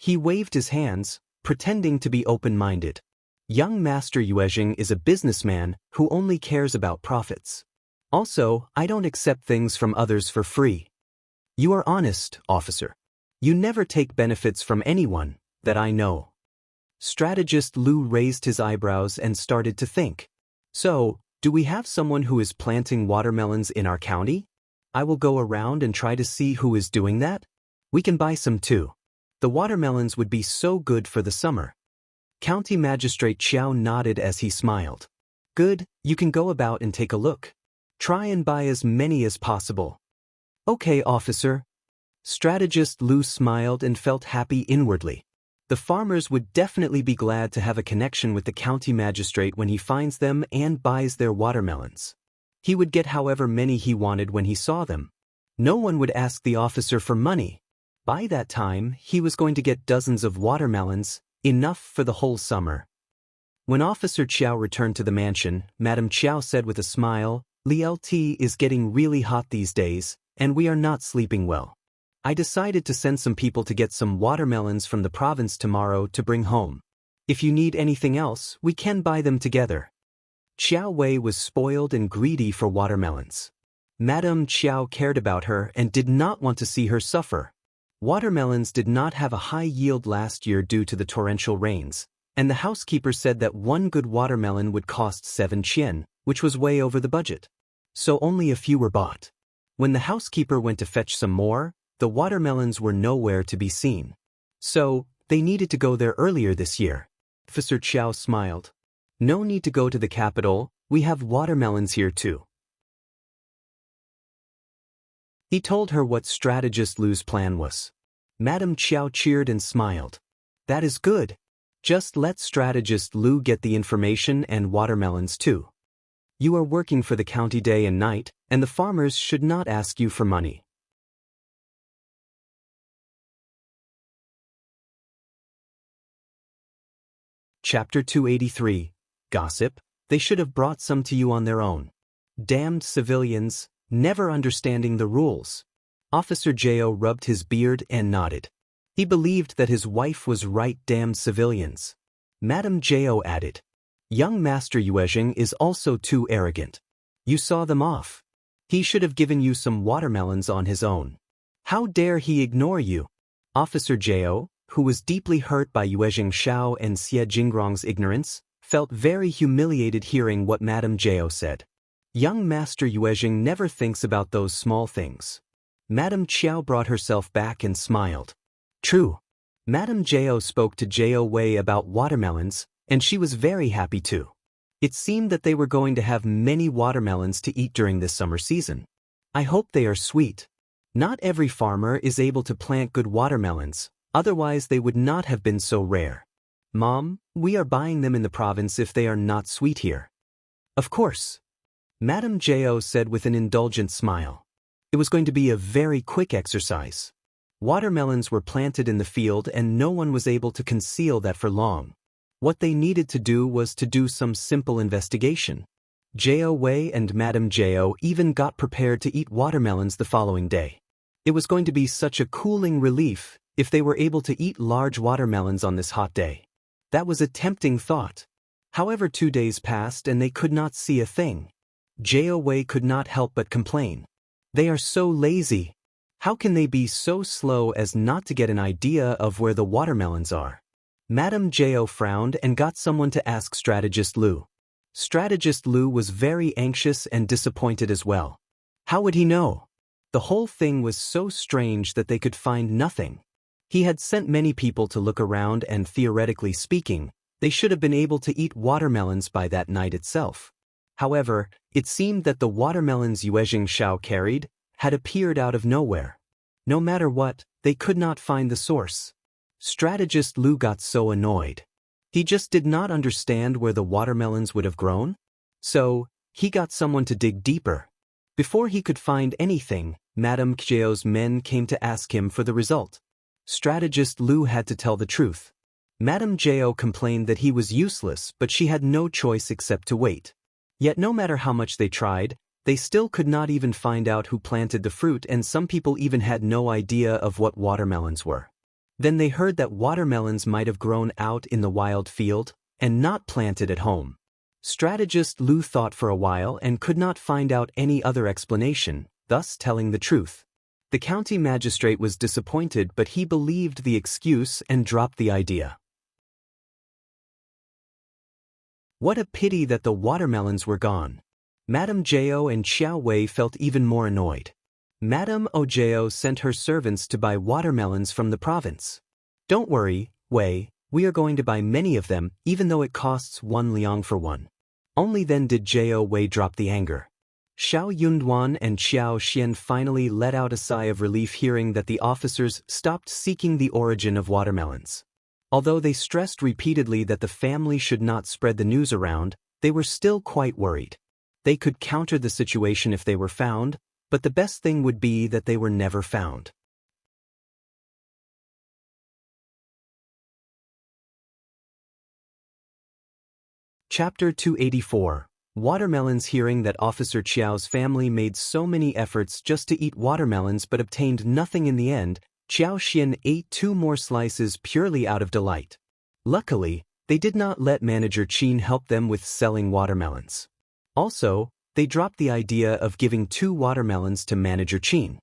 He waved his hands, pretending to be open-minded. Young Master Yuezhing is a businessman who only cares about profits. Also, I don't accept things from others for free. You are honest, officer. You never take benefits from anyone, that I know. Strategist Lu raised his eyebrows and started to think. So, do we have someone who is planting watermelons in our county? I will go around and try to see who is doing that. We can buy some too. The watermelons would be so good for the summer. County Magistrate Xiao nodded as he smiled. Good, you can go about and take a look. Try and buy as many as possible. Okay, officer. Strategist Lu smiled and felt happy inwardly. The farmers would definitely be glad to have a connection with the county magistrate when he finds them and buys their watermelons. He would get however many he wanted when he saw them. No one would ask the officer for money. By that time, he was going to get dozens of watermelons, enough for the whole summer. When Officer Qiao returned to the mansion, Madame Qiao said with a smile, "Lt is getting really hot these days, and we are not sleeping well. I decided to send some people to get some watermelons from the province tomorrow to bring home. If you need anything else, we can buy them together." Qiao Wei was spoiled and greedy for watermelons. Madame Qiao cared about her and did not want to see her suffer. Watermelons did not have a high yield last year due to the torrential rains, and the housekeeper said that one good watermelon would cost 7 qian, which was way over the budget. So only a few were bought. When the housekeeper went to fetch some more, the watermelons were nowhere to be seen. So, they needed to go there earlier this year. Officer Qiao smiled. No need to go to the capital, we have watermelons here too. He told her what Strategist Lu's plan was. Madame Qiao cheered and smiled. That is good. Just let Strategist Lu get the information and watermelons too. You are working for the county day and night, and the farmers should not ask you for money. Chapter 283. Gossip. They should have brought some to you on their own. Damned civilians, never understanding the rules. Officer Zhou rubbed his beard and nodded. He believed that his wife was right. Damned civilians. Madame Zhou added. Young Master Yuezhing is also too arrogant. You saw them off. He should have given you some watermelons on his own. How dare he ignore you? Officer Zhou, who was deeply hurt by Yuezhing Shao and Xie Jingrong's ignorance, felt very humiliated hearing what Madame Zhou said. Young Master Yuezhing never thinks about those small things. Madame Qiao brought herself back and smiled. True. Madame Zhou spoke to Zhou Wei about watermelons, and she was very happy too. It seemed that they were going to have many watermelons to eat during this summer season. I hope they are sweet. Not every farmer is able to plant good watermelons, otherwise they would not have been so rare. Mom, we are buying them in the province if they are not sweet here. Of course. Madame Zhou said with an indulgent smile. It was going to be a very quick exercise. Watermelons were planted in the field and no one was able to conceal that for long. What they needed to do was to do some simple investigation. Zhou Wei and Madame Zhou even got prepared to eat watermelons the following day. It was going to be such a cooling relief if they were able to eat large watermelons on this hot day. That was a tempting thought. However, 2 days passed and they could not see a thing. Zhou Wei could not help but complain. They are so lazy. How can they be so slow as not to get an idea of where the watermelons are? Madame Zhou frowned and got someone to ask Strategist Lu. Strategist Lu was very anxious and disappointed as well. How would he know? The whole thing was so strange that they could find nothing. He had sent many people to look around and theoretically speaking, they should have been able to eat watermelons by that night itself. However, it seemed that the watermelons Yuezhing Shao carried had appeared out of nowhere. No matter what, they could not find the source. Strategist Lu got so annoyed. He just did not understand where the watermelons would have grown. So, he got someone to dig deeper. Before he could find anything, Madame Zhou's men came to ask him for the result. Strategist Lu had to tell the truth. Madame Zhou complained that he was useless, but she had no choice except to wait. Yet no matter how much they tried, they still could not even find out who planted the fruit, and some people even had no idea of what watermelons were. Then they heard that watermelons might have grown out in the wild field and not planted at home. Strategist Lu thought for a while and could not find out any other explanation, thus telling the truth. The county magistrate was disappointed, but he believed the excuse and dropped the idea. What a pity that the watermelons were gone. Madame Zhou and Xiao Wei felt even more annoyed. Madame Zhou sent her servants to buy watermelons from the province. Don't worry, Wei, we are going to buy many of them, even though it costs 1 liang for one. Only then did Zhou Wei drop the anger. Shao Yunduan and Xiao Xian finally let out a sigh of relief hearing that the officers stopped seeking the origin of watermelons. Although they stressed repeatedly that the family should not spread the news around, they were still quite worried. They could counter the situation if they were found, but the best thing would be that they were never found. Chapter 284. Watermelons. Hearing that Officer Qiao's family made so many efforts just to eat watermelons but obtained nothing in the end, Xiao Xian ate 2 more slices purely out of delight. Luckily, they did not let Manager Qin help them with selling watermelons. Also, they dropped the idea of giving 2 watermelons to Manager Qin.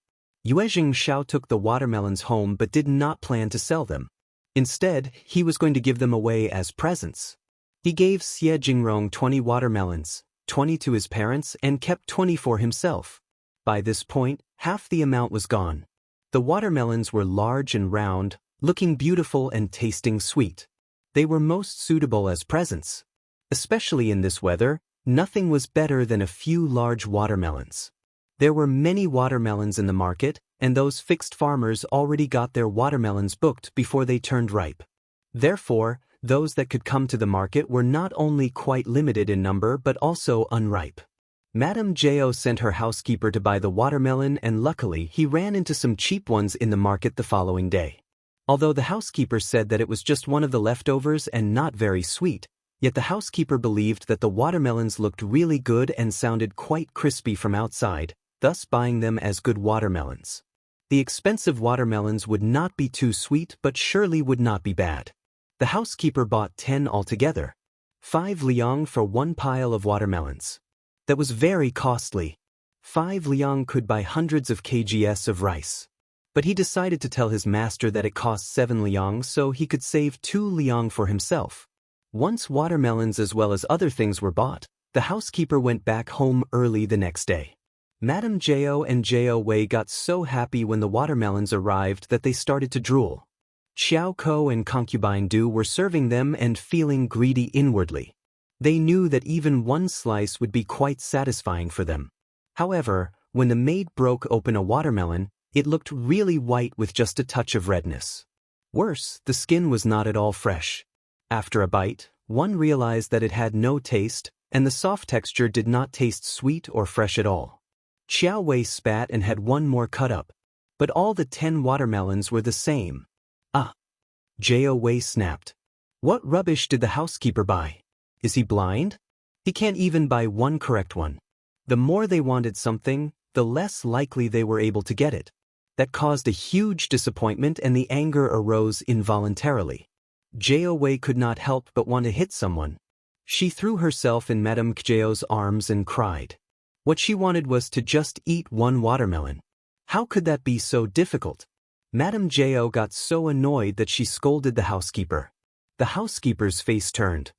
Yuezhing Shao took the watermelons home but did not plan to sell them. Instead, he was going to give them away as presents. He gave Xie Jingrong 20 watermelons, 20 to his parents, and kept 20 for himself. By this point, half the amount was gone. The watermelons were large and round, looking beautiful and tasting sweet. They were most suitable as presents. Especially in this weather, nothing was better than a few large watermelons. There were many watermelons in the market, and those fixed farmers already got their watermelons booked before they turned ripe. Therefore, those that could come to the market were not only quite limited in number but also unripe. Madame Zhou sent her housekeeper to buy the watermelon, and luckily he ran into some cheap ones in the market the following day. Although the housekeeper said that it was just one of the leftovers and not very sweet, yet the housekeeper believed that the watermelons looked really good and sounded quite crispy from outside, thus buying them as good watermelons. The expensive watermelons would not be too sweet but surely would not be bad. The housekeeper bought 10 altogether. 5 liang for 1 pile of watermelons. That was very costly. 5 liang could buy hundreds of kgs of rice. But he decided to tell his master that it cost 7 liang so he could save 2 liang for himself. Once watermelons as well as other things were bought, the housekeeper went back home early the next day. Madame Zhou and Zhou Wei got so happy when the watermelons arrived that they started to drool. Xiao Ko and concubine Du were serving them and feeling greedy inwardly. They knew that even 1 slice would be quite satisfying for them. However, when the maid broke open a watermelon, it looked really white with just a touch of redness. Worse, the skin was not at all fresh. After a bite, one realized that it had no taste, and the soft texture did not taste sweet or fresh at all. Xiao Wei spat and had 1 more cut up. But all the 10 watermelons were the same. Ah! Zhou Wei snapped. What rubbish did the housekeeper buy? Is he blind? He can't even buy 1 correct one. The more they wanted something, the less likely they were able to get it. That caused a huge disappointment and the anger arose involuntarily. Zhou Wei could not help but want to hit someone. She threw herself in Madame Zhou's arms and cried. What she wanted was to just eat 1 watermelon. How could that be so difficult? Madame Zhou got so annoyed that she scolded the housekeeper. The housekeeper's face turned.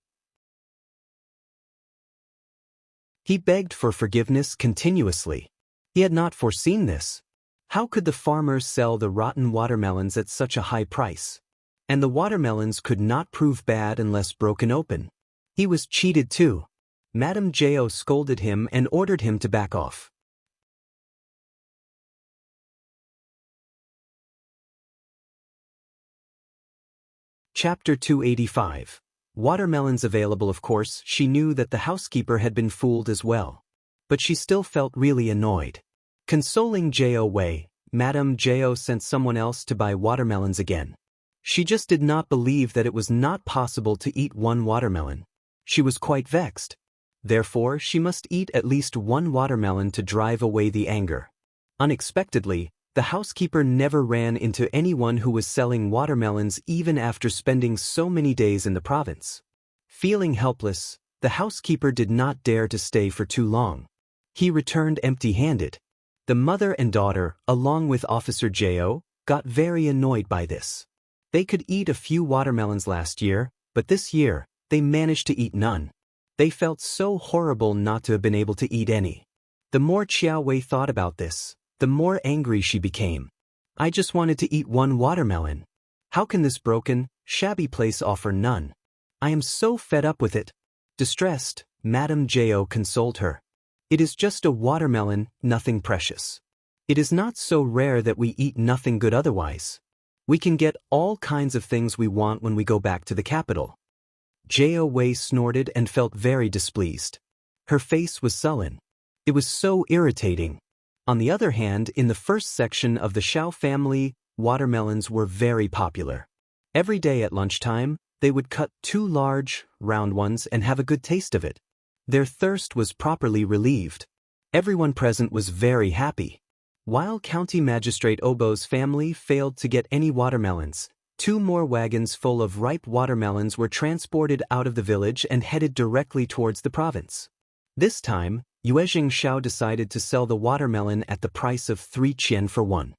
He begged for forgiveness continuously. He had not foreseen this. How could the farmers sell the rotten watermelons at such a high price? And the watermelons could not prove bad unless broken open. He was cheated too. Madame Zhou scolded him and ordered him to back off. Chapter 285. Watermelons available. Of course, she knew that the housekeeper had been fooled as well. But she still felt really annoyed. Consoling Zhou Wei, Madame Zhou sent someone else to buy watermelons again. She just did not believe that it was not possible to eat 1 watermelon. She was quite vexed. Therefore, she must eat at least 1 watermelon to drive away the anger. Unexpectedly, The housekeeper never ran into anyone who was selling watermelons even after spending so many days in the province. Feeling helpless, the housekeeper did not dare to stay for too long. He returned empty-handed. The mother and daughter, along with Officer Zhou, got very annoyed by this. They could eat a few watermelons last year, but this year, they managed to eat none. They felt so horrible not to have been able to eat any. The more Xiao Wei thought about this, the more angry she became. I just wanted to eat one watermelon. How can this broken, shabby place offer none? I am so fed up with it. Distressed, Madame Zhou consoled her. It is just a watermelon, nothing precious. It is not so rare that we eat nothing good otherwise. We can get all kinds of things we want when we go back to the capital. Zhou Wei snorted and felt very displeased. Her face was sullen. It was so irritating. On the other hand, in the first section of the Shao family, watermelons were very popular. Every day at lunchtime, they would cut 2 large, round ones and have a good taste of it. Their thirst was properly relieved. Everyone present was very happy. While County Magistrate Obo's family failed to get any watermelons, 2 more wagons full of ripe watermelons were transported out of the village and headed directly towards the province. This time, Yuezhing Shao decided to sell the watermelon at the price of 3 qian for one.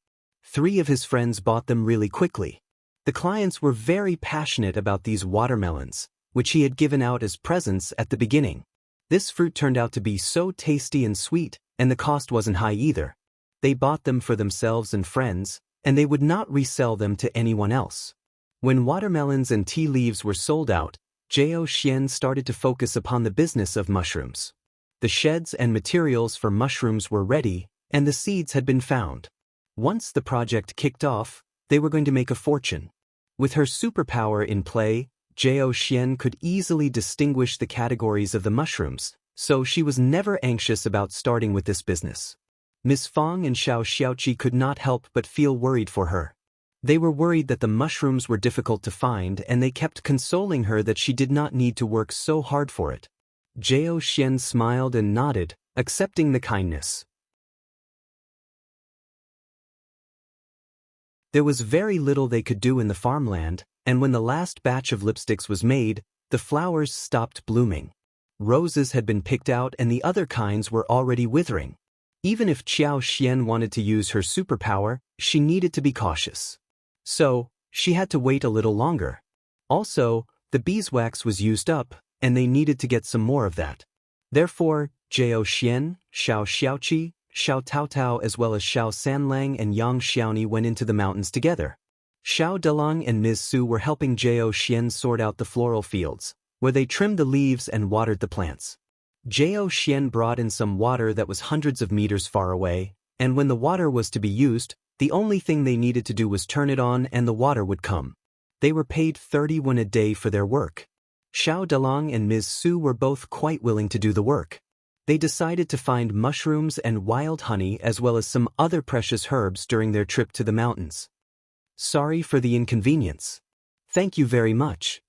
3 of his friends bought them really quickly. The clients were very passionate about these watermelons, which he had given out as presents at the beginning. This fruit turned out to be so tasty and sweet, and the cost wasn't high either. They bought them for themselves and friends, and they would not resell them to anyone else. When watermelons and tea leaves were sold out, Zhou Xian started to focus upon the business of mushrooms. The sheds and materials for mushrooms were ready, and the seeds had been found. Once the project kicked off, they were going to make a fortune. With her superpower in play, Zhou Xian could easily distinguish the categories of the mushrooms, so she was never anxious about starting with this business. Miss Fang and Shao Xiaoqi could not help but feel worried for her. They were worried that the mushrooms were difficult to find, and they kept consoling her that she did not need to work so hard for it. Zhou Xian smiled and nodded, accepting the kindness. There was very little they could do in the farmland, and when the last batch of lipsticks was made, the flowers stopped blooming. Roses had been picked out and the other kinds were already withering. Even if Xiao Xian wanted to use her superpower, she needed to be cautious. So, she had to wait a little longer. Also, the beeswax was used up, and they needed to get some more of that. Therefore, Zhou Xian, Shao Xiaoqi, Shao Taotao as well as Shao Sanlang and Yang Xiaoni went into the mountains together. Shao Delong and Ms. Su were helping Zhou Xian sort out the floral fields, where they trimmed the leaves and watered the plants. Zhou Xian brought in some water that was hundreds of meters far away, and when the water was to be used, the only thing they needed to do was turn it on and the water would come. They were paid 30 won a day for their work. Shao Delong and Ms. Su were both quite willing to do the work. They decided to find mushrooms and wild honey as well as some other precious herbs during their trip to the mountains. Sorry for the inconvenience. Thank you very much.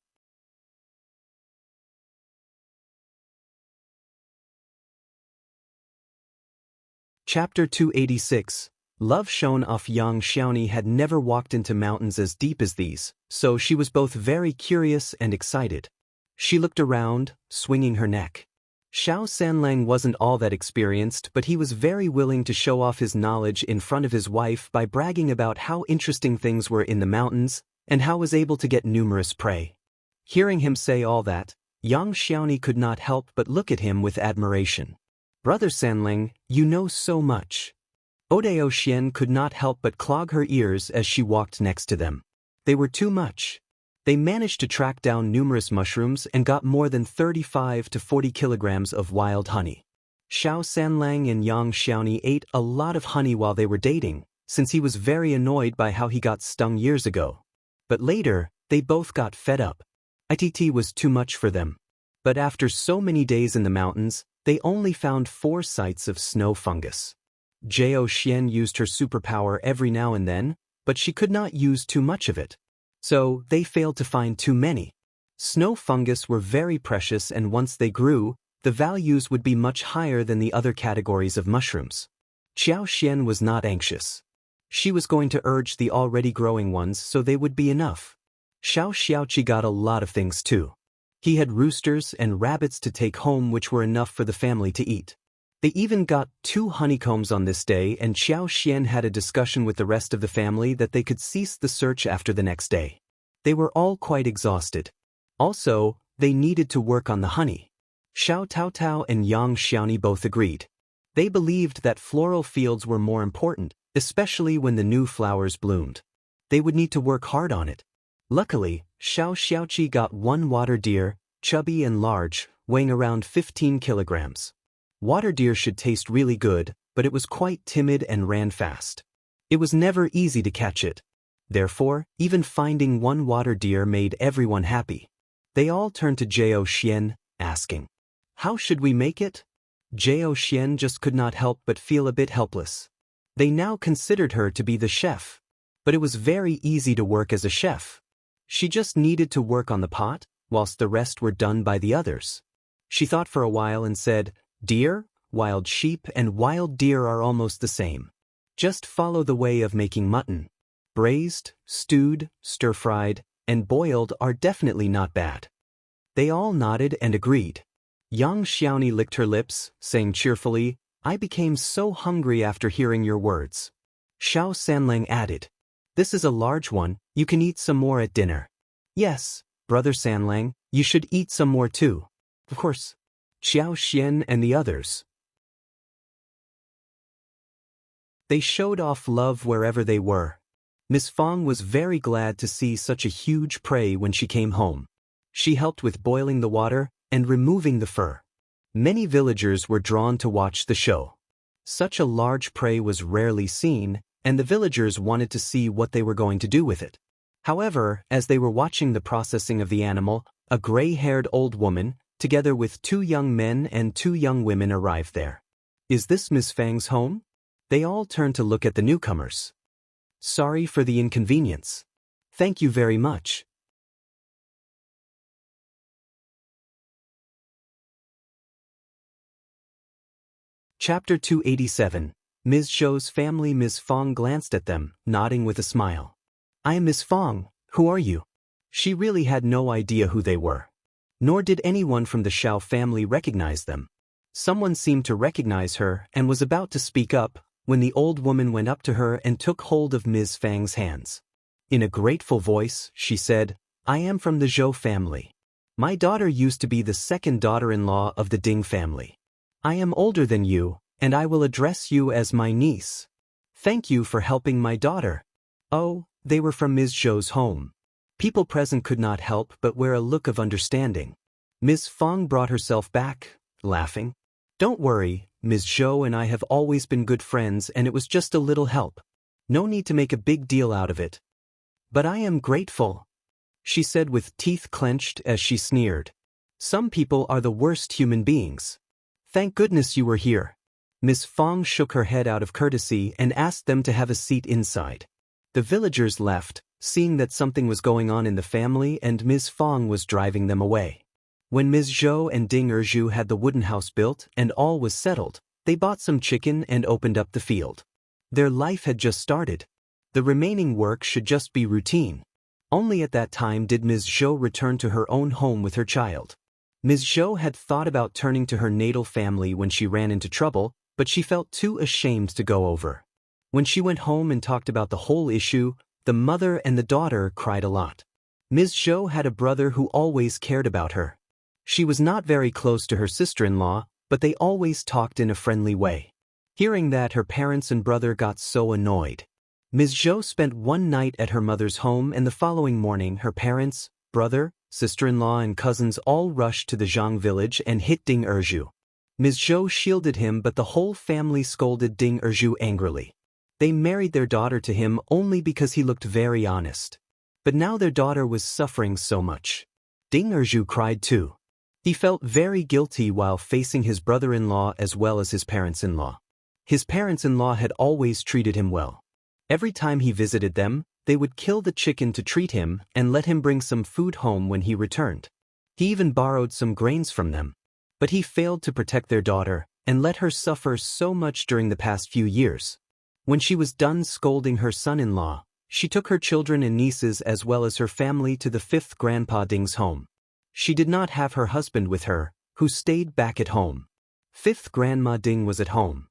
Chapter 286. Love shown off. Yang Xiaoni had never walked into mountains as deep as these, so she was both very curious and excited. She looked around, swinging her neck. Shao Sanlang wasn't all that experienced, but he was very willing to show off his knowledge in front of his wife by bragging about how interesting things were in the mountains and how he was able to get numerous prey. Hearing him say all that, Yang Xiaoni could not help but look at him with admiration. Brother Sanlang, you know so much. Odeo Xian could not help but clog her ears as she walked next to them. They were too much. They managed to track down numerous mushrooms and got more than 35 to 40 kilograms of wild honey. Shao Sanlang and Yang Xiaoni ate a lot of honey while they were dating, since he was very annoyed by how he got stung years ago. But later, they both got fed up. It was too much for them. But after so many days in the mountains, they only found 4 sites of snow fungus. Zhou Xian used her superpower every now and then, but she could not use too much of it. So, they failed to find too many. Snow fungus were very precious, and once they grew, the values would be much higher than the other categories of mushrooms. Xiao Xian was not anxious. She was going to urge the already growing ones so they would be enough. Xiaoqi got a lot of things too. He had roosters and rabbits to take home which were enough for the family to eat. They even got 2 honeycombs on this day, and Xiao Xian had a discussion with the rest of the family that they could cease the search after the next day. They were all quite exhausted. Also, they needed to work on the honey. Shao Taotao and Yang Xiaoni both agreed. They believed that floral fields were more important, especially when the new flowers bloomed. They would need to work hard on it. Luckily, Shao Xiaoqi got 1 water deer, chubby and large, weighing around 15 kilograms. Water deer should taste really good, but it was quite timid and ran fast. It was never easy to catch it. Therefore, even finding 1 water deer made everyone happy. They all turned to Zhou Xian, asking, "How should we make it?" Zhou Xian just could not help but feel a bit helpless. They now considered her to be the chef. But it was very easy to work as a chef. She just needed to work on the pot, whilst the rest were done by the others. She thought for a while and said, "Deer, wild sheep and wild deer are almost the same. Just follow the way of making mutton. Braised, stewed, stir-fried, and boiled are definitely not bad." They all nodded and agreed. Yang Xiaoni licked her lips, saying cheerfully, "I became so hungry after hearing your words." Shao Sanlang added, "This is a large one, you can eat some more at dinner." "Yes, Brother Sanlang, you should eat some more too." "Of course." Xiao Xian and the others. They showed off love wherever they were. Miss Fong was very glad to see such a huge prey when she came home. She helped with boiling the water and removing the fur. Many villagers were drawn to watch the show. Such a large prey was rarely seen, and the villagers wanted to see what they were going to do with it. However, as they were watching the processing of the animal, a gray-haired old woman, together with 2 young men and 2 young women, arrived there. "Is this Miss Fang's home?" They all turned to look at the newcomers. "Sorry for the inconvenience." "Thank you very much." Chapter 287. Ms. Zhou's family. Ms. Fong glanced at them, nodding with a smile. "I am Miss Fong, who are you?" She really had no idea who they were. Nor did anyone from the Shao family recognize them. Someone seemed to recognize her and was about to speak up, when the old woman went up to her and took hold of Ms. Fang's hands. In a grateful voice, she said, "I am from the Zhou family. My daughter used to be the 2nd daughter-in-law of the Ding family. I am older than you, and I will address you as my niece. Thank you for helping my daughter." Oh, they were from Ms. Zhou's home. People present could not help but wear a look of understanding. Ms. Fong brought herself back, laughing. "Don't worry, Ms. Zhou and I have always been good friends, and it was just a little help. No need to make a big deal out of it." "But I am grateful," she said with teeth clenched as she sneered. "Some people are the worst human beings. Thank goodness you were here." Miss Fong shook her head out of courtesy and asked them to have a seat inside. The villagers left, seeing that something was going on in the family and Miss Fong was driving them away. When Ms. Zhou and Ding Erju had the wooden house built and all was settled, they bought some chicken and opened up the field. Their life had just started. The remaining work should just be routine. Only at that time did Ms. Zhou return to her own home with her child. Ms. Zhou had thought about turning to her natal family when she ran into trouble, but she felt too ashamed to go over. When she went home and talked about the whole issue, the mother and the daughter cried a lot. Ms. Zhou had a brother who always cared about her. She was not very close to her sister-in-law, but they always talked in a friendly way. Hearing that, her parents and brother got so annoyed. Ms. Zhou spent one night at her mother's home, and the following morning her parents, brother, sister-in-law and cousins all rushed to the Zhang village and hit Ding Erju. Ms. Zhou shielded him, but the whole family scolded Ding Erju angrily. They married their daughter to him only because he looked very honest. But now their daughter was suffering so much. Ding Erju cried too. He felt very guilty while facing his brother-in-law as well as his parents-in-law. His parents-in-law had always treated him well. Every time he visited them, they would kill the chicken to treat him and let him bring some food home when he returned. He even borrowed some grains from them. But he failed to protect their daughter and let her suffer so much during the past few years. When she was done scolding her son-in-law, she took her children and nieces as well as her family to the fifth Grandpa Ding's home. She did not have her husband with her, who stayed back at home. Fifth Grandma Ding was at home.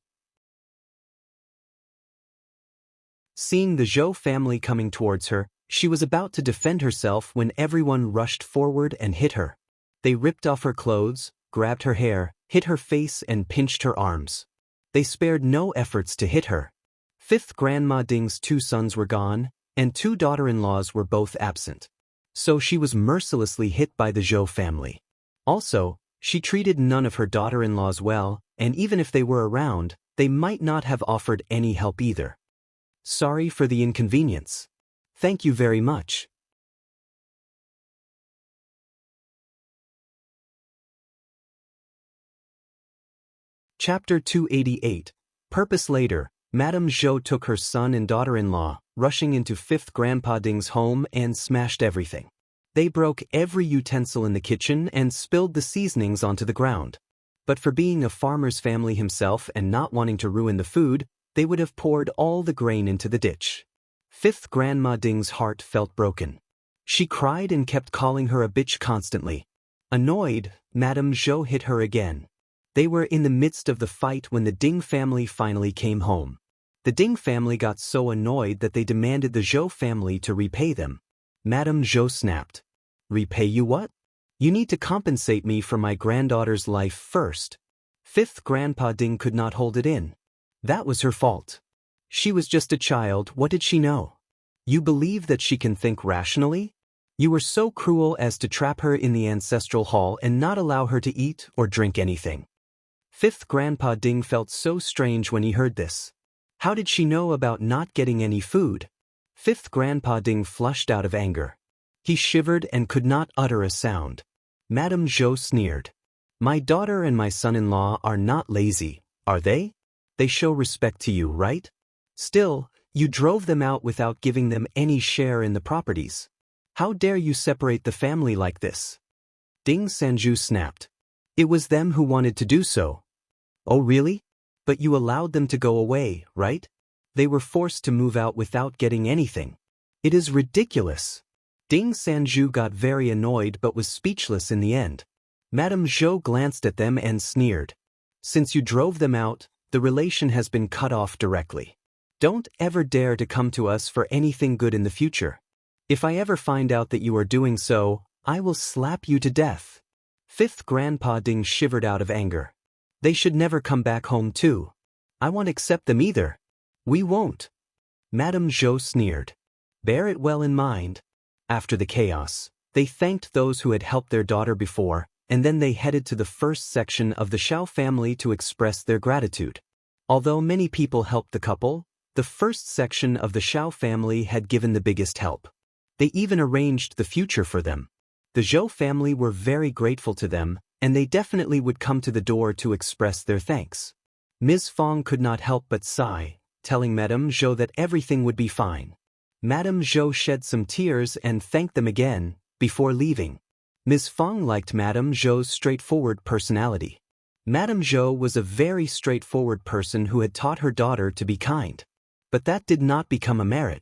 Seeing the Zhou family coming towards her, she was about to defend herself when everyone rushed forward and hit her. They ripped off her clothes, grabbed her hair, hit her face and pinched her arms. They spared no efforts to hit her. Fifth Grandma Ding's 2 sons were gone, and 2 daughter-in-laws were both absent. So she was mercilessly hit by the Zhou family. Also, she treated none of her daughter-in-laws well, and even if they were around, they might not have offered any help either. Sorry for the inconvenience. Thank you very much. Chapter 288. Purpose. Later, Madame Zhou took her son and daughter-in-law, rushing into Fifth Grandpa Ding's home and smashed everything. They broke every utensil in the kitchen and spilled the seasonings onto the ground. But for being a farmer's family himself and not wanting to ruin the food, they would have poured all the grain into the ditch. Fifth Grandma Ding's heart felt broken. She cried and kept calling her a bitch constantly. Annoyed, Madame Zhou hit her again. They were in the midst of the fight when the Ding family finally came home. The Ding family got so annoyed that they demanded the Zhou family to repay them. Madame Zhou snapped. Repay you what? You need to compensate me for my granddaughter's life first. Fifth Grandpa Ding could not hold it in. That was her fault. She was just a child, what did she know? You believe that she can think rationally? You were so cruel as to trap her in the ancestral hall and not allow her to eat or drink anything. Fifth Grandpa Ding felt so strange when he heard this. How did she know about not getting any food? Fifth Grandpa Ding flushed out of anger. He shivered and could not utter a sound. Madame Zhou sneered. My daughter and my son-in-law are not lazy, are they? They show respect to you, right? Still, you drove them out without giving them any share in the properties. How dare you separate the family like this? Ding Sanju snapped. It was them who wanted to do so. Oh really? But you allowed them to go away, right? They were forced to move out without getting anything. It is ridiculous. Ding Sanju got very annoyed but was speechless in the end. Madame Zhou glanced at them and sneered. Since you drove them out, the relation has been cut off directly. Don't ever dare to come to us for anything good in the future. If I ever find out that you are doing so, I will slap you to death. Fifth Grandpa Ding shivered out of anger. They should never come back home too. I won't accept them either. We won't. Madame Zhou sneered. Bear it well in mind. After the chaos, they thanked those who had helped their daughter before, and then they headed to the first section of the Shao family to express their gratitude. Although many people helped the couple, the first section of the Shao family had given the biggest help. They even arranged the future for them. The Zhou family were very grateful to them, and they definitely would come to the door to express their thanks. Ms. Fong could not help but sigh, telling Madame Zhou that everything would be fine. Madame Zhou shed some tears and thanked them again, before leaving. Ms. Fong liked Madame Zhou's straightforward personality. Madame Zhou was a very straightforward person who had taught her daughter to be kind. But that did not become a merit.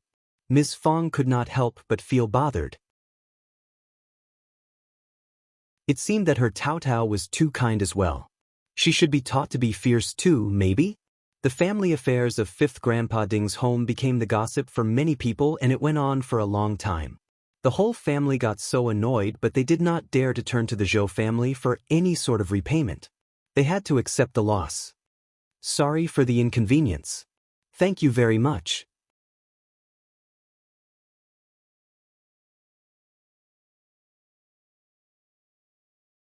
Ms. Fong could not help but feel bothered. It seemed that her Tao was too kind as well. She should be taught to be fierce too, maybe? The family affairs of Fifth Grandpa Ding's home became the gossip for many people, and it went on for a long time. The whole family got so annoyed, but they did not dare to turn to the Zhou family for any sort of repayment. They had to accept the loss. Sorry for the inconvenience. Thank you very much.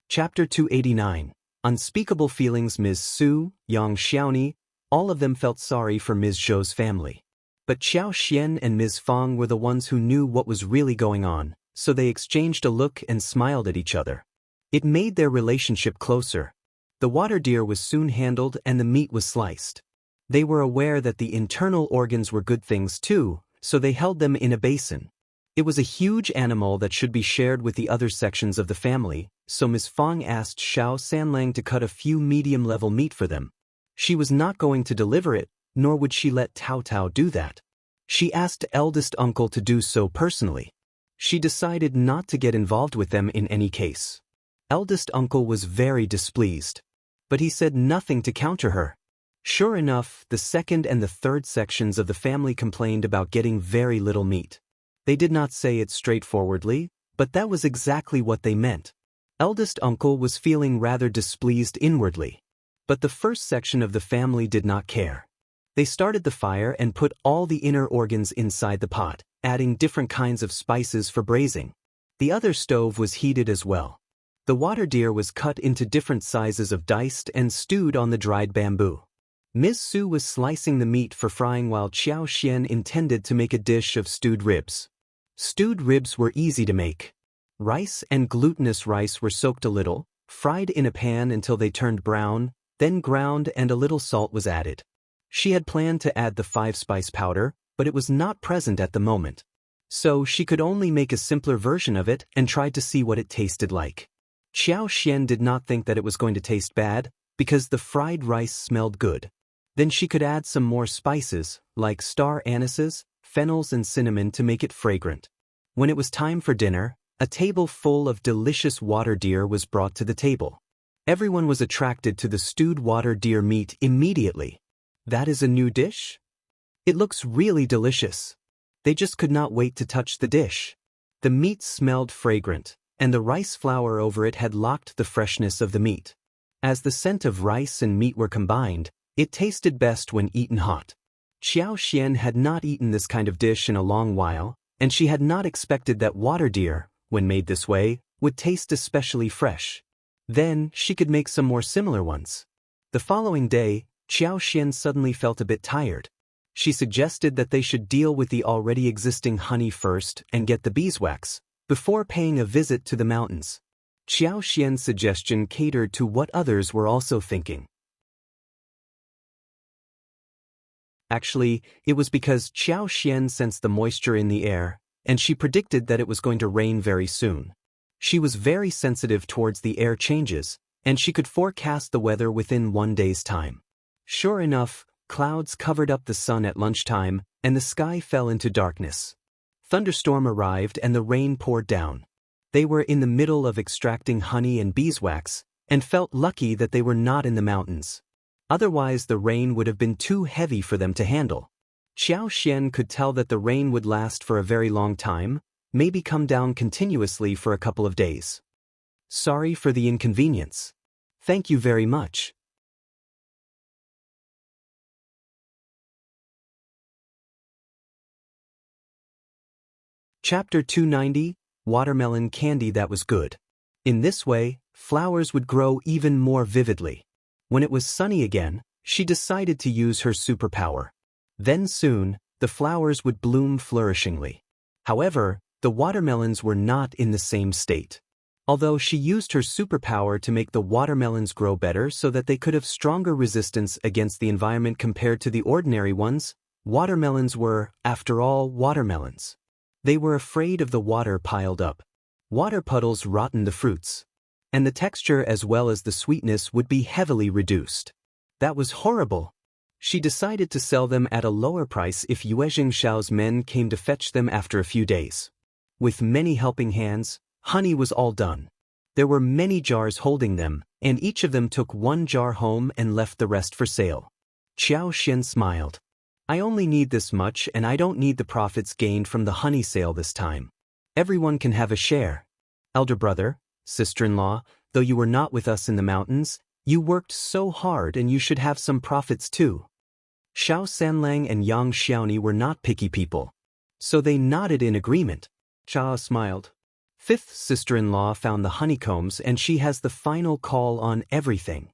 Chapter 289. Unspeakable Feelings. Ms. Su, Yang Xiaoni, all of them felt sorry for Ms. Zhou's family. But Xiao Xian and Ms. Fong were the ones who knew what was really going on, so they exchanged a look and smiled at each other. It made their relationship closer. The water deer was soon handled and the meat was sliced. They were aware that the internal organs were good things too, so they held them in a basin. It was a huge animal that should be shared with the other sections of the family, so Ms. Fong asked Shao Sanlang to cut a few medium-level meat for them. She was not going to deliver it, nor would she let Tao Tao do that. She asked eldest uncle to do so personally. She decided not to get involved with them in any case. Eldest uncle was very displeased, but he said nothing to counter her. Sure enough, the second and the third sections of the family complained about getting very little meat. They did not say it straightforwardly, but that was exactly what they meant. Eldest uncle was feeling rather displeased inwardly. But the first section of the family did not care. They started the fire and put all the inner organs inside the pot, adding different kinds of spices for braising. The other stove was heated as well. The water deer was cut into different sizes of diced and stewed on the dried bamboo. Ms. Su was slicing the meat for frying while Xiao intended to make a dish of stewed ribs. Stewed ribs were easy to make. Rice and glutinous rice were soaked a little, fried in a pan until they turned brown, then ground and a little salt was added. She had planned to add the 5-spice powder, but it was not present at the moment. So she could only make a simpler version of it and tried to see what it tasted like. Xiao did not think that it was going to taste bad, because the fried rice smelled good. Then she could add some more spices, like star anises, fennels and cinnamon to make it fragrant. When it was time for dinner, a table full of delicious water deer was brought to the table. Everyone was attracted to the stewed water deer meat immediately. That is a new dish? It looks really delicious. They just could not wait to touch the dish. The meat smelled fragrant, and the rice flour over it had locked the freshness of the meat. As the scent of rice and meat were combined, it tasted best when eaten hot. Xiao had not eaten this kind of dish in a long while, and she had not expected that water deer, when made this way, would taste especially fresh. Then, she could make some more similar ones. The following day, Xiao suddenly felt a bit tired. She suggested that they should deal with the already existing honey first and get the beeswax, before paying a visit to the mountains. Xiao suggestion catered to what others were also thinking. Actually, it was because Xiao sensed the moisture in the air, and she predicted that it was going to rain very soon. She was very sensitive towards the air changes, and she could forecast the weather within 1 day's time. Sure enough, clouds covered up the sun at lunchtime, and the sky fell into darkness. Thunderstorm arrived and the rain poured down. They were in the middle of extracting honey and beeswax, and felt lucky that they were not in the mountains. Otherwise the rain would have been too heavy for them to handle. Xiao could tell that the rain would last for a very long time, maybe come down continuously for a couple of days. Sorry for the inconvenience. Thank you very much. Chapter 290, Watermelon Candy That Was Good. In this way, flowers would grow even more vividly. When it was sunny again, she decided to use her superpower. Then soon, the flowers would bloom flourishingly. However, the watermelons were not in the same state. Although she used her superpower to make the watermelons grow better so that they could have stronger resistance against the environment compared to the ordinary ones, watermelons were, after all, watermelons. They were afraid of the water piled up. Water puddles rotted the fruits, and the texture as well as the sweetness would be heavily reduced. That was horrible. She decided to sell them at a lower price if Shao's men came to fetch them after a few days. With many helping hands, honey was all done. There were many jars holding them, and each of them took 1 jar home and left the rest for sale. Xiao smiled. I only need this much and I don't need the profits gained from the honey sale this time. Everyone can have a share. Elder brother, sister-in-law, though you were not with us in the mountains, you worked so hard and you should have some profits too. Shao Sanlang and Yang Xiaoni were not picky people, so they nodded in agreement. Shao smiled. 5th sister-in-law found the honeycombs and she has the final call on everything.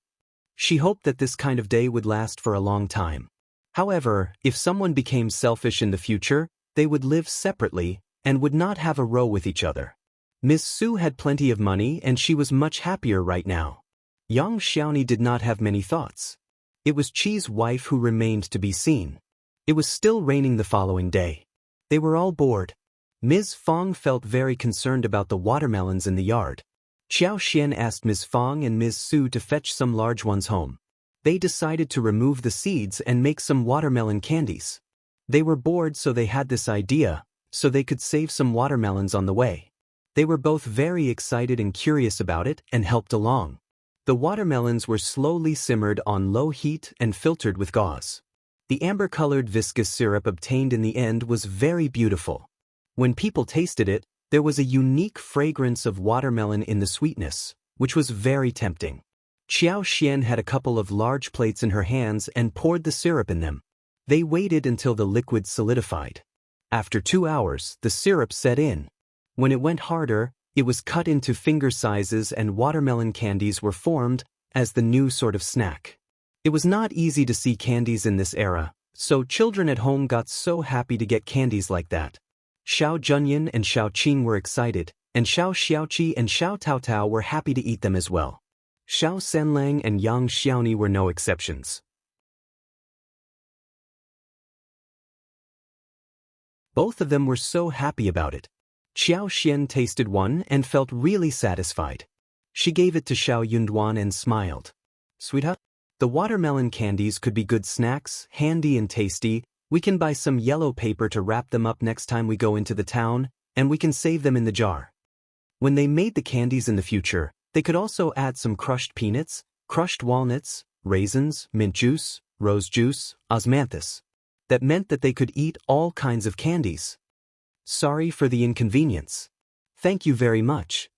She hoped that this kind of day would last for a long time. However, if someone became selfish in the future, they would live separately and would not have a row with each other. Miss Su had plenty of money and she was much happier right now. Yang Xiaoni did not have many thoughts. It was Qi's wife who remained to be seen. It was still raining the following day. They were all bored. Ms. Fong felt very concerned about the watermelons in the yard. Xiao Xian asked Ms. Fong and Ms. Su to fetch some large ones home. They decided to remove the seeds and make some watermelon candies. They were bored, so they had this idea, so they could save some watermelons on the way. They were both very excited and curious about it and helped along. The watermelons were slowly simmered on low heat and filtered with gauze. The amber-colored viscous syrup obtained in the end was very beautiful. When people tasted it, there was a unique fragrance of watermelon in the sweetness, which was very tempting. Xianxia had a couple of large plates in her hands and poured the syrup in them. They waited until the liquid solidified. After 2 hours, the syrup set in. When it went harder, it was cut into finger sizes and watermelon candies were formed as the new sort of snack. It was not easy to see candies in this era, so children at home got so happy to get candies like that. Shao Junyan and Shao Qing were excited, and Shao Xiaoqi and Shao Taotao were happy to eat them as well. Shao Senlang and Yang Xiaoni were no exceptions. Both of them were so happy about it. Xiao Xian tasted one and felt really satisfied. She gave it to Shao Yunduan and smiled. Sweetheart, the watermelon candies could be good snacks, handy and tasty. We can buy some yellow paper to wrap them up next time we go into the town, and we can save them in the jar. When they made the candies in the future, they could also add some crushed peanuts, crushed walnuts, raisins, mint juice, rose juice, osmanthus. That meant that they could eat all kinds of candies. Sorry for the inconvenience. Thank you very much.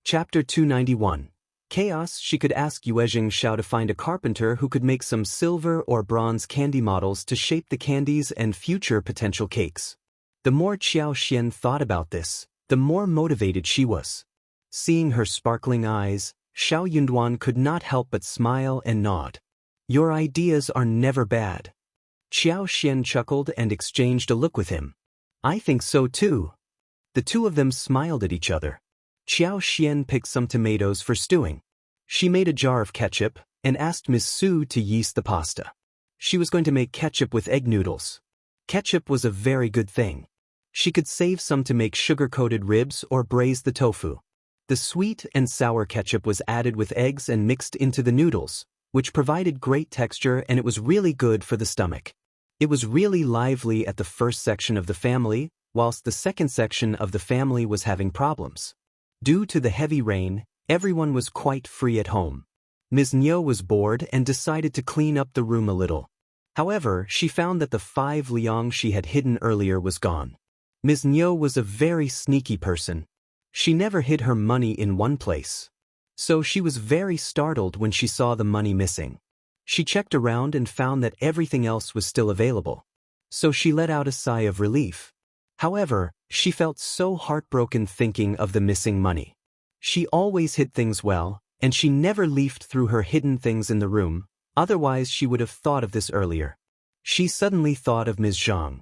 Chapter 291. Chaos. She could ask Yuezhing Shao to find a carpenter who could make some silver or bronze candy models to shape the candies and future potential cakes. The more Xiao Xian thought about this, the more motivated she was. Seeing her sparkling eyes, Shao Yunduan could not help but smile and nod. Your ideas are never bad. Xiao Xian chuckled and exchanged a look with him. I think so too. The two of them smiled at each other. Xiao Xian picked some tomatoes for stewing. She made a jar of ketchup and asked Miss Su to yeast the pasta. She was going to make ketchup with egg noodles. Ketchup was a very good thing. She could save some to make sugar-coated ribs or braise the tofu. The sweet and sour ketchup was added with eggs and mixed into the noodles, which provided great texture, and it was really good for the stomach. It was really lively at the first section of the family, whilst the second section of the family was having problems. Due to the heavy rain, everyone was quite free at home. Ms. Niu was bored and decided to clean up the room a little. However, she found that the 5 liang she had hidden earlier was gone. Ms. Niu was a very sneaky person. She never hid her money in one place. So she was very startled when she saw the money missing. She checked around and found that everything else was still available. So she let out a sigh of relief. However, she felt so heartbroken thinking of the missing money. She always hid things well, and she never leafed through her hidden things in the room, otherwise she would have thought of this earlier. She suddenly thought of Ms. Zhang.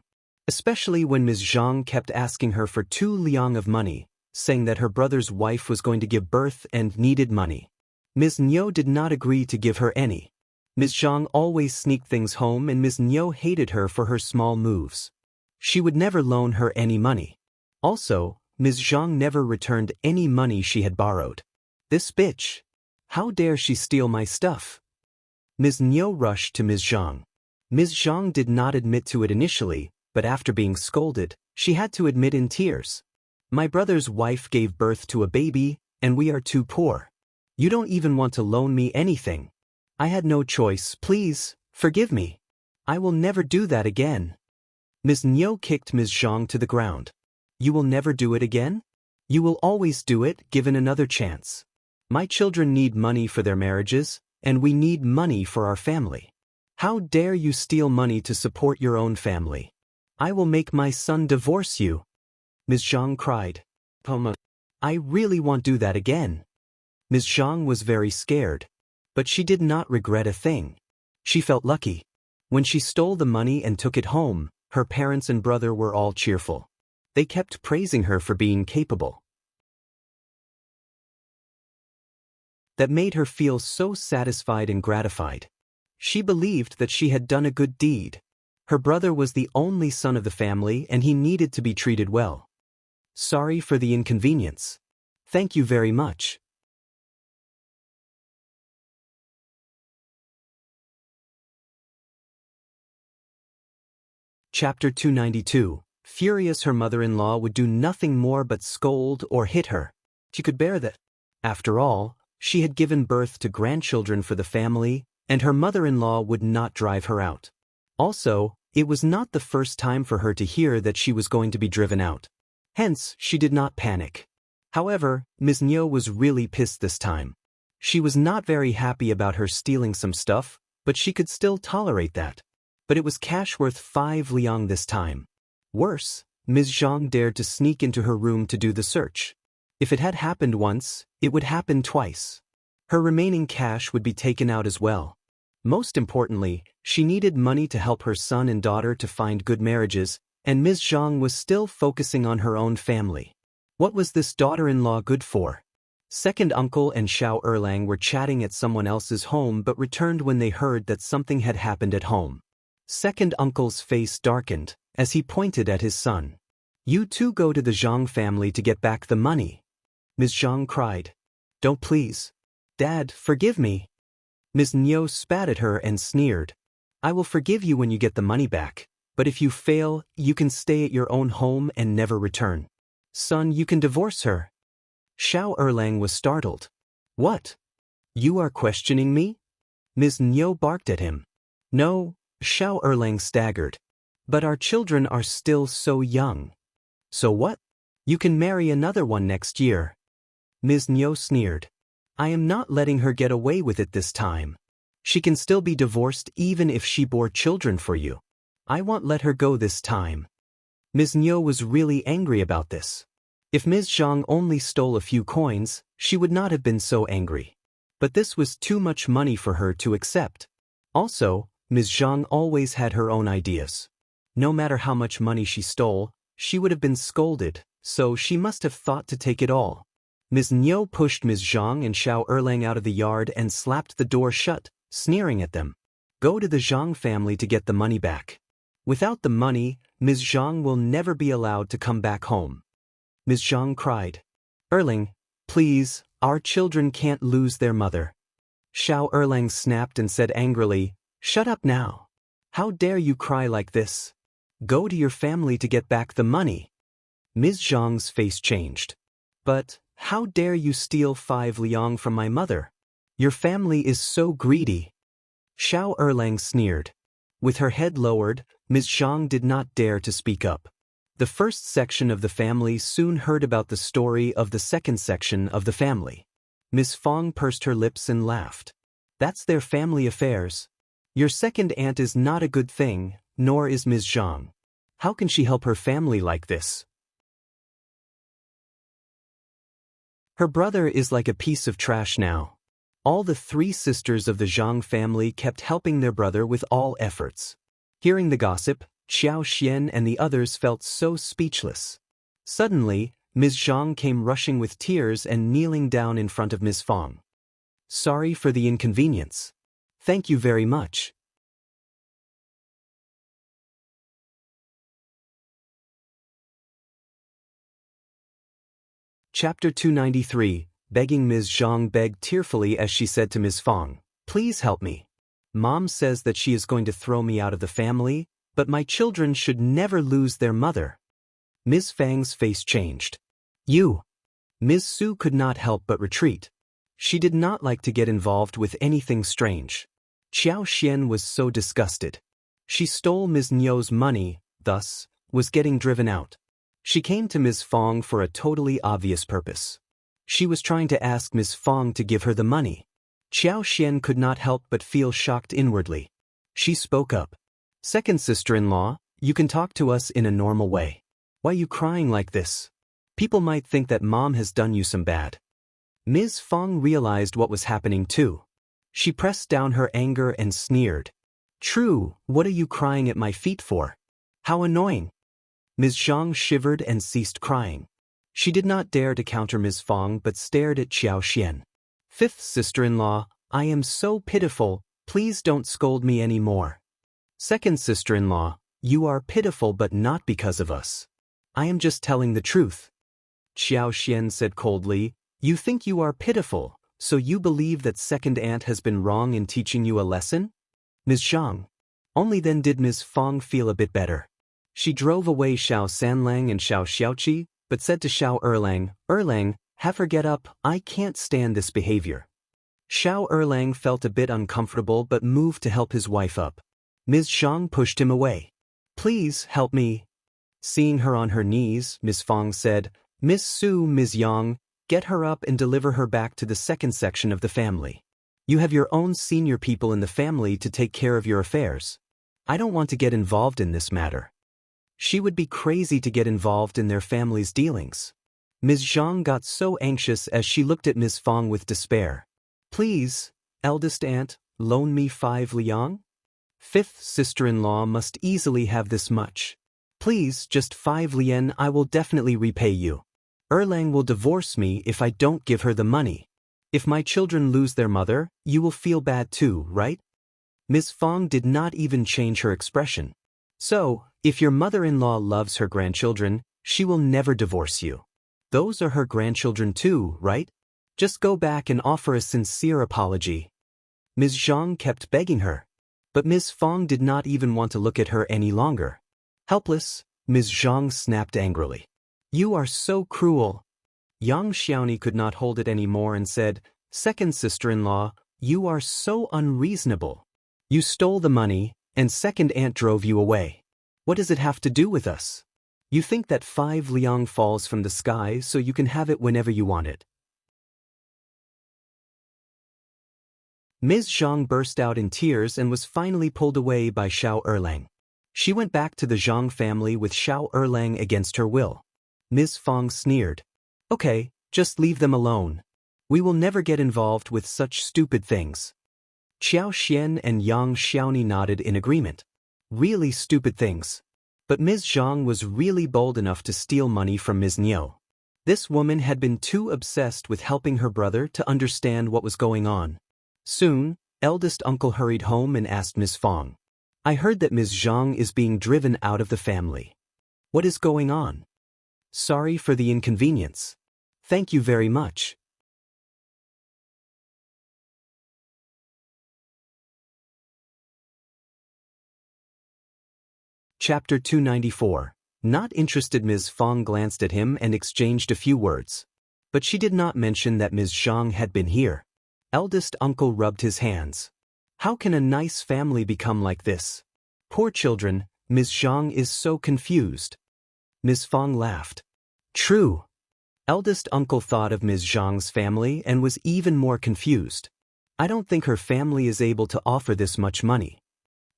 Especially when Ms. Zhang kept asking her for 2 liang of money, saying that her brother's wife was going to give birth and needed money. Ms. Niu did not agree to give her any. Ms. Zhang always sneaked things home, and Ms. Niu hated her for her small moves. She would never loan her any money. Also, Ms. Zhang never returned any money she had borrowed. This bitch! How dare she steal my stuff? Ms. Niu rushed to Ms. Zhang. Ms. Zhang did not admit to it initially, but after being scolded, she had to admit in tears. My brother's wife gave birth to a baby, and we are too poor. You don't even want to loan me anything. I had no choice. Please, forgive me. I will never do that again. Ms. Niu kicked Ms. Zhang to the ground. You will never do it again? You will always do it, given another chance. My children need money for their marriages, and we need money for our family. How dare you steal money to support your own family? I will make my son divorce you. Ms. Zhang cried. Poma, I really won't do that again. Ms. Zhang was very scared. But she did not regret a thing. She felt lucky. When she stole the money and took it home, her parents and brother were all cheerful. They kept praising her for being capable. That made her feel so satisfied and gratified. She believed that she had done a good deed. Her brother was the only son of the family and he needed to be treated well. Sorry for the inconvenience. Thank you very much. Chapter 292. Furious, her mother-in-law would do nothing more but scold or hit her. She could bear that. After all, she had given birth to grandchildren for the family, and her mother-in-law would not drive her out. Also, it was not the first time for her to hear that she was going to be driven out. Hence, she did not panic. However, Ms. Niu was really pissed this time. She was not very happy about her stealing some stuff, but she could still tolerate that. But it was cash worth 5 liang this time. Worse, Ms. Zhang dared to sneak into her room to do the search. If it had happened once, it would happen twice. Her remaining cash would be taken out as well. Most importantly, she needed money to help her son and daughter to find good marriages, and Ms. Zhang was still focusing on her own family. What was this daughter-in-law good for? Second uncle and Shao Erlang were chatting at someone else's home but returned when they heard that something had happened at home. Second uncle's face darkened as he pointed at his son. You two go to the Zhang family to get back the money. Ms. Zhang cried. Don't please. Dad, forgive me. Ms. Niu spat at her and sneered. I will forgive you when you get the money back, but if you fail, you can stay at your own home and never return. Son, you can divorce her. Shao Erlang was startled. What? You are questioning me? Ms. Niu barked at him. No, Shao Erlang staggered. But our children are still so young. So what? You can marry another one next year. Ms. Niu sneered. I am not letting her get away with it this time. She can still be divorced even if she bore children for you. I won't let her go this time. Ms. Niu was really angry about this. If Ms. Zhang only stole a few coins, she would not have been so angry. But this was too much money for her to accept. Also, Ms. Zhang always had her own ideas. No matter how much money she stole, she would have been scolded, so she must have thought to take it all. Ms. Niu pushed Ms. Zhang and Shao Erlang out of the yard and slapped the door shut, sneering at them. Go to the Zhang family to get the money back. Without the money, Ms. Zhang will never be allowed to come back home. Ms. Zhang cried. Erlang, please, our children can't lose their mother. Shao Erlang snapped and said angrily, Shut up now. How dare you cry like this? Go to your family to get back the money. Ms. Zhang's face changed. But, how dare you steal 5 liang from my mother? Your family is so greedy. Shao Erlang sneered. With her head lowered, Ms. Zhang did not dare to speak up. The first section of the family soon heard about the story of the second section of the family. Ms. Fong pursed her lips and laughed. That's their family affairs. Your second aunt is not a good thing, nor is Ms. Zhang. How can she help her family like this? Her brother is like a piece of trash now. All the 3 sisters of the Zhang family kept helping their brother with all efforts. Hearing the gossip, Xiaoxian and the others felt so speechless. Suddenly, Ms. Zhang came rushing with tears and kneeling down in front of Ms. Fong. Sorry for the inconvenience. Thank you very much. Chapter 293. Begging. Ms. Zhang begged tearfully as she said to Ms. Fong, Please help me. Mom says that she is going to throw me out of the family, but my children should never lose their mother. Ms. Fang's face changed. You. Ms. Su could not help but retreat. She did not like to get involved with anything strange. Xiaoxian was so disgusted. She stole Ms. Niu's money, thus, was getting driven out. She came to Ms. Fong for a totally obvious purpose. She was trying to ask Ms. Fong to give her the money. Xiaoxian could not help but feel shocked inwardly. She spoke up. Second sister-in-law, you can talk to us in a normal way. Why are you crying like this? People might think that Mom has done you some bad. Ms. Fong realized what was happening too. She pressed down her anger and sneered. True, what are you crying at my feet for? How annoying. Ms. Zhang shivered and ceased crying. She did not dare to counter Ms. Fong but stared at Xiaoxian. Fifth sister-in-law, I am so pitiful, please don't scold me any more. Second sister-in-law, you are pitiful but not because of us. I am just telling the truth. Xiao said coldly. You think you are pitiful, so you believe that second aunt has been wrong in teaching you a lesson? Ms. Zhang. Only then did Ms. Fong feel a bit better. She drove away Shao Sanlang and Shao Xiaoqi, but said to Shao Erlang, have her get up, I can't stand this behavior. Shao Erlang felt a bit uncomfortable but moved to help his wife up. Ms. Zhang pushed him away. Please help me. Seeing her on her knees, Ms. Fong said, Miss Su, Ms. Yang, get her up and deliver her back to the second section of the family. You have your own senior people in the family to take care of your affairs. I don't want to get involved in this matter. She would be crazy to get involved in their family's dealings. Ms. Zhang got so anxious as she looked at Ms. Fong with despair. Please, eldest aunt, loan me 5 liang? Fifth sister-in-law must easily have this much. Please, just 5 lien, I will definitely repay you. Erlang will divorce me if I don't give her the money. If my children lose their mother, you will feel bad too, right? Ms. Fong did not even change her expression. So, if your mother-in-law loves her grandchildren, she will never divorce you. Those are her grandchildren too, right? Just go back and offer a sincere apology. Ms. Zhang kept begging her. But Ms. Fong did not even want to look at her any longer. Helpless, Ms. Zhang snapped angrily. You are so cruel. Yang Xiaoni could not hold it anymore and said, Second sister-in-law, you are so unreasonable. You stole the money, and second aunt drove you away. What does it have to do with us? You think that 5 liang falls from the sky so you can have it whenever you want it. Ms. Zhang burst out in tears and was finally pulled away by Shao Erlang. She went back to the Zhang family with Shao Erlang against her will. Ms. Fong sneered. Okay, just leave them alone. We will never get involved with such stupid things. Qiao Xian and Yang Xiaoni nodded in agreement. Really stupid things. But Ms. Zhang was really bold enough to steal money from Ms. Niu. This woman had been too obsessed with helping her brother to understand what was going on. Soon, eldest uncle hurried home and asked Ms. Fong. I heard that Ms. Zhang is being driven out of the family. What is going on? Sorry for the inconvenience. Thank you very much. Chapter 294. Not interested. Ms. Fong glanced at him and exchanged a few words. But she did not mention that Ms. Zhang had been here. Eldest uncle rubbed his hands. How can a nice family become like this? Poor children, Ms. Zhang is so confused. Ms. Fong laughed. True. Eldest uncle thought of Ms. Zhang's family and was even more confused. I don't think her family is able to offer this much money.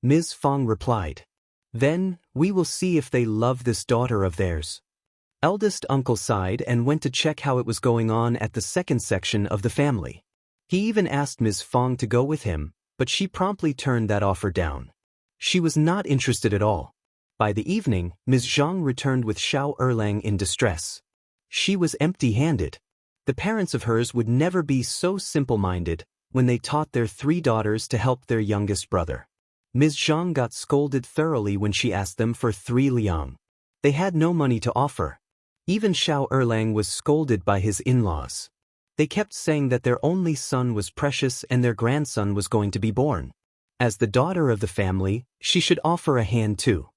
Ms. Fong replied. Then, we will see if they love this daughter of theirs. Eldest uncle sighed and went to check how it was going on at the second section of the family. He even asked Ms. Fong to go with him, but she promptly turned that offer down. She was not interested at all. By the evening, Ms. Zhang returned with Shao Erlang in distress. She was empty-handed. The parents of hers would never be so simple-minded when they taught their 3 daughters to help their youngest brother. Ms. Zhang got scolded thoroughly when she asked them for 3 liang. They had no money to offer. Even Shao Erlang was scolded by his in-laws. They kept saying that their only son was precious and their grandson was going to be born. As the daughter of the family, she should offer a hand too.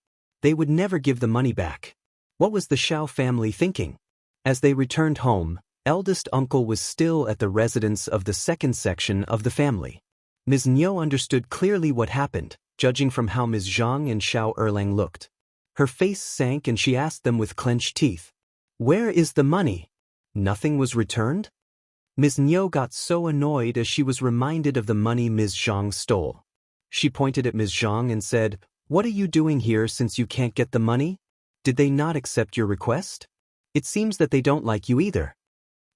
They would never give the money back. What was the Shao family thinking? As they returned home, eldest uncle was still at the residence of the second section of the family. Ms. Niu understood clearly what happened, judging from how Ms. Zhang and Shao Erlang looked. Her face sank and she asked them with clenched teeth. Where is the money? Nothing was returned? Ms. Niu got so annoyed as she was reminded of the money Ms. Zhang stole. She pointed at Ms. Zhang and said, What are you doing here since you can't get the money? Did they not accept your request? It seems that they don't like you either.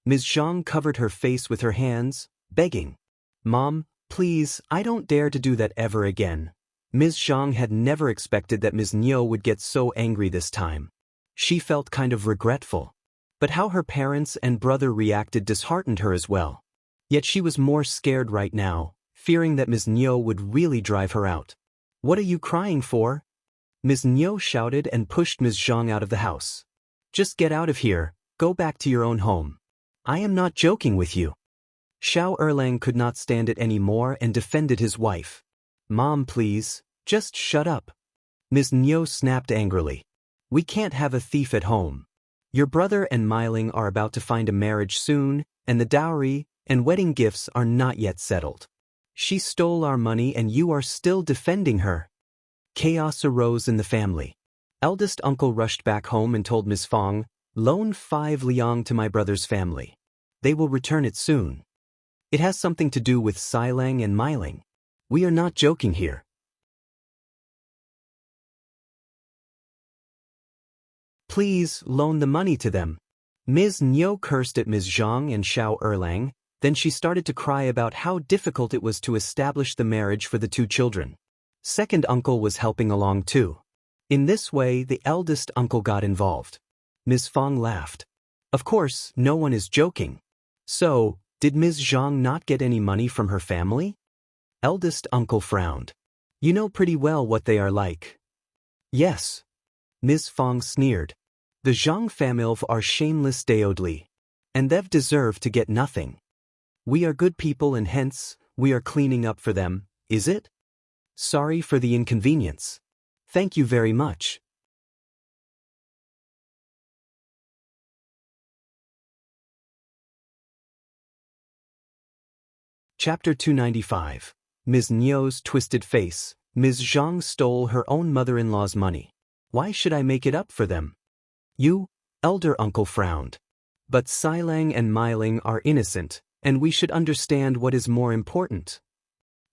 Ms. Zhang covered her face with her hands, begging. Mom, please, I don't dare to do that ever again. Ms. Zhang had never expected that Ms. Niu would get so angry this time. She felt kind of regretful. But how her parents and brother reacted disheartened her as well. Yet she was more scared right now, fearing that Ms. Niu would really drive her out. What are you crying for? Ms. Niu shouted and pushed Ms. Zhang out of the house. Just get out of here, go back to your own home. I am not joking with you. Shao Erlang could not stand it anymore and defended his wife. Mom, please, just shut up. Ms. Niu snapped angrily. We can't have a thief at home. Your brother and Meiling are about to find a marriage soon, and the dowry and wedding gifts are not yet settled. She stole our money and you are still defending her. Chaos arose in the family. Eldest uncle rushed back home and told Ms. Fong, loan 5 liang to my brother's family. They will return it soon. It has something to do with Xilang and Meiling. We are not joking here. Please loan the money to them. Ms. Niu cursed at Ms. Zhang and Shao Erlang, then she started to cry about how difficult it was to establish the marriage for the 2 children. Second uncle was helping along too. In this way, the eldest uncle got involved. Ms. Fong laughed. Of course, no one is joking. So, did Ms. Zhang not get any money from her family? Eldest uncle frowned. You know pretty well what they are like. Yes. Ms. Fong sneered. The Zhang family are shameless Daoist, and they've deserved to get nothing. We are good people and hence, we are cleaning up for them, is it? Sorry for the inconvenience. Thank you very much. Chapter 295. Ms. Niu's twisted face. Ms. Zhang stole her own mother-in-law's money. Why should I make it up for them? You, elder uncle frowned. But Xilang and Meiling are innocent, and we should understand what is more important.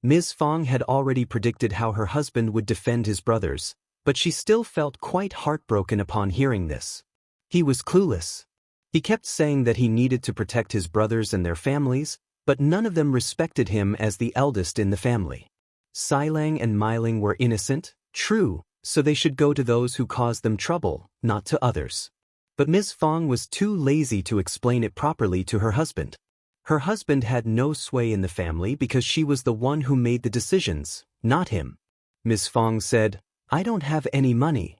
Ms. Fong had already predicted how her husband would defend his brothers, but she still felt quite heartbroken upon hearing this. He was clueless. He kept saying that he needed to protect his brothers and their families, but none of them respected him as the eldest in the family. Xilang and Meiling were innocent, true, so they should go to those who caused them trouble, not to others. But Ms. Fong was too lazy to explain it properly to her husband. Her husband had no sway in the family because she was the one who made the decisions, not him. Ms. Fong said, I don't have any money.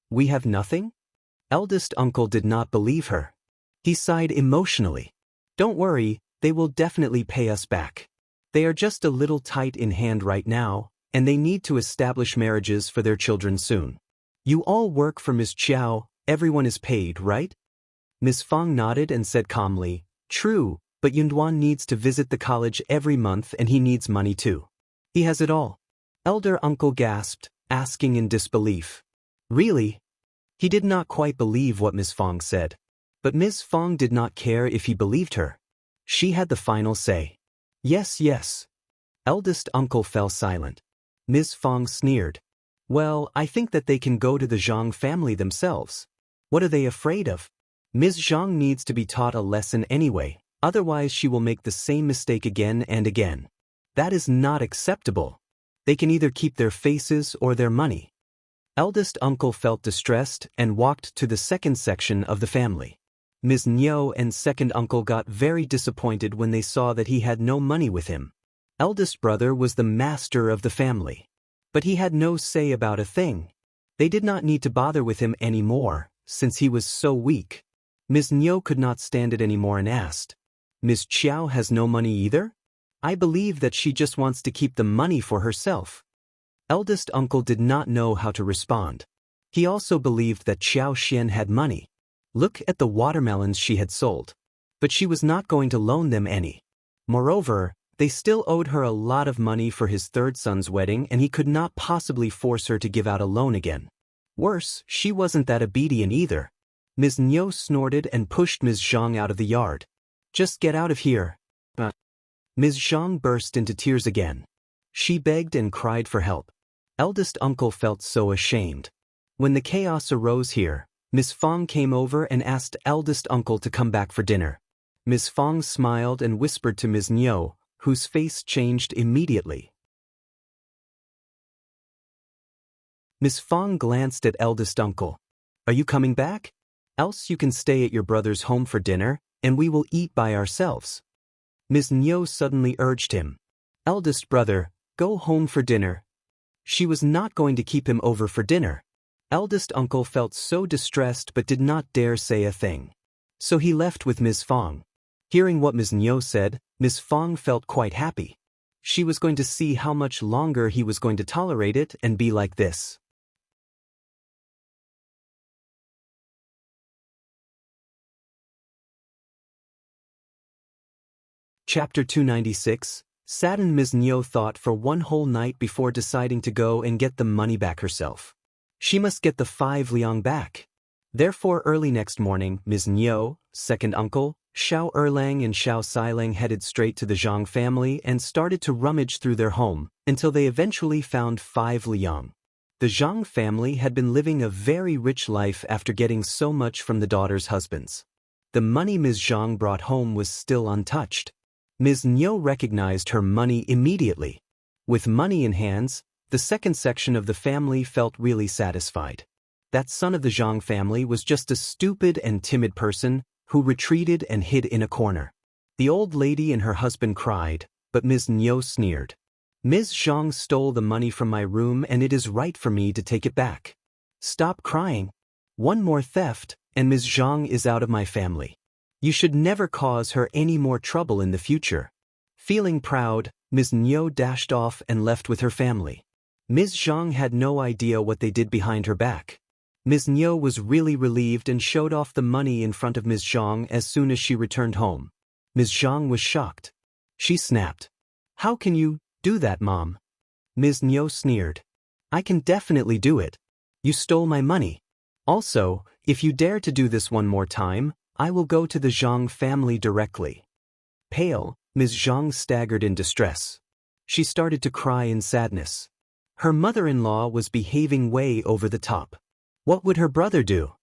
We have nothing? Eldest uncle did not believe her. He sighed emotionally. Don't worry, they will definitely pay us back. They are just a little tight in hand right now, and they need to establish marriages for their children soon. You all work for Ms. Xiao, everyone is paid, right? Ms. Fong nodded and said calmly, True, but Yunduan needs to visit the college every month and he needs money too. He has it all. Elder uncle gasped, asking in disbelief. Really? He did not quite believe what Ms. Fong said. But Ms. Fong did not care if he believed her. She had the final say. Yes, yes. Eldest uncle fell silent. Ms. Fong sneered. Well, I think that they can go to the Zhang family themselves. What are they afraid of? Ms. Zhang needs to be taught a lesson anyway, otherwise she will make the same mistake again and again. That is not acceptable. They can either keep their faces or their money. Eldest uncle felt distressed and walked to the second section of the family. Ms. Niu and second uncle got very disappointed when they saw that he had no money with him. Eldest brother was the master of the family. But he had no say about a thing. They did not need to bother with him anymore, since he was so weak. Ms. Niu could not stand it anymore and asked, Ms. Xiao has no money either? I believe that she just wants to keep the money for herself. Eldest uncle did not know how to respond. He also believed that Xiao Xian had money. Look at the watermelons she had sold. But she was not going to loan them any. Moreover, they still owed her a lot of money for his third son's wedding and he could not possibly force her to give out a loan again. Worse, she wasn't that obedient either. Ms. Niu snorted and pushed Ms. Zhang out of the yard. Just get out of here. Ms. Zhang burst into tears again. She begged and cried for help. Eldest uncle felt so ashamed. When the chaos arose here, Ms. Fong came over and asked eldest uncle to come back for dinner. Ms. Fong smiled and whispered to Ms. Niu, whose face changed immediately. Ms. Fong glanced at eldest uncle. Are you coming back? Else you can stay at your brother's home for dinner, and we will eat by ourselves. Ms. Niu suddenly urged him. Eldest brother, go home for dinner. She was not going to keep him over for dinner. Eldest uncle felt so distressed but did not dare say a thing. So he left with Ms. Fong. Hearing what Ms. Niu said, Ms. Fong felt quite happy. She was going to see how much longer he was going to tolerate it and be like this. Chapter 296. Saddened Ms. Niu thought for one whole night before deciding to go and get the money back herself. She must get the 5 liang back. Therefore early next morning, Ms. Niu, second uncle, Shao Erlang and Shao Xilang headed straight to the Zhang family and started to rummage through their home, until they eventually found 5 liang. The Zhang family had been living a very rich life after getting so much from the daughters' husbands. The money Ms. Zhang brought home was still untouched. Ms. Niu recognized her money immediately. With money in hands, the second section of the family felt really satisfied. That son of the Zhang family was just a stupid and timid person who retreated and hid in a corner. The old lady and her husband cried, but Ms. Niu sneered. Ms. Zhang stole the money from my room and it is right for me to take it back. Stop crying. One more theft, and Ms. Zhang is out of my family. You should never cause her any more trouble in the future. Feeling proud, Ms. Niu dashed off and left with her family. Ms. Zhang had no idea what they did behind her back. Ms. Niu was really relieved and showed off the money in front of Ms. Zhang as soon as she returned home. Ms. Zhang was shocked. She snapped. How can you do that, Mom? Ms. Niu sneered. I can definitely do it. You stole my money. Also, if you dare to do this one more time, I will go to the Zhang family directly. Pale, Ms. Zhang staggered in distress. She started to cry in sadness. Her mother-in-law was behaving way over the top. What would her brother do?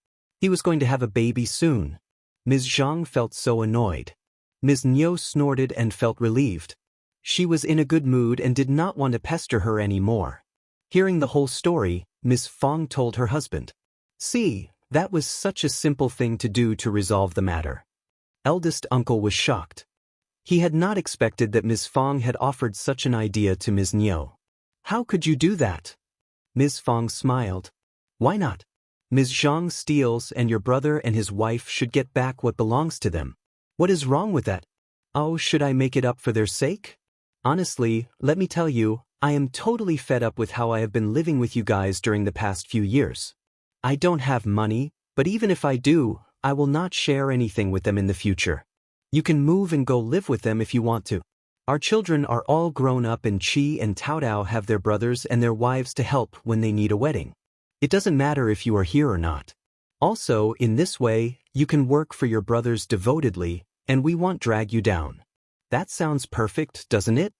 He was going to have a baby soon. Ms. Zhang felt so annoyed. Ms. Niu snorted and felt relieved. She was in a good mood and did not want to pester her anymore. Hearing the whole story, Ms. Fong told her husband. See, that was such a simple thing to do to resolve the matter. Eldest uncle was shocked. He had not expected that Ms. Fong had offered such an idea to Ms. Niu. How could you do that? Ms. Fong smiled. Why not? Ms. Zhang steals and your brother and his wife should get back what belongs to them. What is wrong with that? Oh, should I make it up for their sake? Honestly, let me tell you, I am totally fed up with how I have been living with you guys during the past few years. I don't have money, but even if I do, I will not share anything with them in the future. You can move and go live with them if you want to. Our children are all grown up and Qi and Taodao have their brothers and their wives to help when they need a wedding. It doesn't matter if you are here or not. Also, in this way, you can work for your brothers devotedly, and we won't drag you down. That sounds perfect, doesn't it?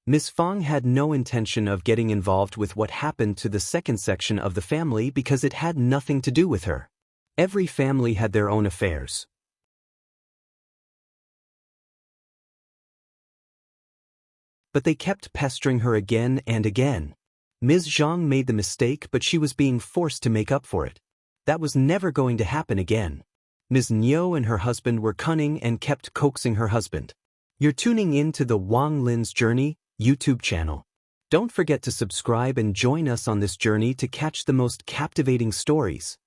Ms. Fong had no intention of getting involved with what happened to the second section of the family because it had nothing to do with her. Every family had their own affairs. But they kept pestering her again and again. Ms. Zhang made the mistake, but she was being forced to make up for it. That was never going to happen again. Ms. Niu and her husband were cunning and kept coaxing her husband. You're tuning in to the Wang Lin's Journey YouTube channel. Don't forget to subscribe and join us on this journey to catch the most captivating stories.